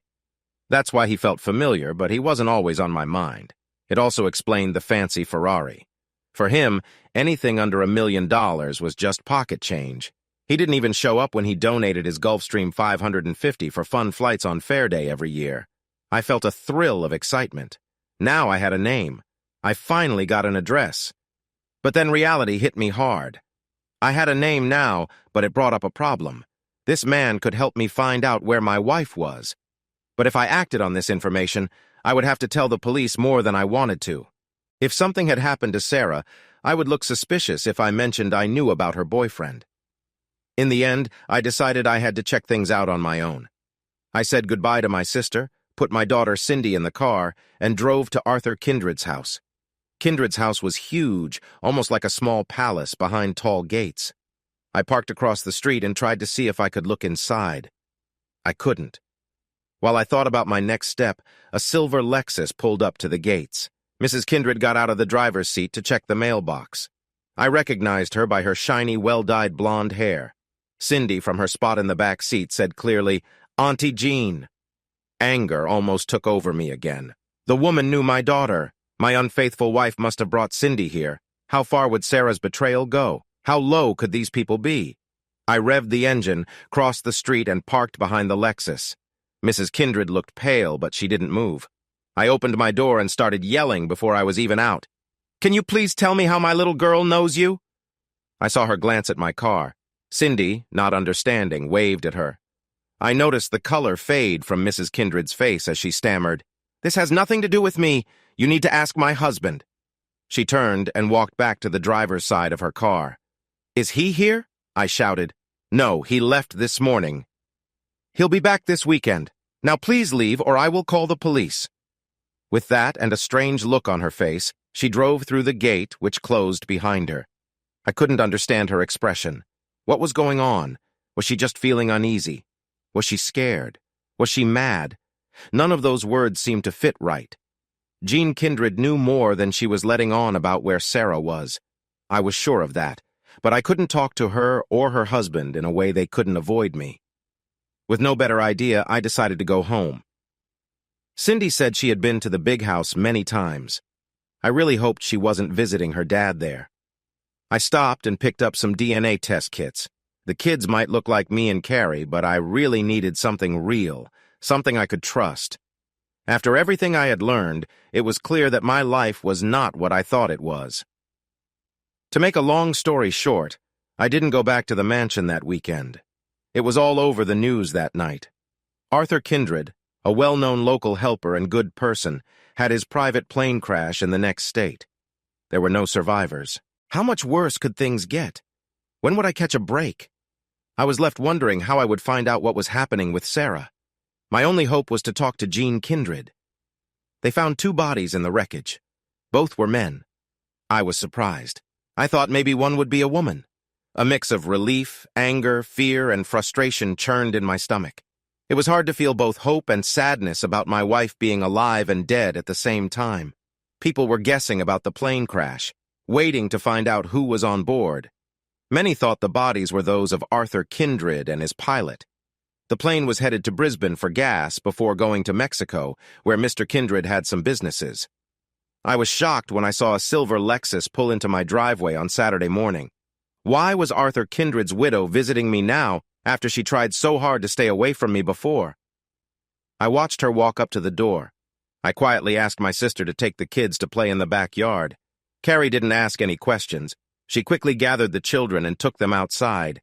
That's why he felt familiar, but he wasn't always on my mind. It also explained the fancy Ferrari. For him, anything under $1 million was just pocket change. He didn't even show up when he donated his Gulfstream 550 for fun flights on Fair Day every year. I felt a thrill of excitement. Now I had a name. I finally got an address. But then reality hit me hard. I had a name now, but it brought up a problem. This man could help me find out where my wife was. But if I acted on this information, I would have to tell the police more than I wanted to. If something had happened to Sarah, I would look suspicious if I mentioned I knew about her boyfriend. In the end, I decided I had to check things out on my own. I said goodbye to my sister, put my daughter Cindy in the car, and drove to Arthur Kindred's house. Kindred's house was huge, almost like a small palace behind tall gates. I parked across the street and tried to see if I could look inside. I couldn't. While I thought about my next step, a silver Lexus pulled up to the gates. Mrs. Kindred got out of the driver's seat to check the mailbox. I recognized her by her shiny, well-dyed blonde hair. Cindy, from her spot in the back seat, said clearly, "Auntie Jean." Anger almost took over me again. The woman knew my daughter. My unfaithful wife must have brought Cindy here. How far would Sarah's betrayal go? How low could these people be? I revved the engine, crossed the street, and parked behind the Lexus. Mrs. Kindred looked pale, but she didn't move. I opened my door and started yelling before I was even out. "Can you please tell me how my little girl knows you?" I saw her glance at my car. Cindy, not understanding, waved at her. I noticed the color fade from Mrs. Kindred's face as she stammered, "This has nothing to do with me. You need to ask my husband." She turned and walked back to the driver's side of her car. "Is he here?" I shouted. "No, he left this morning." "He'll be back this weekend. Now please leave or I will call the police." With that and a strange look on her face, she drove through the gate, which closed behind her. I couldn't understand her expression. What was going on? Was she just feeling uneasy? Was she scared? Was she mad? None of those words seemed to fit right. Jean Kindred knew more than she was letting on about where Sarah was. I was sure of that, but I couldn't talk to her or her husband in a way they couldn't avoid me. With no better idea, I decided to go home. Cindy said she had been to the big house many times. I really hoped she wasn't visiting her dad there. I stopped and picked up some DNA test kits. The kids might look like me and Carrie, but I really needed something real, something I could trust. After everything I had learned, it was clear that my life was not what I thought it was. To make a long story short, I didn't go back to the mansion that weekend. It was all over the news that night. Arthur Kindred, a well-known local helper and good person, had his private plane crash in the next state. There were no survivors. How much worse could things get? When would I catch a break? I was left wondering how I would find out what was happening with Sarah. My only hope was to talk to Jean Kindred. They found 2 bodies in the wreckage. Both were men. I was surprised. I thought maybe one would be a woman. A mix of relief, anger, fear, and frustration churned in my stomach. It was hard to feel both hope and sadness about my wife being alive and dead at the same time. People were guessing about the plane crash, waiting to find out who was on board. Many thought the bodies were those of Arthur Kindred and his pilot. The plane was headed to Brisbane for gas before going to Mexico, where Mr. Kindred had some businesses. I was shocked when I saw a silver Lexus pull into my driveway on Saturday morning. Why was Arthur Kindred's widow visiting me now after she tried so hard to stay away from me before? I watched her walk up to the door. I quietly asked my sister to take the kids to play in the backyard. Carrie didn't ask any questions. She quickly gathered the children and took them outside.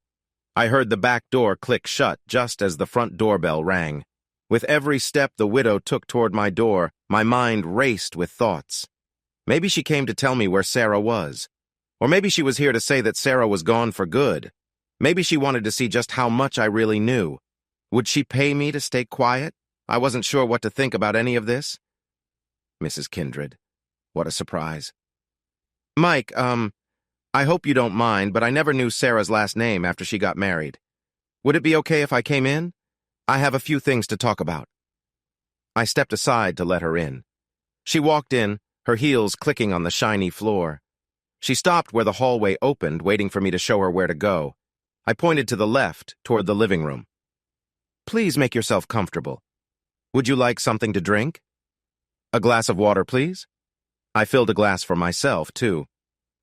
I heard the back door click shut just as the front doorbell rang. With every step the widow took toward my door, my mind raced with thoughts. Maybe she came to tell me where Sarah was. Or maybe she was here to say that Sarah was gone for good. Maybe she wanted to see just how much I really knew. Would she pay me to stay quiet? I wasn't sure what to think about any of this. Mrs. Kindred. What a surprise. Mike, I hope you don't mind, but I never knew Sarah's last name after she got married. Would it be okay if I came in? I have a few things to talk about. I stepped aside to let her in. She walked in, her heels clicking on the shiny floor. She stopped where the hallway opened, waiting for me to show her where to go. I pointed to the left, toward the living room. Please make yourself comfortable. Would you like something to drink? A glass of water, please? I filled a glass for myself, too.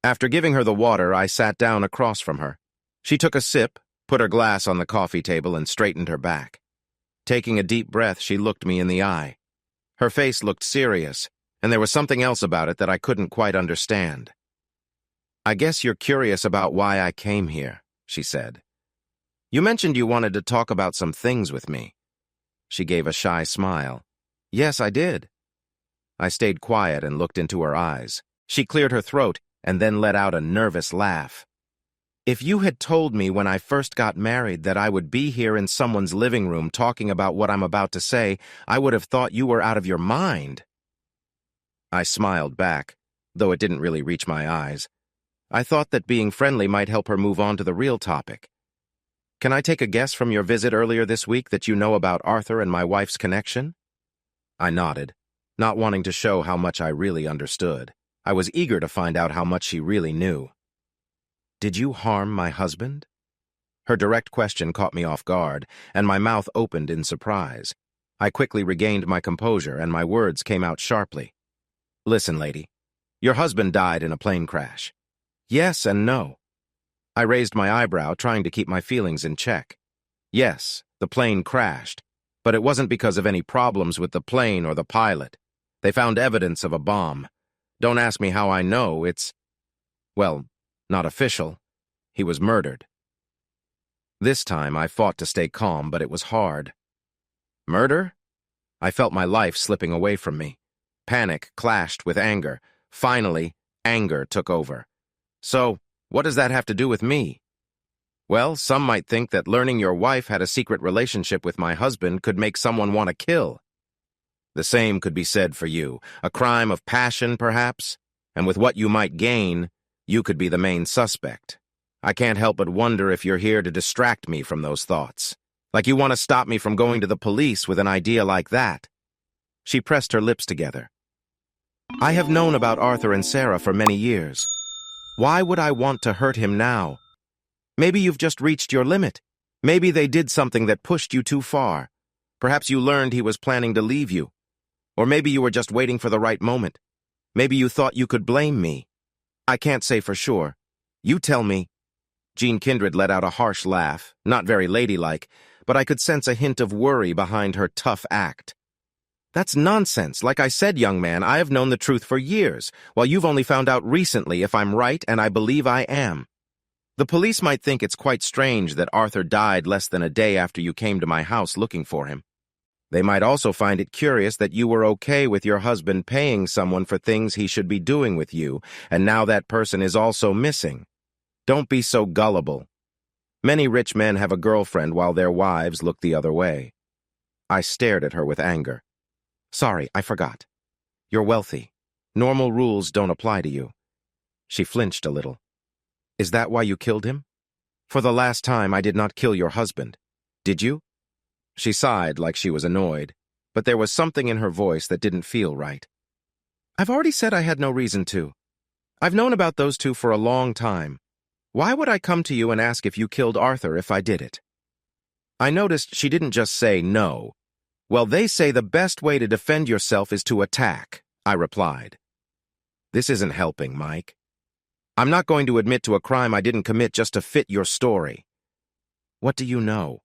After giving her the water, I sat down across from her. She took a sip, put her glass on the coffee table, and straightened her back. Taking a deep breath, she looked me in the eye. Her face looked serious, and there was something else about it that I couldn't quite understand. I guess you're curious about why I came here, she said. You mentioned you wanted to talk about some things with me. She gave a shy smile. Yes, I did. I stayed quiet and looked into her eyes. She cleared her throat and then let out a nervous laugh. If you had told me when I first got married that I would be here in someone's living room talking about what I'm about to say, I would have thought you were out of your mind. I smiled back, though it didn't really reach my eyes. I thought that being friendly might help her move on to the real topic. Can I take a guess from your visit earlier this week that you know about Arthur and my wife's connection? I nodded, not wanting to show how much I really understood. I was eager to find out how much she really knew. Did you harm my husband? Her direct question caught me off guard, and my mouth opened in surprise. I quickly regained my composure, and my words came out sharply. Listen, lady. Your husband died in a plane crash. Yes and no. I raised my eyebrow, trying to keep my feelings in check. Yes, the plane crashed, but it wasn't because of any problems with the plane or the pilot. They found evidence of a bomb. Don't ask me how I know, well, not official. He was murdered. This time I fought to stay calm, but it was hard. Murder? I felt my life slipping away from me. Panic clashed with anger. Finally, anger took over. So, what does that have to do with me? Well, some might think that learning your wife had a secret relationship with my husband could make someone want to kill. The same could be said for you. A crime of passion, perhaps? And with what you might gain, you could be the main suspect. I can't help but wonder if you're here to distract me from those thoughts. Like you want to stop me from going to the police with an idea like that. She pressed her lips together. I have known about Arthur and Sarah for many years. Why would I want to hurt him now? Maybe you've just reached your limit. Maybe they did something that pushed you too far. Perhaps you learned he was planning to leave you. Or maybe you were just waiting for the right moment. Maybe you thought you could blame me. I can't say for sure. You tell me. Jean Kindred let out a harsh laugh, not very ladylike, but I could sense a hint of worry behind her tough act. That's nonsense. Like I said, young man, I have known the truth for years, while you've only found out recently if I'm right, and I believe I am. The police might think it's quite strange that Arthur died less than a day after you came to my house looking for him. They might also find it curious that you were okay with your husband paying someone for things he should be doing with you, and now that person is also missing. Don't be so gullible. Many rich men have a girlfriend while their wives look the other way. I stared at her with anger. Sorry, I forgot. You're wealthy. Normal rules don't apply to you. She flinched a little. Is that why you killed him? For the last time, I did not kill your husband. Did you? She sighed like she was annoyed, but there was something in her voice that didn't feel right. I've already said I had no reason to. I've known about those two for a long time. Why would I come to you and ask if you killed Arthur if I did it? I noticed she didn't just say no. Well, they say the best way to defend yourself is to attack, I replied. This isn't helping, Mike. I'm not going to admit to a crime I didn't commit just to fit your story. What do you know?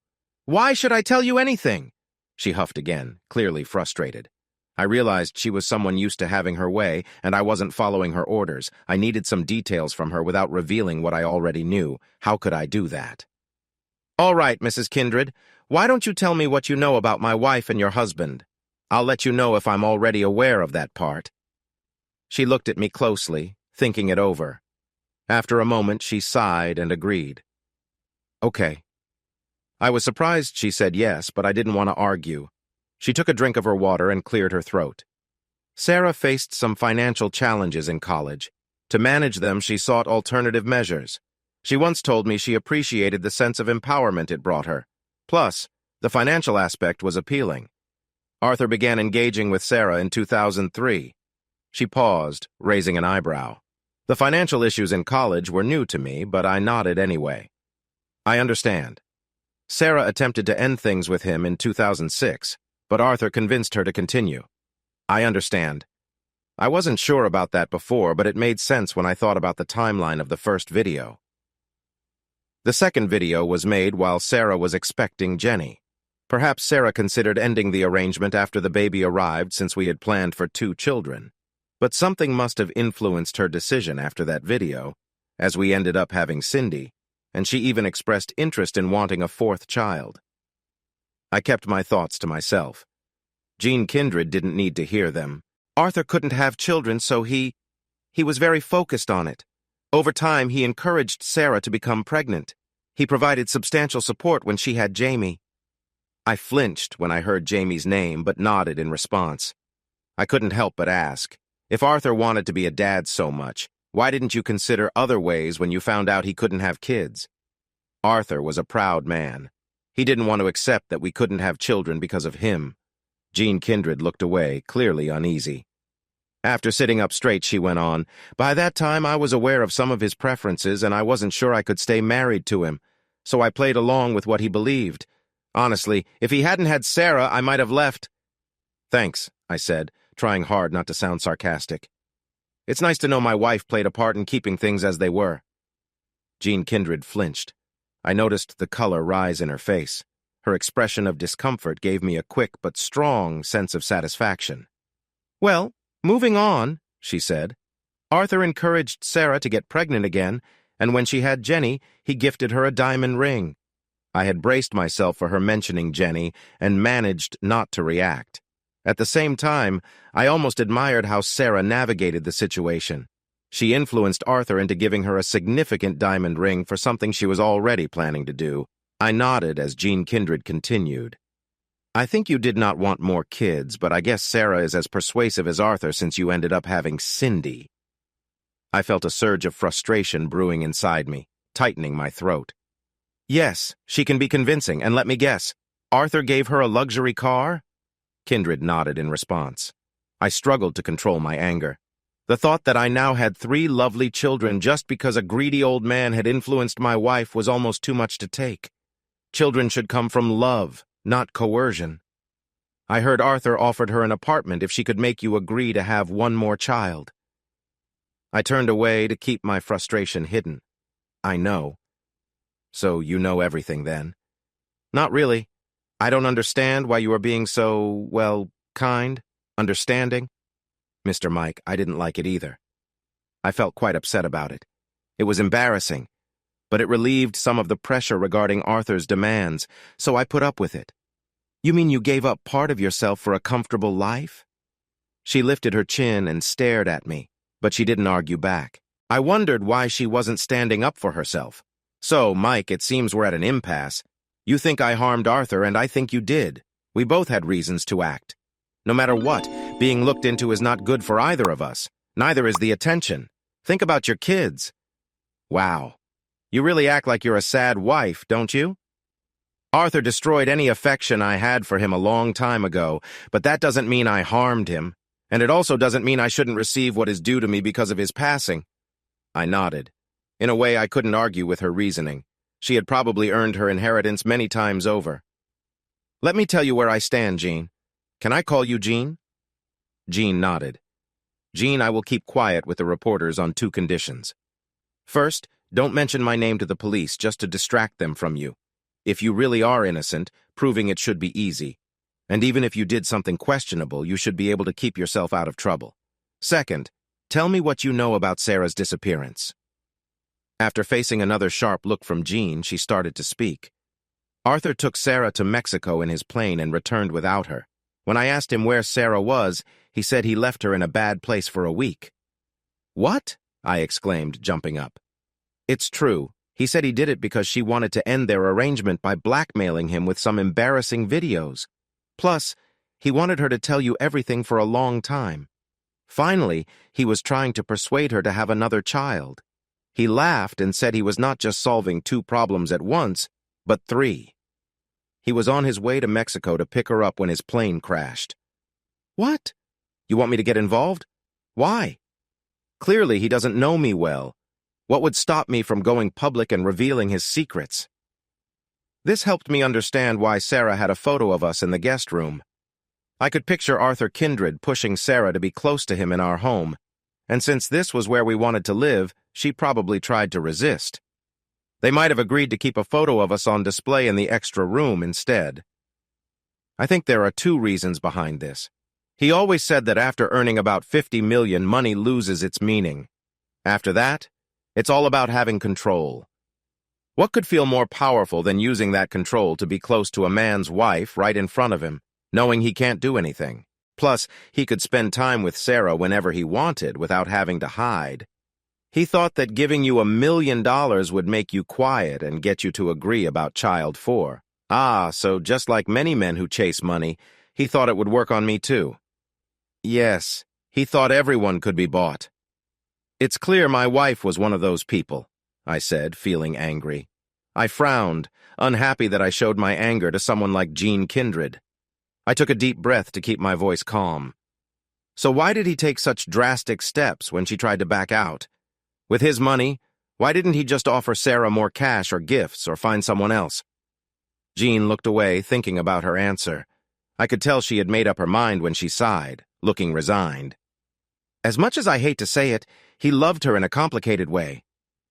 Why should I tell you anything? She huffed again, clearly frustrated. I realized she was someone used to having her way, and I wasn't following her orders. I needed some details from her without revealing what I already knew. How could I do that? All right, Mrs. Kindred, why don't you tell me what you know about my wife and your husband? I'll let you know if I'm already aware of that part. She looked at me closely, thinking it over. After a moment, she sighed and agreed. Okay. I was surprised she said yes, but I didn't want to argue. She took a drink of her water and cleared her throat. Sarah faced some financial challenges in college. To manage them, she sought alternative measures. She once told me she appreciated the sense of empowerment it brought her. Plus, the financial aspect was appealing. Arthur began engaging with Sarah in 2003. She paused, raising an eyebrow. The financial issues in college were new to me, but I nodded anyway. I understand. Sarah attempted to end things with him in 2006, but Arthur convinced her to continue. I understand. I wasn't sure about that before, but it made sense when I thought about the timeline of the first video. The second video was made while Sarah was expecting Jenny. Perhaps Sarah considered ending the arrangement after the baby arrived since we had planned for 2 children. But something must have influenced her decision after that video, as we ended up having Cindy, and she even expressed interest in wanting a 4th child. I kept my thoughts to myself. Jean Kindred didn't need to hear them. Arthur couldn't have children, so he was very focused on it. Over time, he encouraged Sarah to become pregnant. He provided substantial support when she had Jamie. I flinched when I heard Jamie's name, but nodded in response. I couldn't help but ask, if Arthur wanted to be a dad so much, why didn't you consider other ways when you found out he couldn't have kids? Arthur was a proud man. He didn't want to accept that we couldn't have children because of him. Jean Kindred looked away, clearly uneasy. After sitting up straight, she went on, by that time I was aware of some of his preferences and I wasn't sure I could stay married to him, so I played along with what he believed. Honestly, if he hadn't had Sarah, I might have left. Thanks, I said, trying hard not to sound sarcastic. It's nice to know my wife played a part in keeping things as they were. Jean Kindred flinched. I noticed the color rise in her face. Her expression of discomfort gave me a quick but strong sense of satisfaction. Well, moving on, she said. Arthur encouraged Sarah to get pregnant again, and when she had Jenny, he gifted her a diamond ring. I had braced myself for her mentioning Jenny and managed not to react. At the same time, I almost admired how Sarah navigated the situation. She influenced Arthur into giving her a significant diamond ring for something she was already planning to do. I nodded as Jean Kindred continued. I think you did not want more kids, but I guess Sarah is as persuasive as Arthur since you ended up having Cindy. I felt a surge of frustration brewing inside me, tightening my throat. Yes, she can be convincing, and let me guess, Arthur gave her a luxury car? Kindred nodded in response. I struggled to control my anger. The thought that I now had 3 lovely children just because a greedy old man had influenced my wife was almost too much to take. Children should come from love, not coercion. I heard Arthur offered her an apartment if she could make you agree to have 1 more child. I turned away to keep my frustration hidden. I know. So you know everything then? Not really. I don't understand why you are being so, well, kind, understanding. Mr. Mike, I didn't like it either. I felt quite upset about it. It was embarrassing, but it relieved some of the pressure regarding Arthur's demands, so I put up with it. You mean you gave up part of yourself for a comfortable life? She lifted her chin and stared at me, but she didn't argue back. I wondered why she wasn't standing up for herself. So, Mike, it seems we're at an impasse. You think I harmed Arthur, and I think you did. We both had reasons to act. No matter what, being looked into is not good for either of us. Neither is the attention. Think about your kids. Wow. You really act like you're a sad wife, don't you? Arthur destroyed any affection I had for him a long time ago, but that doesn't mean I harmed him, and it also doesn't mean I shouldn't receive what is due to me because of his passing. I nodded. In a way, I couldn't argue with her reasoning. She had probably earned her inheritance many times over. Let me tell you where I stand, Jean. Can I call you Jean? Jean nodded. Jean, I will keep quiet with the reporters on 2 conditions. First, don't mention my name to the police just to distract them from you. If you really are innocent, proving it should be easy. And even if you did something questionable, you should be able to keep yourself out of trouble. Second, tell me what you know about Sarah's disappearance. After facing another sharp look from Jean, she started to speak. Arthur took Sarah to Mexico in his plane and returned without her. When I asked him where Sarah was, he said he left her in a bad place for a week. What? I exclaimed, jumping up. It's true. He said he did it because she wanted to end their arrangement by blackmailing him with some embarrassing videos. Plus, he wanted her to tell you everything for a long time. Finally, he was trying to persuade her to have another child. He laughed and said he was not just solving 2 problems at once, but 3. He was on his way to Mexico to pick her up when his plane crashed. What? You want me to get involved? Why? Clearly, he doesn't know me well. What would stop me from going public and revealing his secrets? This helped me understand why Sarah had a photo of us in the guest room. I could picture Arthur Kindred pushing Sarah to be close to him in our home, and since this was where we wanted to live, she probably tried to resist. They might have agreed to keep a photo of us on display in the extra room instead. I think there are 2 reasons behind this. He always said that after earning about $50 million, money loses its meaning. After that, it's all about having control. What could feel more powerful than using that control to be close to a man's wife right in front of him, knowing he can't do anything? Plus, he could spend time with Sarah whenever he wanted without having to hide. He thought that giving you $1 million would make you quiet and get you to agree about child 4. So just like many men who chase money, he thought it would work on me too. Yes, he thought everyone could be bought. It's clear my wife was one of those people, I said, feeling angry. I frowned, unhappy that I showed my anger to someone like Jean Kindred. I took a deep breath to keep my voice calm. So why did he take such drastic steps when she tried to back out? With his money, why didn't he just offer Sarah more cash or gifts or find someone else? Jean looked away, thinking about her answer. I could tell she had made up her mind when she sighed, looking resigned. As much as I hate to say it, he loved her in a complicated way.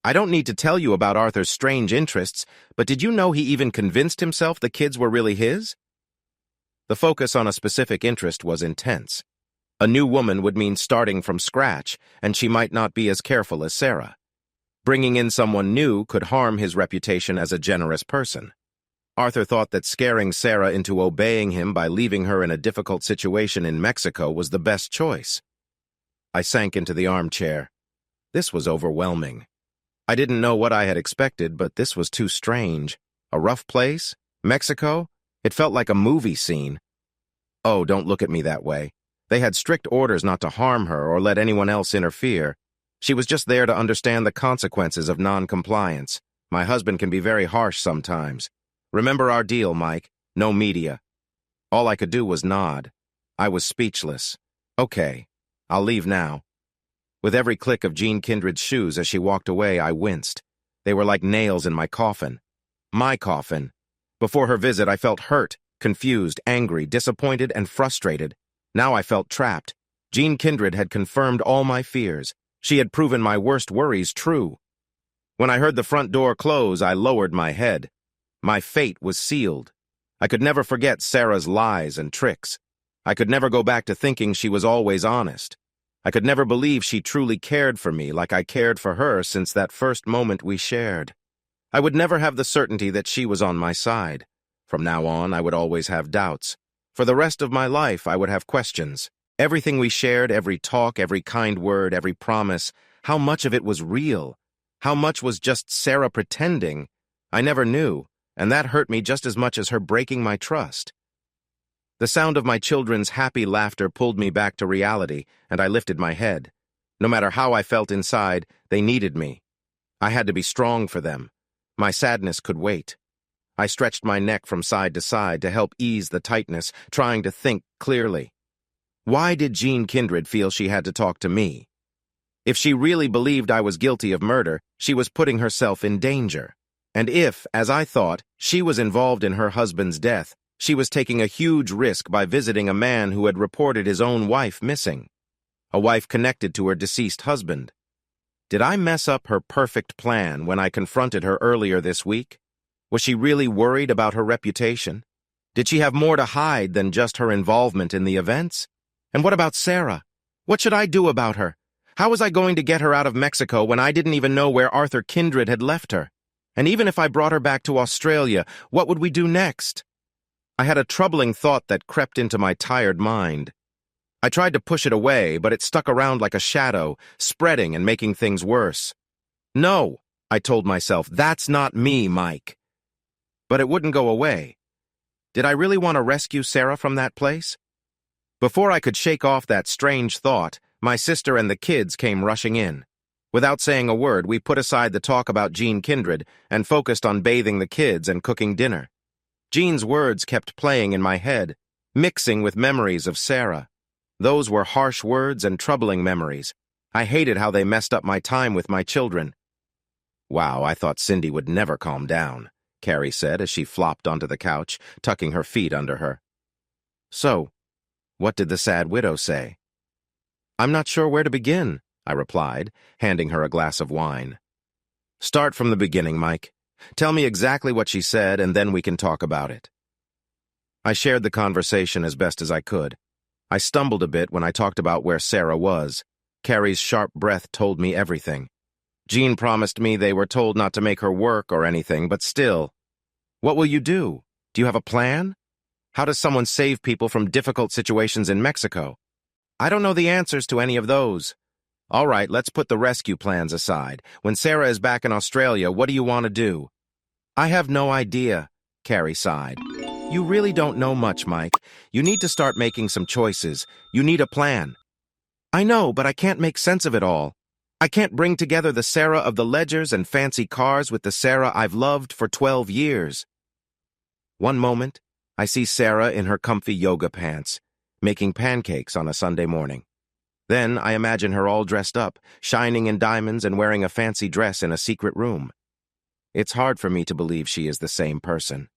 I don't need to tell you about Arthur's strange interests, but did you know he even convinced himself the kids were really his? The focus on a specific interest was intense. A new woman would mean starting from scratch, and she might not be as careful as Sarah. Bringing in someone new could harm his reputation as a generous person. Arthur thought that scaring Sarah into obeying him by leaving her in a difficult situation in Mexico was the best choice. I sank into the armchair. This was overwhelming. I didn't know what I had expected, but this was too strange. A rough place? Mexico? It felt like a movie scene. Oh, don't look at me that way. They had strict orders not to harm her or let anyone else interfere. She was just there to understand the consequences of non-compliance. My husband can be very harsh sometimes. Remember our deal, Mike. No media. All I could do was nod. I was speechless. Okay, I'll leave now. With every click of Jean Kindred's shoes as she walked away, I winced. They were like nails in my coffin. My coffin. Before her visit, I felt hurt, confused, angry, disappointed, and frustrated. Now I felt trapped. Jean Kindred had confirmed all my fears. She had proven my worst worries true. When I heard the front door close, I lowered my head. My fate was sealed. I could never forget Sarah's lies and tricks. I could never go back to thinking she was always honest. I could never believe she truly cared for me like I cared for her since that first moment we shared. I would never have the certainty that she was on my side. From now on, I would always have doubts. For the rest of my life, I would have questions. Everything we shared, every talk, every kind word, every promise, how much of it was real? How much was just Sarah pretending? I never knew, and that hurt me just as much as her breaking my trust. The sound of my children's happy laughter pulled me back to reality, and I lifted my head. No matter how I felt inside, they needed me. I had to be strong for them. My sadness could wait. I stretched my neck from side to side to help ease the tightness, trying to think clearly. Why did Jean Kindred feel she had to talk to me? If she really believed I was guilty of murder, she was putting herself in danger. And if, as I thought, she was involved in her husband's death, she was taking a huge risk by visiting a man who had reported his own wife missing. A wife connected to her deceased husband. Did I mess up her perfect plan when I confronted her earlier this week? Was she really worried about her reputation? Did she have more to hide than just her involvement in the events? And what about Sarah? What should I do about her? How was I going to get her out of Mexico when I didn't even know where Arthur Kindred had left her? And even if I brought her back to Australia, what would we do next? I had a troubling thought that crept into my tired mind. I tried to push it away, but it stuck around like a shadow, spreading and making things worse. No, I told myself, that's not me, Mike. But it wouldn't go away. Did I really want to rescue Sarah from that place? Before I could shake off that strange thought, my sister and the kids came rushing in. Without saying a word, we put aside the talk about Jean Kindred and focused on bathing the kids and cooking dinner. Jean's words kept playing in my head, mixing with memories of Sarah. Those were harsh words and troubling memories. I hated how they messed up my time with my children. Wow, I thought Cindy would never calm down, Carrie said as she flopped onto the couch, tucking her feet under her. So, what did the sad widow say? I'm not sure where to begin, I replied, handing her a glass of wine. Start from the beginning, Mike. Tell me exactly what she said, and then we can talk about it. I shared the conversation as best as I could. I stumbled a bit when I talked about where Sarah was. Carrie's sharp breath told me everything. Jean promised me they were told not to make her work or anything, but still. What will you do? Do you have a plan? How does someone save people from difficult situations in Mexico? I don't know the answers to any of those. All right, let's put the rescue plans aside. When Sarah is back in Australia, what do you want to do? I have no idea, Carrie sighed. You really don't know much, Mike. You need to start making some choices. You need a plan. I know, but I can't make sense of it all. I can't bring together the Sarah of the ledgers and fancy cars with the Sarah I've loved for 12 years. One moment, I see Sarah in her comfy yoga pants, making pancakes on a Sunday morning. Then I imagine her all dressed up, shining in diamonds and wearing a fancy dress in a secret room. It's hard for me to believe she is the same person.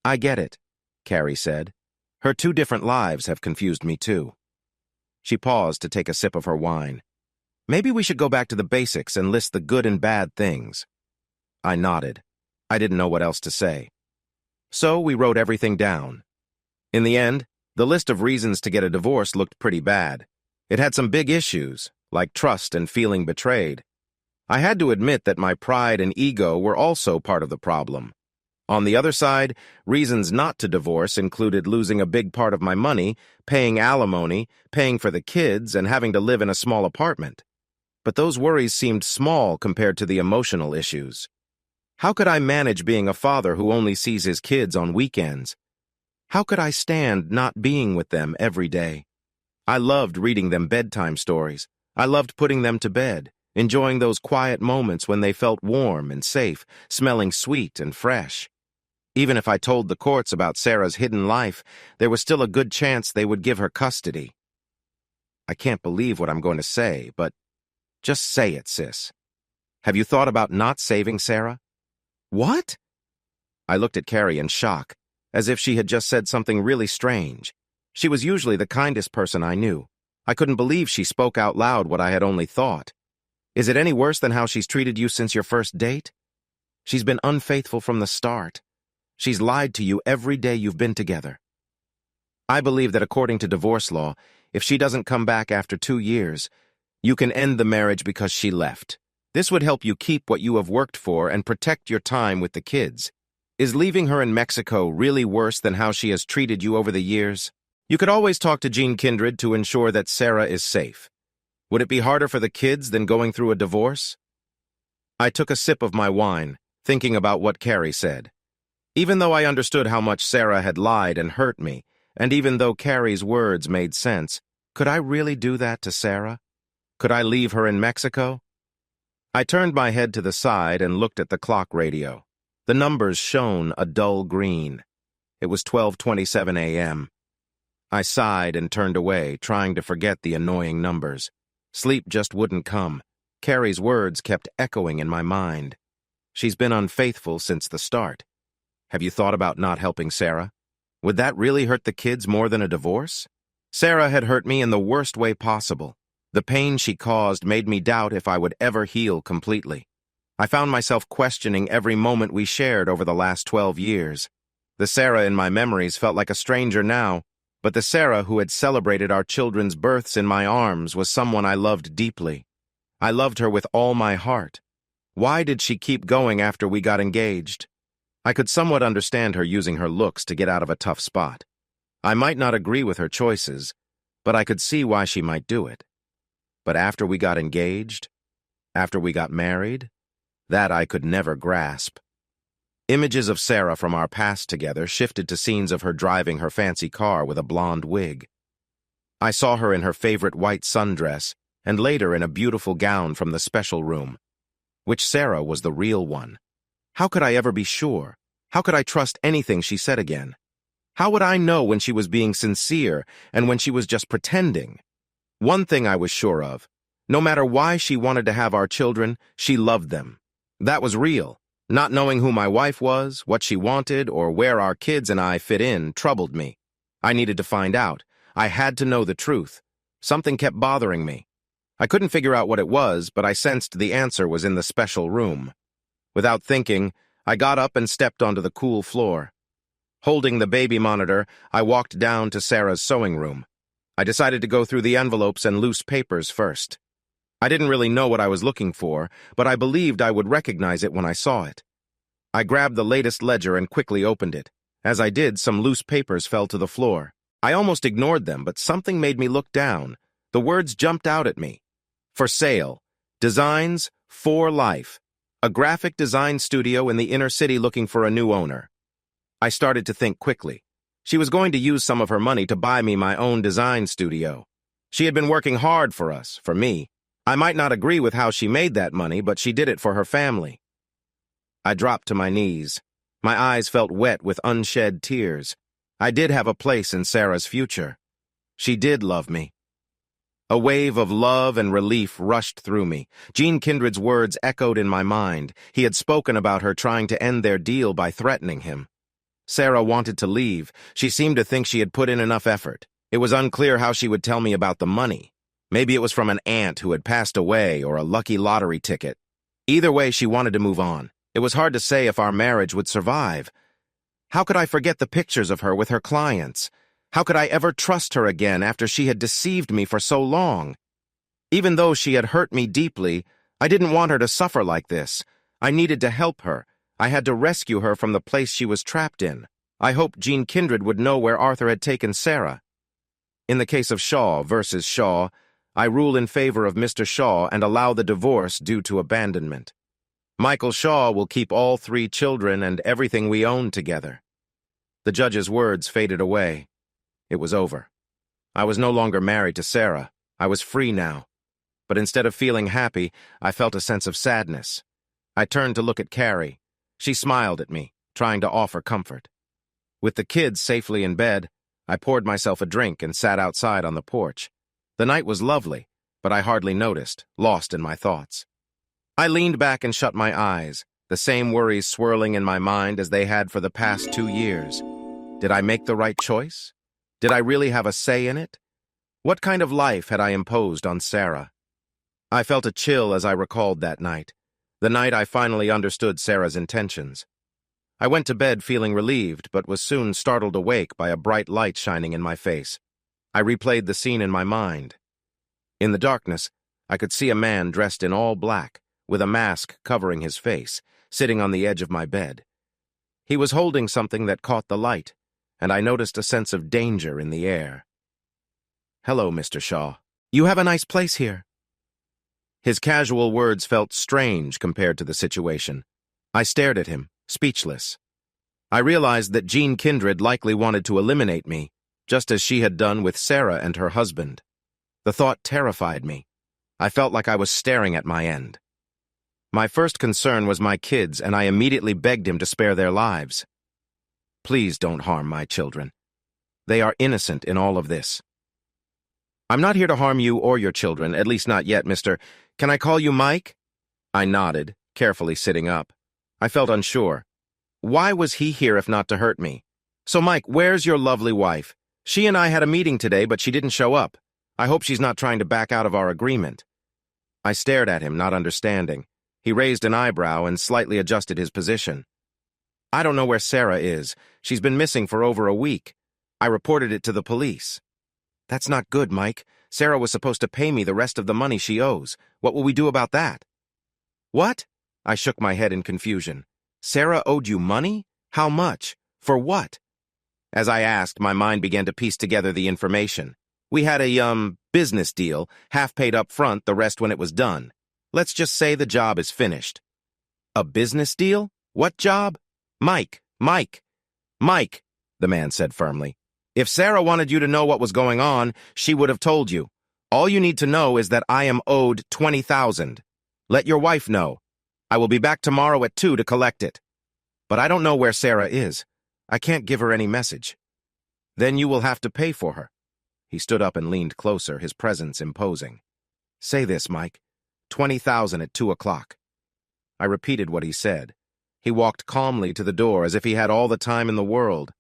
I get it, Carrie said. Her two different lives have confused me too. She paused to take a sip of her wine. Maybe we should go back to the basics and list the good and bad things. I nodded. I didn't know what else to say. So we wrote everything down. In the end, the list of reasons to get a divorce looked pretty bad. It had some big issues, like trust and feeling betrayed. I had to admit that my pride and ego were also part of the problem. On the other side, reasons not to divorce included losing a big part of my money, paying alimony, paying for the kids, and having to live in a small apartment. But those worries seemed small compared to the emotional issues. How could I manage being a father who only sees his kids on weekends? How could I stand not being with them every day? I loved reading them bedtime stories. I loved putting them to bed, enjoying those quiet moments when they felt warm and safe, smelling sweet and fresh. Even if I told the courts about Sarah's hidden life, there was still a good chance they would give her custody. I can't believe what I'm going to say, but just say it, sis. Have you thought about not saving Sarah? What? I looked at Carrie in shock, as if she had just said something really strange. She was usually the kindest person I knew. I couldn't believe she spoke out loud what I had only thought. Is it any worse than how she's treated you since your first date? She's been unfaithful from the start. She's lied to you every day you've been together. I believe that according to divorce law, if she doesn't come back after 2 years, you can end the marriage because she left. This would help you keep what you have worked for and protect your time with the kids. Is leaving her in Mexico really worse than how she has treated you over the years? You could always talk to Jean Kindred to ensure that Sarah is safe. Would it be harder for the kids than going through a divorce? I took a sip of my wine, thinking about what Carrie said. Even though I understood how much Sarah had lied and hurt me, and even though Carrie's words made sense, could I really do that to Sarah? Could I leave her in Mexico? I turned my head to the side and looked at the clock radio. The numbers shone a dull green. It was 12:27 a.m. I sighed and turned away, trying to forget the annoying numbers. Sleep just wouldn't come. Carrie's words kept echoing in my mind. She's been unfaithful since the start. Have you thought about not helping Sarah? Would that really hurt the kids more than a divorce? Sarah had hurt me in the worst way possible. The pain she caused made me doubt if I would ever heal completely. I found myself questioning every moment we shared over the last 12 years. The Sarah in my memories felt like a stranger now, but the Sarah who had celebrated our children's births in my arms was someone I loved deeply. I loved her with all my heart. Why did she keep going after we got engaged? I could somewhat understand her using her looks to get out of a tough spot. I might not agree with her choices, but I could see why she might do it. But after we got engaged, after we got married, that I could never grasp. Images of Sarah from our past together shifted to scenes of her driving her fancy car with a blonde wig. I saw her in her favorite white sundress, and later in a beautiful gown from the special room. Which Sarah was the real one? How could I ever be sure? How could I trust anything she said again? How would I know when she was being sincere and when she was just pretending? One thing I was sure of: no matter why she wanted to have our children, she loved them. That was real. Not knowing who my wife was, what she wanted, or where our kids and I fit in troubled me. I needed to find out. I had to know the truth. Something kept bothering me. I couldn't figure out what it was, but I sensed the answer was in the special room. Without thinking, I got up and stepped onto the cool floor. Holding the baby monitor, I walked down to Sarah's sewing room. I decided to go through the envelopes and loose papers first. I didn't really know what I was looking for, but I believed I would recognize it when I saw it. I grabbed the latest ledger and quickly opened it. As I did, some loose papers fell to the floor. I almost ignored them, but something made me look down. The words jumped out at me. For sale. Designs for life. A graphic design studio in the inner city looking for a new owner. I started to think quickly. She was going to use some of her money to buy me my own design studio. She had been working hard for us, for me. I might not agree with how she made that money, but she did it for her family. I dropped to my knees. My eyes felt wet with unshed tears. I did have a place in Sarah's future. She did love me. A wave of love and relief rushed through me. Kindred's words echoed in my mind. He had spoken about her trying to end their deal by threatening him. Sarah wanted to leave. She seemed to think she had put in enough effort. It was unclear how she would tell me about the money. Maybe it was from an aunt who had passed away or a lucky lottery ticket. Either way, she wanted to move on. It was hard to say if our marriage would survive. How could I forget the pictures of her with her clients? How could I ever trust her again after she had deceived me for so long? Even though she had hurt me deeply, I didn't want her to suffer like this. I needed to help her. I had to rescue her from the place she was trapped in. I hoped Kindred would know where Arthur had taken Sarah. In the case of Shaw versus Shaw, I rule in favor of Mr. Shaw and allow the divorce due to abandonment. Michael Shaw will keep all 3 children and everything we own together. The judge's words faded away. It was over. I was no longer married to Sarah. I was free now. But instead of feeling happy, I felt a sense of sadness. I turned to look at Carrie. She smiled at me, trying to offer comfort. With the kids safely in bed, I poured myself a drink and sat outside on the porch. The night was lovely, but I hardly noticed, lost in my thoughts. I leaned back and shut my eyes, the same worries swirling in my mind as they had for the past 2 years. Did I make the right choice? Did I really have a say in it? What kind of life had I imposed on Sarah? I felt a chill as I recalled that night, the night I finally understood Sarah's intentions. I went to bed feeling relieved, but was soon startled awake by a bright light shining in my face. I replayed the scene in my mind. In the darkness, I could see a man dressed in all black, with a mask covering his face, sitting on the edge of my bed. He was holding something that caught the light, and I noticed a sense of danger in the air. "Hello, Mr. Shaw. You have a nice place here." His casual words felt strange compared to the situation. I stared at him, speechless. I realized that Kindred likely wanted to eliminate me, just as she had done with Sarah and her husband. The thought terrified me. I felt like I was staring at my end. My first concern was my kids, and I immediately begged him to spare their lives. "Please don't harm my children. They are innocent in all of this." "I'm not here to harm you or your children, at least not yet, Mr. Can I call you Mike?" I nodded, carefully sitting up. I felt unsure. Why was he here if not to hurt me? "So, Mike, where's your lovely wife? She and I had a meeting today, but she didn't show up. I hope she's not trying to back out of our agreement. I stared at him, not understanding. He raised an eyebrow and slightly adjusted his position. I don't know where Sarah is. She's been missing for over a week. I reported it to the police. That's not good, Mike. Sarah was supposed to pay me the rest of the money she owes. What will we do about that? What? I shook my head in confusion. Sarah owed you money? How much? For what? As I asked, my mind began to piece together the information. We had a, business deal, half paid up front, the rest when it was done. Let's just say the job is finished. A business deal? What job? Mike, the man said firmly. If Sarah wanted you to know what was going on, she would have told you. All you need to know is that I am owed $20,000. Let your wife know. I will be back tomorrow at 2 to collect it. But I don't know where Sarah is. I can't give her any message. Then you will have to pay for her. He stood up and leaned closer, his presence imposing. Say this, Mike. $20,000 at 2 o'clock. I repeated what he said. He walked calmly to the door as if he had all the time in the world.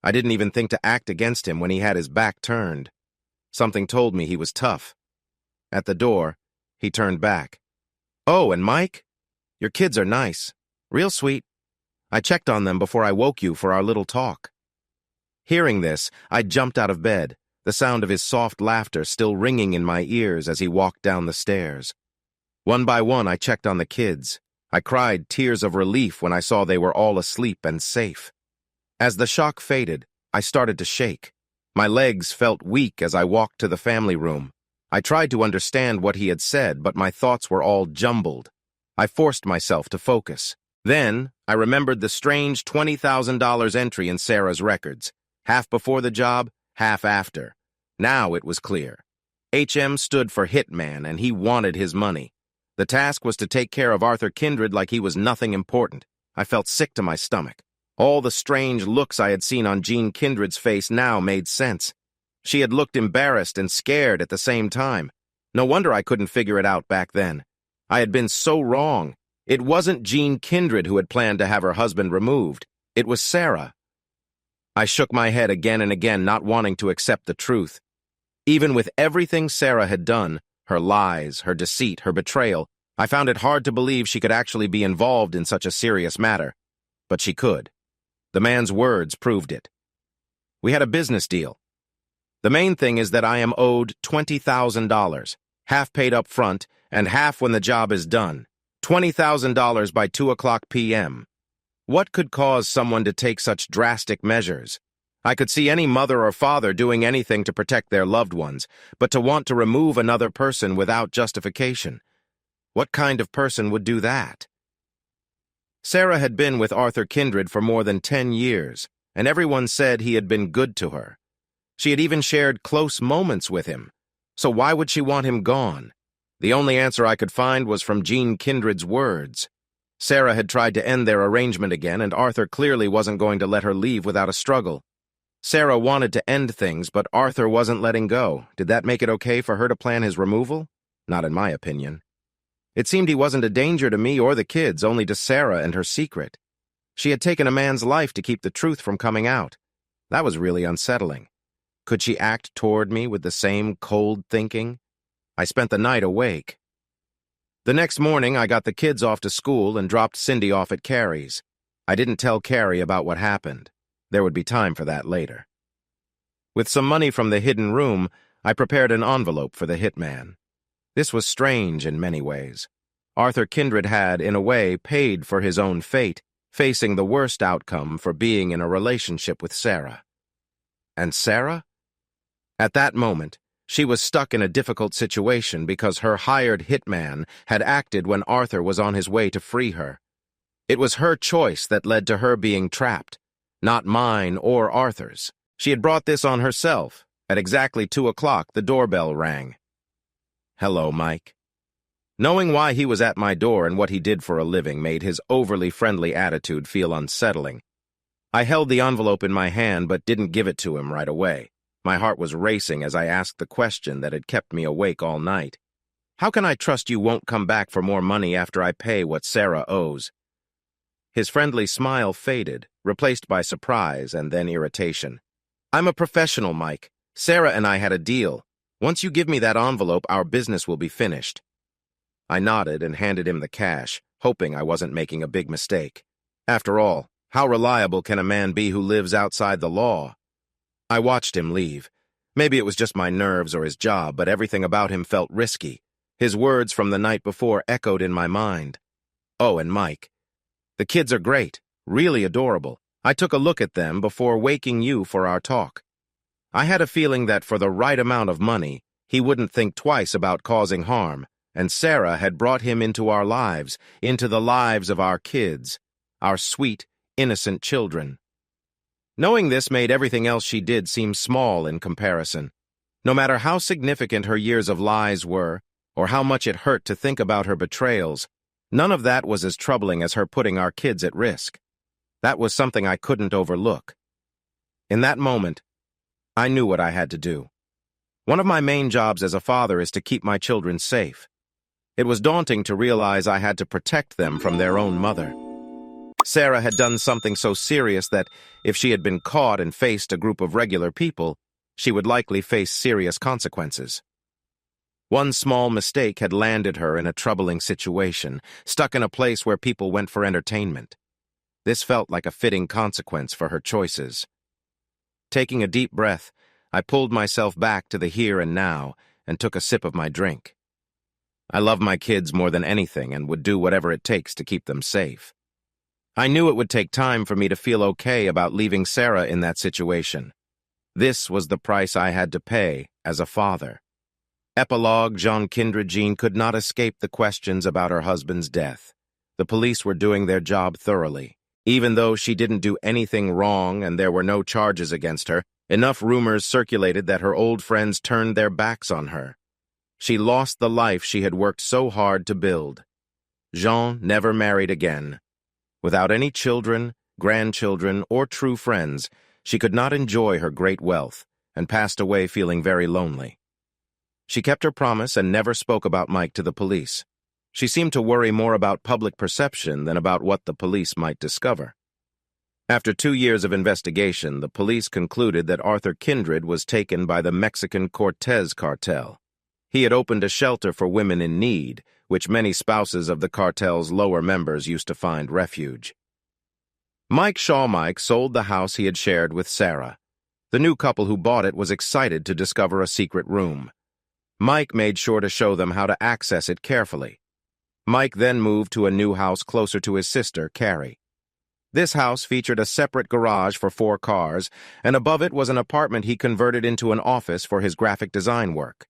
I didn't even think to act against him when he had his back turned. Something told me he was tough. At the door, he turned back. Oh, and Mike? Your kids are nice. Real sweet. I checked on them before I woke you for our little talk. Hearing this, I jumped out of bed, the sound of his soft laughter still ringing in my ears as he walked down the stairs. One by one, I checked on the kids. I cried tears of relief when I saw they were all asleep and safe. As the shock faded, I started to shake. My legs felt weak as I walked to the family room. I tried to understand what he had said, but my thoughts were all jumbled. I forced myself to focus. Then, I remembered the strange $20,000 entry in Sarah's records, half before the job, half after. Now it was clear. HM stood for hitman, and he wanted his money. The task was to take care of Arthur Kindred like he was nothing important. I felt sick to my stomach. All the strange looks I had seen on Jean Kindred's face now made sense. She had looked embarrassed and scared at the same time. No wonder I couldn't figure it out back then. I had been so wrong. It wasn't Jean Kindred who had planned to have her husband removed. It was Sarah. I shook my head again and again, not wanting to accept the truth. Even with everything Sarah had done, her lies, her deceit, her betrayal, I found it hard to believe she could actually be involved in such a serious matter. But she could. The man's words proved it. We had a business deal. The main thing is that I am owed $20,000, half paid up front and half when the job is done. $20,000 by 2 o'clock p.m. What could cause someone to take such drastic measures? I could see any mother or father doing anything to protect their loved ones, but to want to remove another person without justification. What kind of person would do that? Sarah had been with Arthur Kindred for more than 10 years, and everyone said he had been good to her. She had even shared close moments with him. So why would she want him gone? The only answer I could find was from Jean Kindred's words. Sarah had tried to end their arrangement again, and Arthur clearly wasn't going to let her leave without a struggle. Sarah wanted to end things, but Arthur wasn't letting go. Did that make it okay for her to plan his removal? Not in my opinion. It seemed he wasn't a danger to me or the kids, only to Sarah and her secret. She had taken a man's life to keep the truth from coming out. That was really unsettling. Could she act toward me with the same cold thinking? I spent the night awake. The next morning, I got the kids off to school and dropped Cindy off at Carrie's. I didn't tell Carrie about what happened. There would be time for that later. With some money from the hidden room, I prepared an envelope for the hitman. This was strange in many ways. Arthur Kindred had, in a way, paid for his own fate, facing the worst outcome for being in a relationship with Sarah. And Sarah? At that moment, she was stuck in a difficult situation because her hired hitman had acted when Arthur was on his way to free her. It was her choice that led to her being trapped, not mine or Arthur's. She had brought this on herself. At exactly 2 o'clock, the doorbell rang. Hello, Mike. Knowing why he was at my door and what he did for a living made his overly friendly attitude feel unsettling. I held the envelope in my hand but didn't give it to him right away. My heart was racing as I asked the question that had kept me awake all night. How can I trust you won't come back for more money after I pay what Sarah owes? His friendly smile faded, replaced by surprise and then irritation. I'm a professional, Mike. Sarah and I had a deal. Once you give me that envelope, our business will be finished. I nodded and handed him the cash, hoping I wasn't making a big mistake. After all, how reliable can a man be who lives outside the law? I watched him leave. Maybe it was just my nerves or his job, but everything about him felt risky. His words from the night before echoed in my mind. Oh, and Mike. The kids are great, really adorable. I took a look at them before waking you for our talk. I had a feeling that for the right amount of money, he wouldn't think twice about causing harm, and Sarah had brought him into our lives, into the lives of our kids, our sweet, innocent children. Knowing this made everything else she did seem small in comparison. No matter how significant her years of lies were, or how much it hurt to think about her betrayals, none of that was as troubling as her putting our kids at risk. That was something I couldn't overlook. In that moment, I knew what I had to do. One of my main jobs as a father is to keep my children safe. It was daunting to realize I had to protect them from their own mother. Sarah had done something so serious that, if she had been caught and faced a group of regular people, she would likely face serious consequences. One small mistake had landed her in a troubling situation, stuck in a place where people went for entertainment. This felt like a fitting consequence for her choices. Taking a deep breath, I pulled myself back to the here and now and took a sip of my drink. I love my kids more than anything and would do whatever it takes to keep them safe. I knew it would take time for me to feel okay about leaving Sarah in that situation. This was the price I had to pay as a father. Epilogue: Kindred could not escape the questions about her husband's death. The police were doing their job thoroughly. Even though she didn't do anything wrong and there were no charges against her, enough rumors circulated that her old friends turned their backs on her. She lost the life she had worked so hard to build. Jean never married again. Without any children, grandchildren, or true friends, she could not enjoy her great wealth and passed away feeling very lonely. She kept her promise and never spoke about Mike to the police. She seemed to worry more about public perception than about what the police might discover. After 2 years of investigation, the police concluded that Arthur Kindred was taken by the Mexican Cortez cartel. He had opened a shelter for women in need, which many spouses of the cartel's lower members used to find refuge. Mike Shawmike sold the house he had shared with Sarah. The new couple who bought it was excited to discover a secret room. Mike made sure to show them how to access it carefully. Mike then moved to a new house closer to his sister, Carrie. This house featured a separate garage for 4 cars, and above it was an apartment he converted into an office for his graphic design work.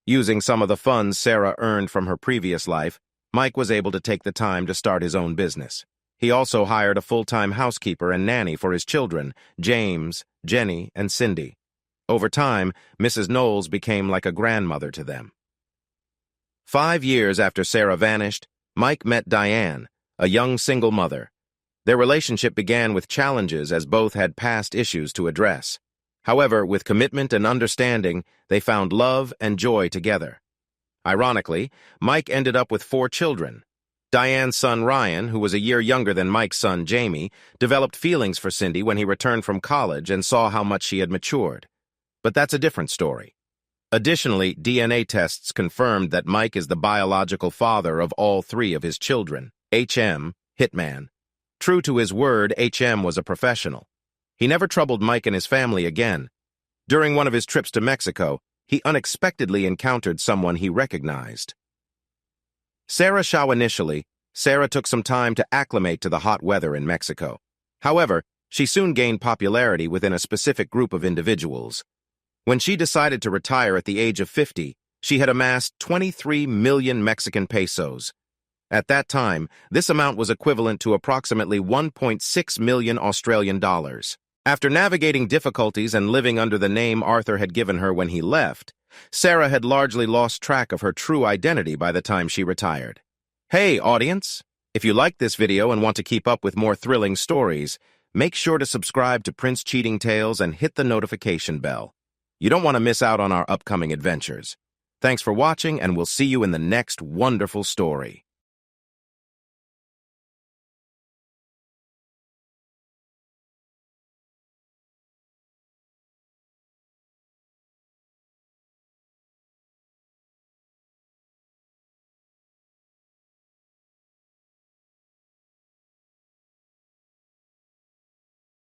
Using some of the funds Sarah earned from her previous life, Mike was able to take the time to start his own business. He also hired a full-time housekeeper and nanny for his children, James, Jenny, and Cindy. Over time, Mrs. Knowles became like a grandmother to them. 5 years after Sarah vanished, Mike met Diane, a young single mother. Their relationship began with challenges as both had past issues to address. However, with commitment and understanding, they found love and joy together. Ironically, Mike ended up with 4 children. Diane's son Ryan, who was a year younger than Mike's son Jamie, developed feelings for Cindy when he returned from college and saw how much she had matured. But that's a different story. Additionally, DNA tests confirmed that Mike is the biological father of all 3 of his children. HM, hitman. True to his word, HM was a professional. He never troubled Mike and his family again. During one of his trips to Mexico, he unexpectedly encountered someone he recognized. Initially, Sarah took some time to acclimate to the hot weather in Mexico. However, she soon gained popularity within a specific group of individuals. When she decided to retire at the age of 50, she had amassed 23 million Mexican pesos. At that time, this amount was equivalent to approximately 1.6 million Australian dollars. After navigating difficulties and living under the name Arthur had given her when he left, Sarah had largely lost track of her true identity by the time she retired. Hey, audience! If you liked this video and want to keep up with more thrilling stories, make sure to subscribe to Prince Cheating Tales and hit the notification bell. You don't want to miss out on our upcoming adventures. Thanks for watching, and we'll see you in the next wonderful story.